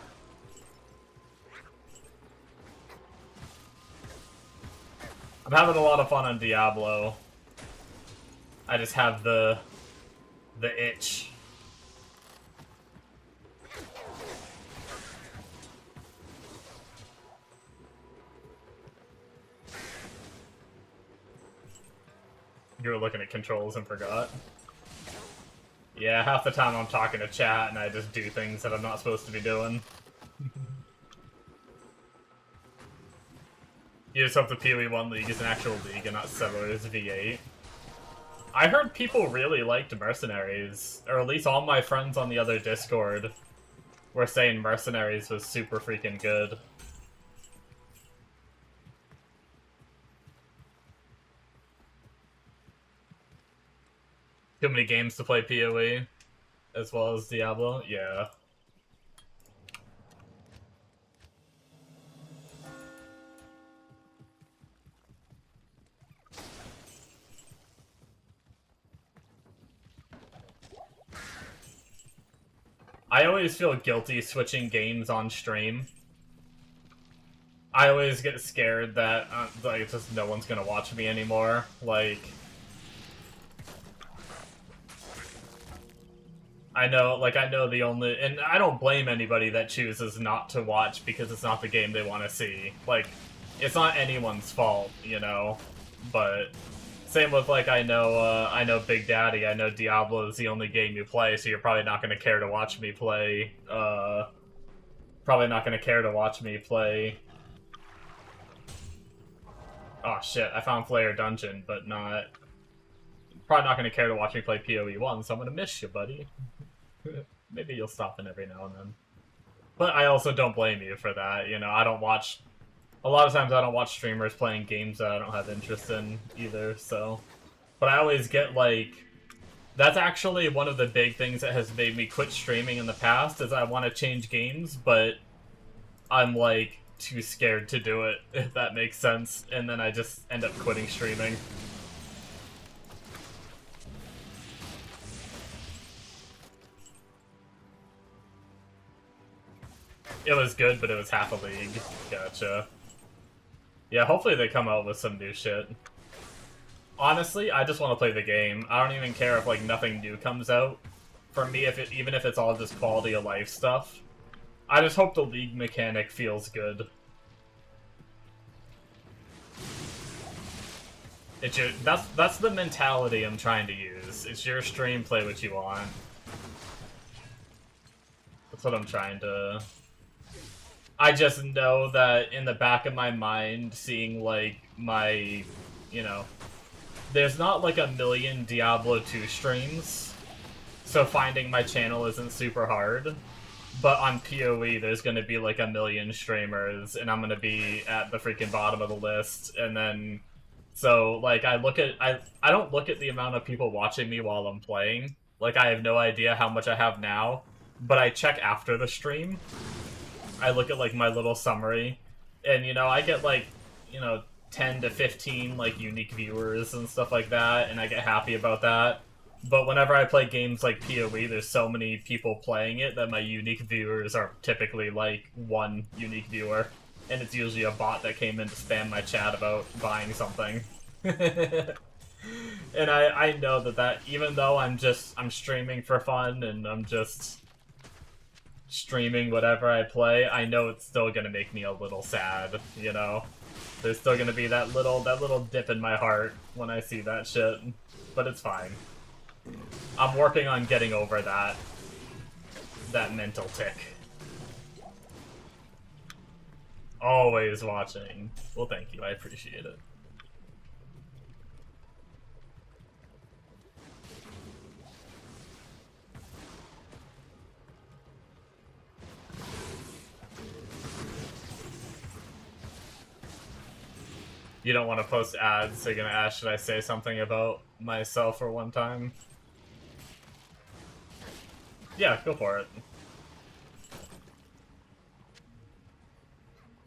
I'm having a lot of fun on Diablo. I just have the itch. You were looking at controls and forgot. Yeah, half the time I'm talking to chat and I just do things that I'm not supposed to be doing. You just hope the PoE 1 League is an actual league and not Settlers V8. I heard people really liked Mercenaries, or at least all my friends on the other Discord were saying Mercenaries was super freaking good. Too many games to play PoE, as well as Diablo? Yeah. I always feel guilty switching games on stream. I always get scared that like just no one's gonna watch me anymore. Like, I know the only, and I don't blame anybody that chooses not to watch because it's not the game they want to see. Like, it's not anyone's fault, you know. But same with like I know Big Daddy. I know Diablo is the only game you play, so you're probably not going to care to watch me play. Probably not going to care to watch me play. Oh shit! I found Flare Dungeon, but not. Probably not going to care to watch me play PoE 1, so I'm going to miss you, buddy. Maybe you'll stop in every now and then. But I also don't blame you for that, you know, I don't watch... A lot of times I don't watch streamers playing games that I don't have interest in either, so... But I always get, like... That's actually one of the big things that has made me quit streaming in the past, is I want to change games, but... I'm, like, too scared to do it, if that makes sense, and then I just end up quitting streaming. It was good, but it was half a league. Gotcha. Yeah, hopefully they come out with some new shit. Honestly, I just want to play the game. I don't even care if, like, nothing new comes out. For me, even if it's all just quality of life stuff. I just hope the league mechanic feels good. It's your, that's the mentality I'm trying to use. It's your stream, play what you want. That's what I'm trying to... I just know that in the back of my mind, seeing, like, my, you know... There's not, like, a million Diablo 2 streams, so finding my channel isn't super hard. But on PoE, there's gonna be like a million streamers, and I'm gonna be at the freaking bottom of the list, and then so like I don't look at the amount of people watching me while I'm playing. Like I have no idea how much I have now, but I check after the stream. I look at like my little summary, and you know I get like 10 to 15 like unique viewers and stuff like that, and I get happy about that. But whenever I play games like PoE, there's so many people playing it that my unique viewers are typically like one unique viewer, and it's usually a bot that came in to spam my chat about buying something. And I know that even though I'm streaming for fun and I'm just streaming whatever I play, I know it's still gonna make me a little sad, you know? There's still gonna be that little dip in my heart when I see that shit. But it's fine. I'm working on getting over that mental tick. Always watching. Well, thank you. I appreciate it. You don't want to post ads, so you're gonna ask, should I say something about myself for one time? Yeah, go for it.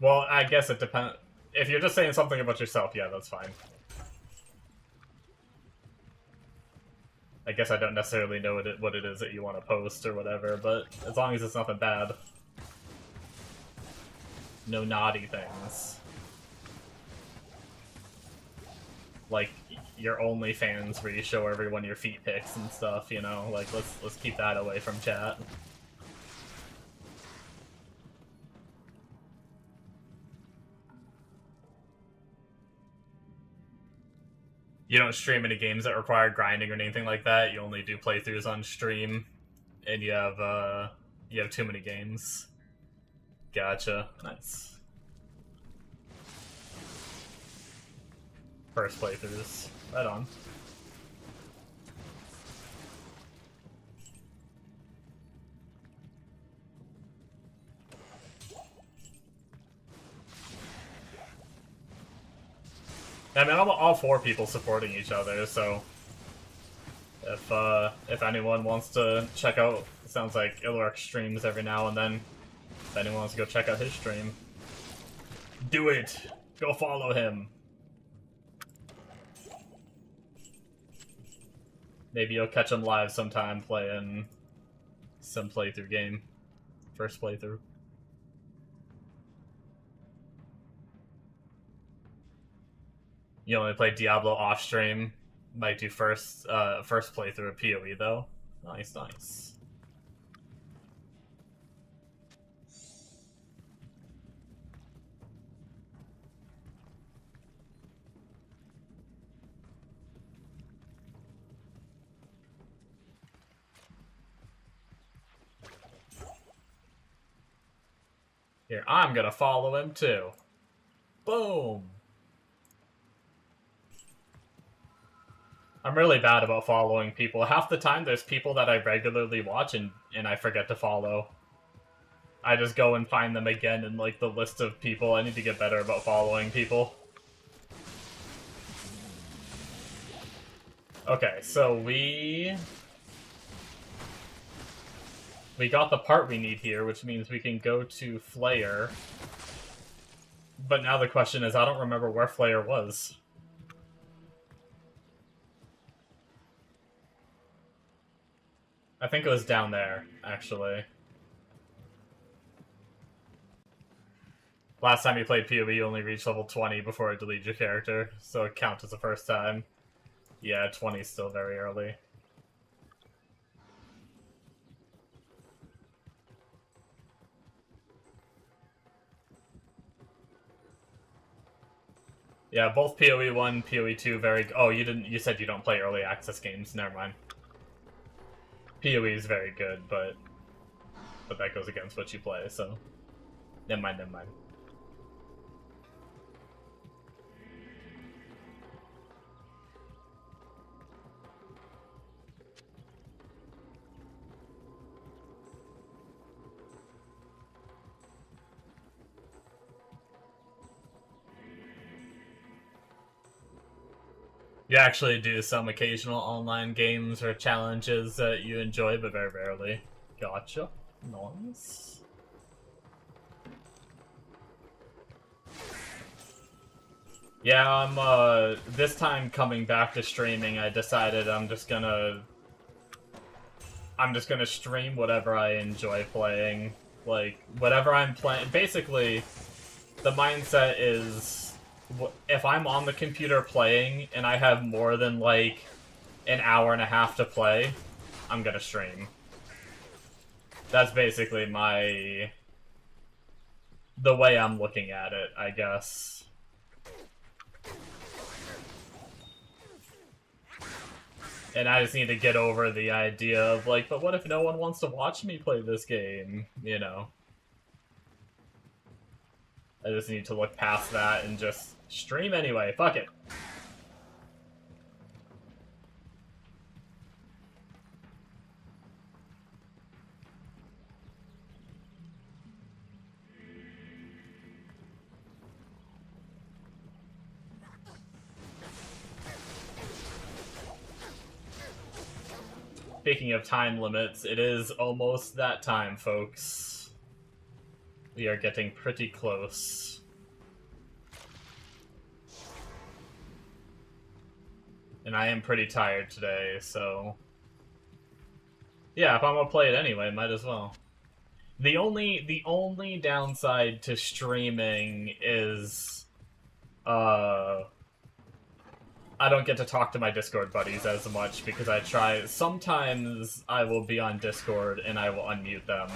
Well, I guess it depends. If you're just saying something about yourself, yeah, that's fine. I guess I don't necessarily know what it is that you want to post or whatever, but as long as it's nothing bad. No naughty things. Like your OnlyFans where you show everyone your feet pics and stuff, you know? Like let's keep that away from chat. You don't stream any games that require grinding or anything like that. You only do playthroughs on stream, and you have too many games. Gotcha. Nice. First playthroughs. Right on. I mean, I'm all for people supporting each other, so if anyone wants to check out, it sounds like Ilric streams every now and then. If anyone wants to go check out his stream, do it! Go follow him! Maybe you'll catch him live sometime playing some playthrough game. First playthrough. You only play Diablo off stream. Might do first playthrough of PoE though. Nice, nice. Here, I'm gonna follow him too. Boom! I'm really bad about following people. Half the time there's people that I regularly watch and I forget to follow. I just go and find them again in like the list of people. I need to get better about following people. Okay, so we got the part we need here, which means we can go to Flayer. But now the question is, I don't remember where Flayer was. I think it was down there, actually. Last time you played PoE, you only reached level 20 before it deleted your character, so it counts as the first time. Yeah, 20 is still very early. Yeah, both PoE 1, PoE 2 very... Oh, you said you don't play early access games. Never mind. PoE is very good, but that goes against what you play, so... Never mind, never mind. You actually do some occasional online games or challenges that you enjoy, but very rarely. Gotcha. Nice. Yeah, I'm, this time coming back to streaming, I decided I'm just gonna stream whatever I enjoy playing. Like, whatever I'm playing. Basically, the mindset is, if I'm on the computer playing and I have more than, like, an hour and a half to play, I'm gonna stream. That's basically the way I'm looking at it, I guess. And I just need to get over the idea of, like, but what if no one wants to watch me play this game? You know? I just need to look past that and just stream anyway. Fuck it. Speaking of time limits, it is almost that time, folks. We are getting pretty close. And I am pretty tired today, so... yeah, if I'm gonna play it anyway, might as well. The only downside to streaming is... I don't get to talk to my Discord buddies as much because I try... sometimes I will be on Discord and I will unmute them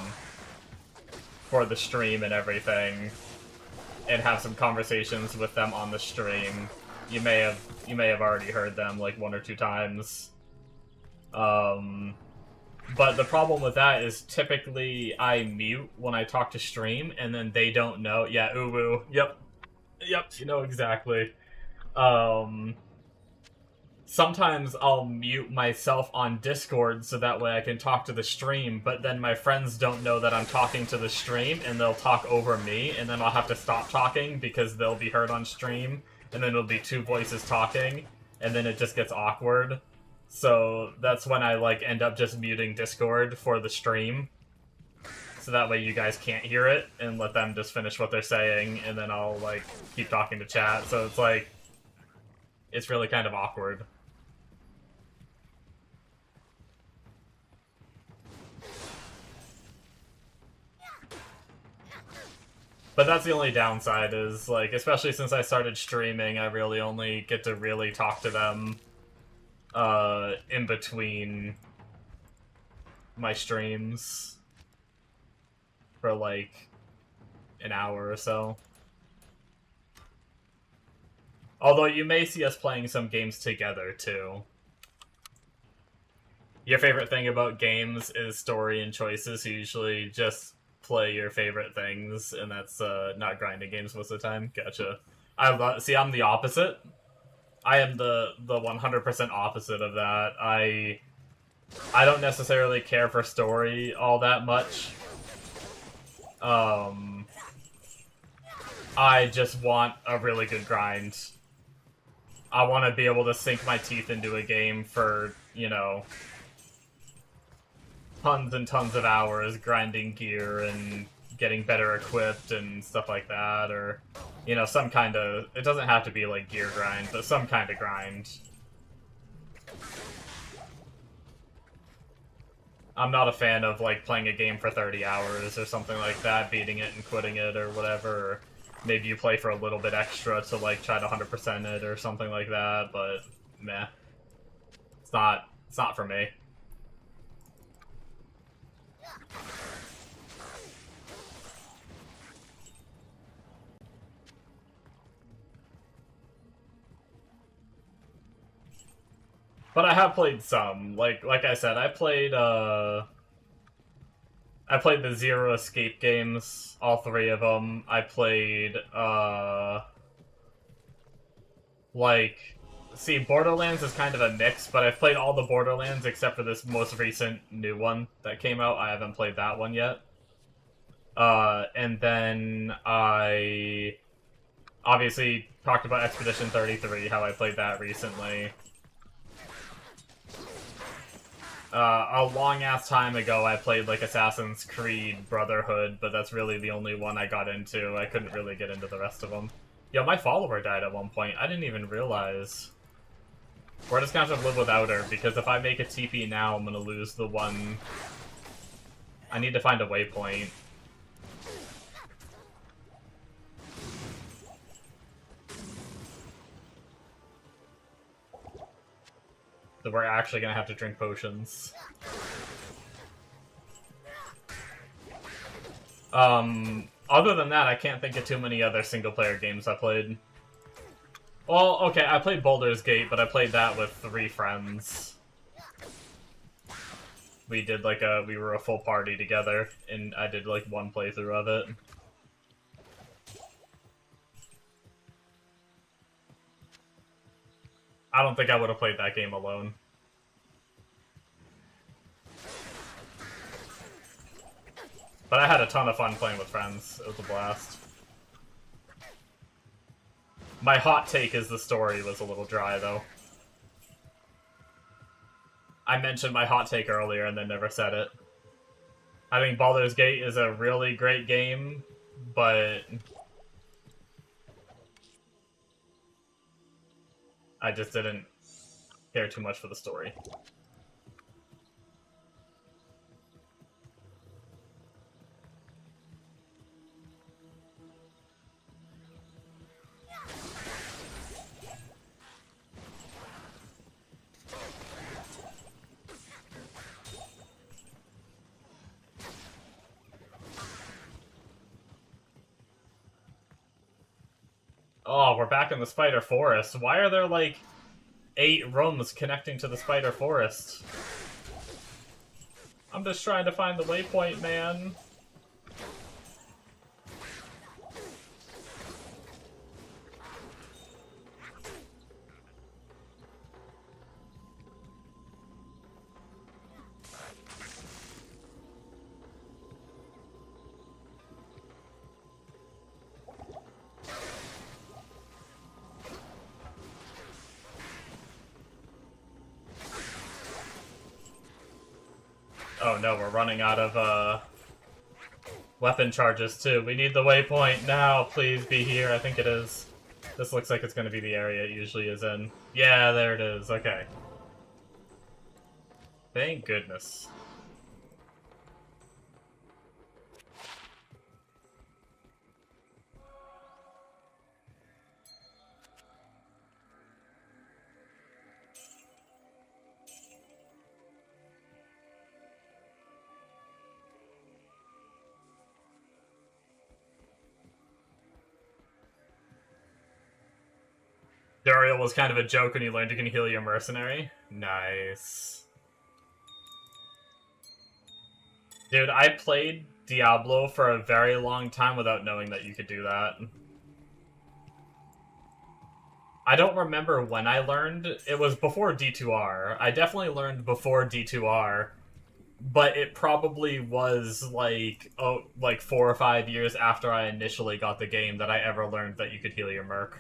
for the stream and everything and have some conversations with them on the stream. You may have already heard them like 1 or 2 times. But the problem with that is typically I mute when I talk to stream and then they don't know. Yeah, uwu. Yep, you know exactly. Sometimes I'll mute myself on Discord so that way I can talk to the stream, but then my friends don't know that I'm talking to the stream, and they'll talk over me, and then I'll have to stop talking because they'll be heard on stream, and then it'll be 2 voices talking, and then it just gets awkward. So that's when I, like, end up just muting Discord for the stream, so that way you guys can't hear it, and let them just finish what they're saying, and then I'll, like, keep talking to chat, so it's like... it's really kind of awkward. But that's the only downside is, like, especially since I started streaming, I really only get to really talk to them in between my streams for, like, an hour or so. Although you may see us playing some games together, too. Your favorite thing about games is story and choices, so you usually just play your favorite things, and that's not grinding games most of the time. Gotcha. See, I'm the opposite. I am the 100% opposite of that. I don't necessarily care for story all that much. I just want a really good grind. I want to be able to sink my teeth into a game for, you know, tons and tons of hours grinding gear and getting better equipped and stuff like that, or, you know, some kind of... it doesn't have to be, like, gear grind, but some kind of grind. I'm not a fan of, like, playing a game for 30 hours or something like that, beating it and quitting it or whatever, or maybe you play for a little bit extra to, like, try to 100% it or something like that, but meh. It's not for me. But I have played some. Like I said, I played the Zero Escape games, all 3 of them. I played, see, Borderlands is kind of a mix, but I've played all the Borderlands except for this most recent new one that came out. I haven't played that one yet. And then I obviously talked about Expedition 33, how I played that recently. A long-ass time ago, I played, like, Assassin's Creed Brotherhood, but that's really the only one I got into. I couldn't really get into the rest of them. Yo, my follower died at one point. I didn't even realize. We're just gonna have to live without her, because if I make a TP now, I'm gonna lose the one... I need to find a waypoint. So we're actually gonna have to drink potions. Other than that, I can't think of too many other single-player games I played. Well, okay, I played Baldur's Gate, but I played that with 3 friends. We did, like, we were a full party together, and I did, like, 1 playthrough of it. I don't think I would have played that game alone. But I had a ton of fun playing with friends. It was a blast. My hot take is the story was a little dry, though. I mentioned my hot take earlier and then never said it. I think Baldur's Gate is a really great game, but... I just didn't care too much for the story. Oh, we're back in the Spider Forest. Why are there, like, 8 rooms connecting to the Spider Forest? I'm just trying to find the waypoint, man. Oh no, we're running out of, weapon charges too. We need the waypoint now. Please be here. I think it is. This looks like it's going to be the area it usually is in. Yeah, there it is. Okay. Thank goodness. Duriel was kind of a joke when you learned you can heal your mercenary. Nice. Dude, I played Diablo for a very long time without knowing that you could do that. I don't remember when I learned. It was before D2R. I definitely learned before D2R. But it probably was, like, like 4 or 5 years after I initially got the game that I ever learned that you could heal your merc.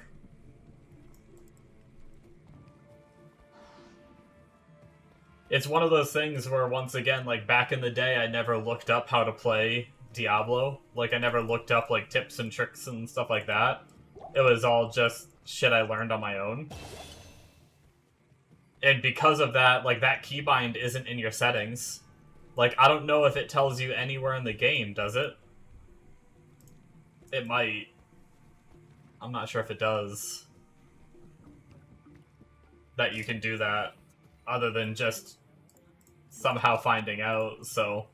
It's one of those things where, once again, like, back in the day, I never looked up how to play Diablo. Like, I never looked up, like, tips and tricks and stuff like that. It was all just shit I learned on my own. And because of that, like, that keybind isn't in your settings. Like, I don't know if it tells you anywhere in the game, does it? It might. I'm not sure if it does. That you can do that. Other than just somehow finding out, so...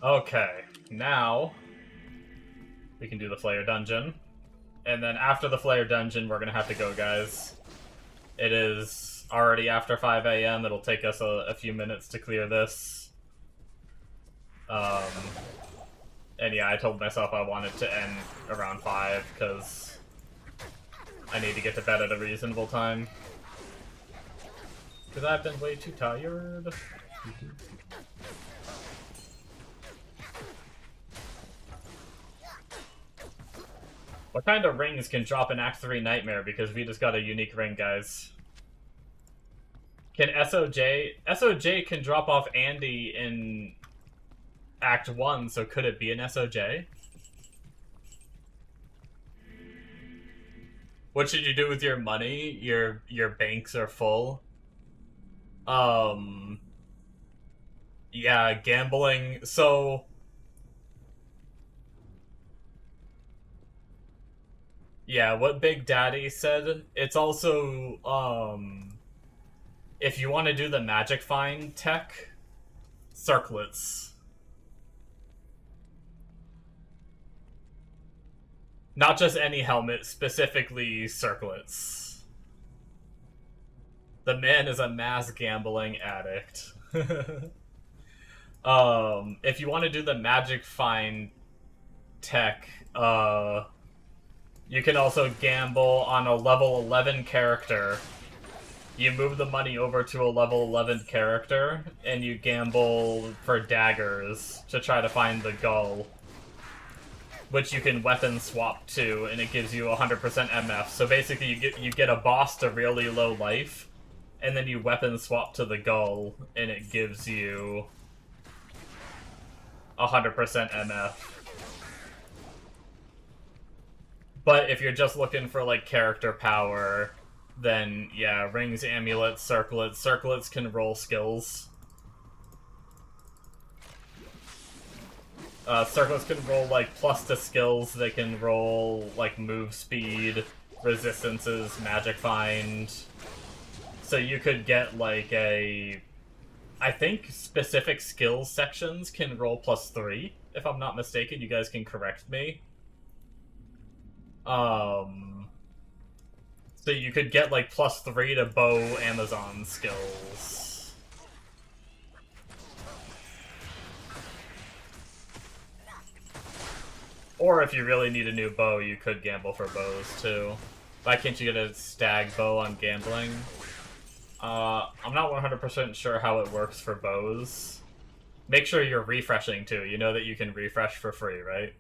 Okay, now... we can do the Flare Dungeon. And then after the Flare Dungeon, we're gonna have to go, guys. It is already after 5 a.m. It'll take us a few minutes to clear this. And yeah, I told myself I wanted to end around 5, because I need to get to bed at a reasonable time. Because I've been way too tired. What kind of rings can drop an Act 3 Nightmare? Because we just got a unique ring, guys. Can SOJ... SOJ can drop off Andy in Act 1, so could it be an SOJ? What should you do with your money? Your banks are full. Yeah, gambling. So... Yeah, what Big Daddy said, it's also, if you want to do the magic find tech, circlets. Not just any helmet, specifically circlets. The man is a mass gambling addict. If you want to do the magic find tech, you can also gamble on a level 11 character. You move the money over to a level 11 character, and you gamble for daggers to try to find the gull, which you can weapon swap to, and it gives you 100% MF. So basically, you get a boss to really low life, and then you weapon swap to the gull, and it gives you 100% MF. But if you're just looking for, like, character power, then, yeah, rings, amulets, circlets. Circlets can roll skills. Circlets can roll, like, plus to skills. They can roll, like, move speed, resistances, magic find. So you could get, like, a... I think specific skills sections can roll +3, if I'm not mistaken. You guys can correct me. So you could get, like, +3 to bow Amazon skills. Or if you really need a new bow, you could gamble for bows, too. Why can't you get a stag bow on gambling? I'm not 100% sure how it works for bows. Make sure you're refreshing, too. You know that you can refresh for free, right?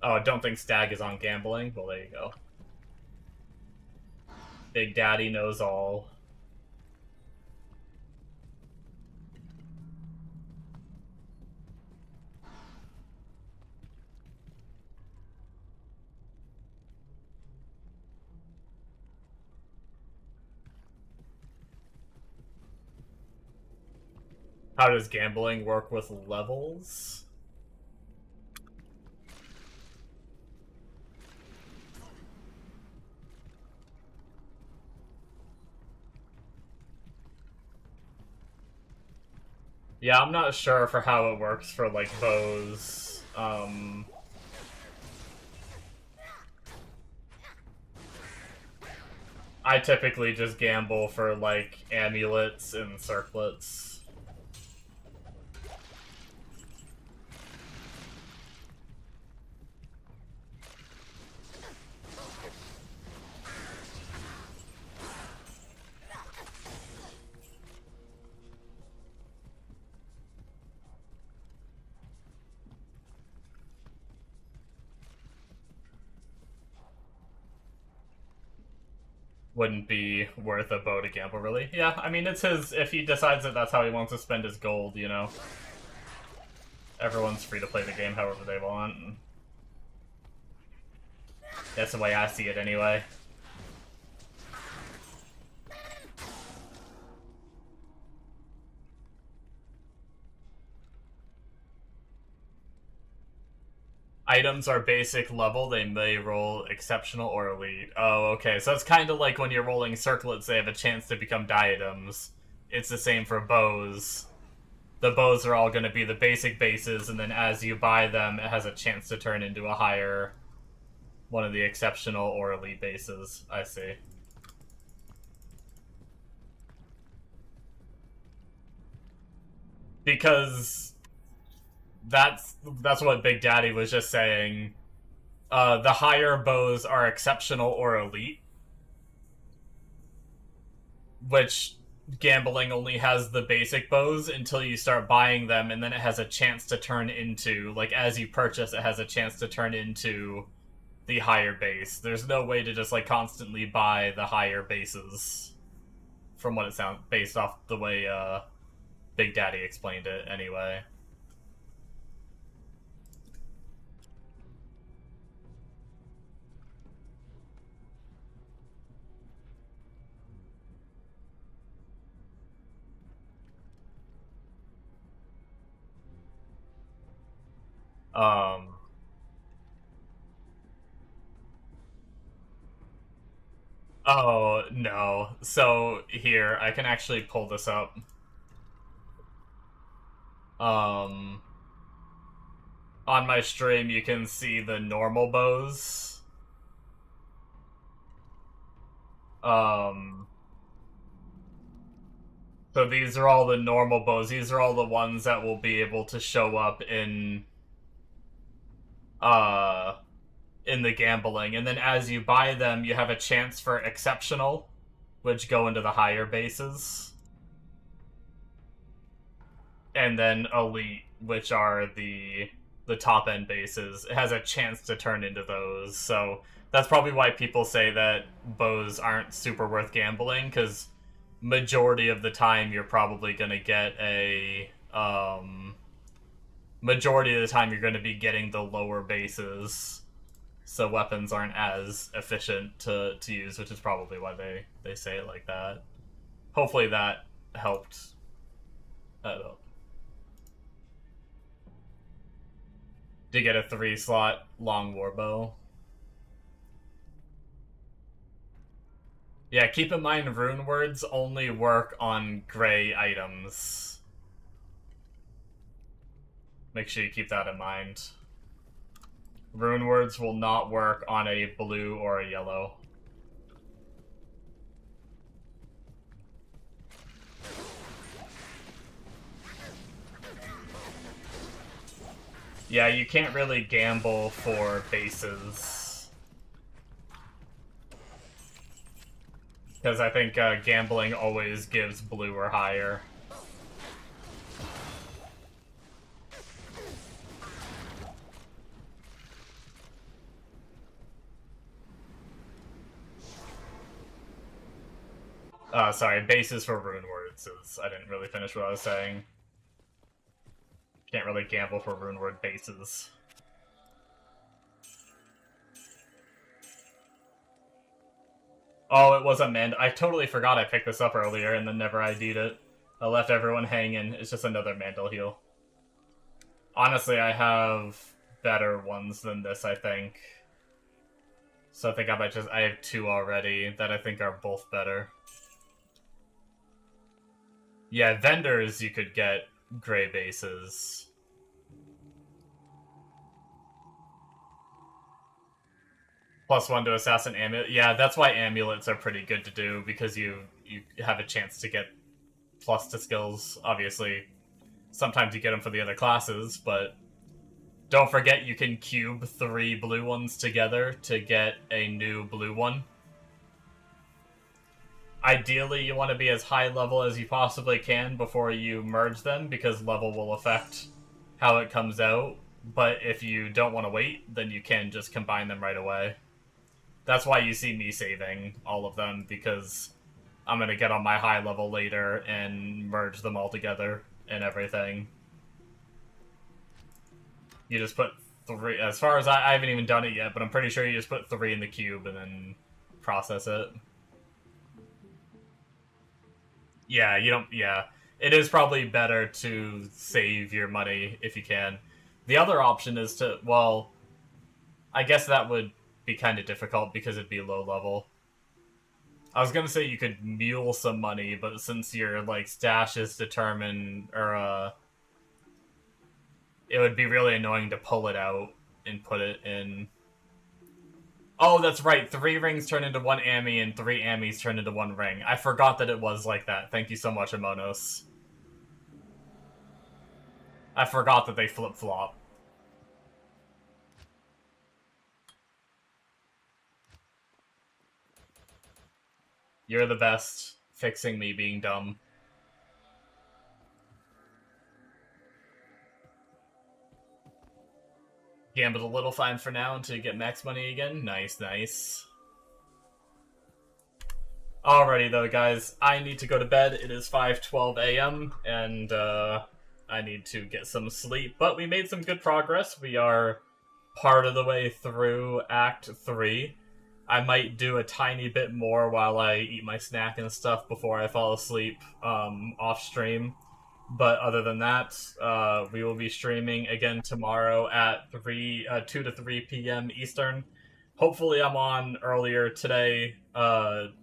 Oh, I don't think Stag is on gambling? Well, there you go. Big Daddy knows all. How does gambling work with levels? Yeah, I'm not sure for how it works for, like, bows. I typically just gamble for, like, amulets and circlets. Wouldn't be worth a bow to gamble, really. Yeah, I mean, it's his... If he decides that that's how he wants to spend his gold, you know. Everyone's free to play the game however they want. That's the way I see it, anyway. Items are basic level, they may roll exceptional or elite. Oh, okay, so it's kind of like when you're rolling circlets, they have a chance to become diadems. It's the same for bows. The bows are all going to be the basic bases, and then as you buy them, it has a chance to turn into a higher... one of the exceptional or elite bases. I see. because that's what Big Daddy was just saying. The higher bows are exceptional or elite, which gambling only has the basic bows until you start buying them, and then it has a chance to turn into, like, as you purchase, it has a chance to turn into the higher base. There's no way to just, like, constantly buy the higher bases, from what it sounds, based off the way Big Daddy explained it anyway. Um, oh, no. So, here, I can actually pull this up. On my stream, you can see the normal bows. So these are all the normal bows. These are all the ones that will be able to show up in the gambling. And then as you buy them, you have a chance for exceptional, which go into the higher bases. And then elite, which are the top end bases. It has a chance to turn into those. So that's probably why people say that bows aren't super worth gambling, because majority of the time you're probably going to get a majority of the time you're going to be getting the lower bases, so weapons aren't as efficient to use, which is probably why they say it like that. Hopefully that helped. To get a 3-slot long warbow. Yeah, keep in mind rune words only work on gray items. Make sure you keep that in mind. Rune words will not work on a blue or a yellow. Yeah, you can't really gamble for bases. Because I think gambling always gives blue or higher. Sorry, bases for rune words. I didn't really finish what I was saying. Can't really gamble for rune word bases. Oh, it was a I totally forgot I picked this up earlier and then never ID'd it. I left everyone hanging. It's just another Mandel heal. Honestly, I have better ones than this, I think. So I think I have 2 already that I think are both better. Yeah, vendors you could get gray bases. +1 to assassin amulet. Yeah, that's why amulets are pretty good to do, because you have a chance to get plus to skills. Obviously, sometimes you get them for the other classes, but don't forget you can cube 3 blue ones together to get a new blue one. Ideally, you want to be as high level as you possibly can before you merge them, because level will affect how it comes out. But if you don't want to wait, then you can just combine them right away. That's why you see me saving all of them, because I'm going to get on my high level later and merge them all together and everything. You just put 3, as far as I haven't even done it yet, but I'm pretty sure you just put 3 in the cube and then process it. Yeah, it is probably better to save your money if you can. The other option is to, well, I guess that would be kind of difficult because it'd be low level. I was gonna say you could mule some money, but since your, like, stash is determined, or, it would be really annoying to pull it out and put it in. Oh, that's right. 3 rings turn into 1 Ami, and 3 Amis turn into 1 ring. I forgot that it was like that. Thank you so much, Amonos. I forgot that they flip-flop. You're the best, fixing me being dumb. Gambled a little, fine for now until you get max money again. Nice, nice. Alrighty though, guys. I need to go to bed. It is 5:12 a.m. and I need to get some sleep. But we made some good progress. We are part of the way through Act 3. I might do a tiny bit more while I eat my snack and stuff before I fall asleep off stream. But other than that, we will be streaming again tomorrow at 2 to 3 p.m. Eastern. Hopefully I'm on earlier today, or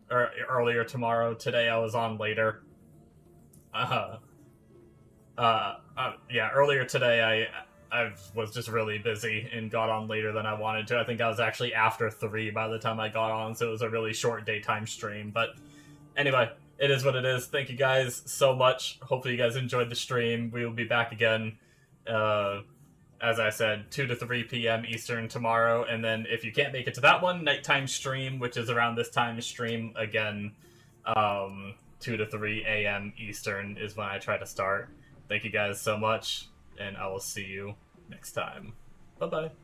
earlier tomorrow. Today I was on later. Yeah, earlier today I was just really busy and got on later than I wanted to. I think I was actually after 3 by the time I got on, so it was a really short daytime stream. But anyway, it is what it is. Thank you guys so much. Hopefully you guys enjoyed the stream. We will be back again, as I said, 2 to 3 p.m. Eastern tomorrow. And then if you can't make it to that one, nighttime stream, which is around this time, stream again, 2 to 3 a.m. Eastern is when I try to start. Thank you guys so much, and I will see you next time. Bye-bye.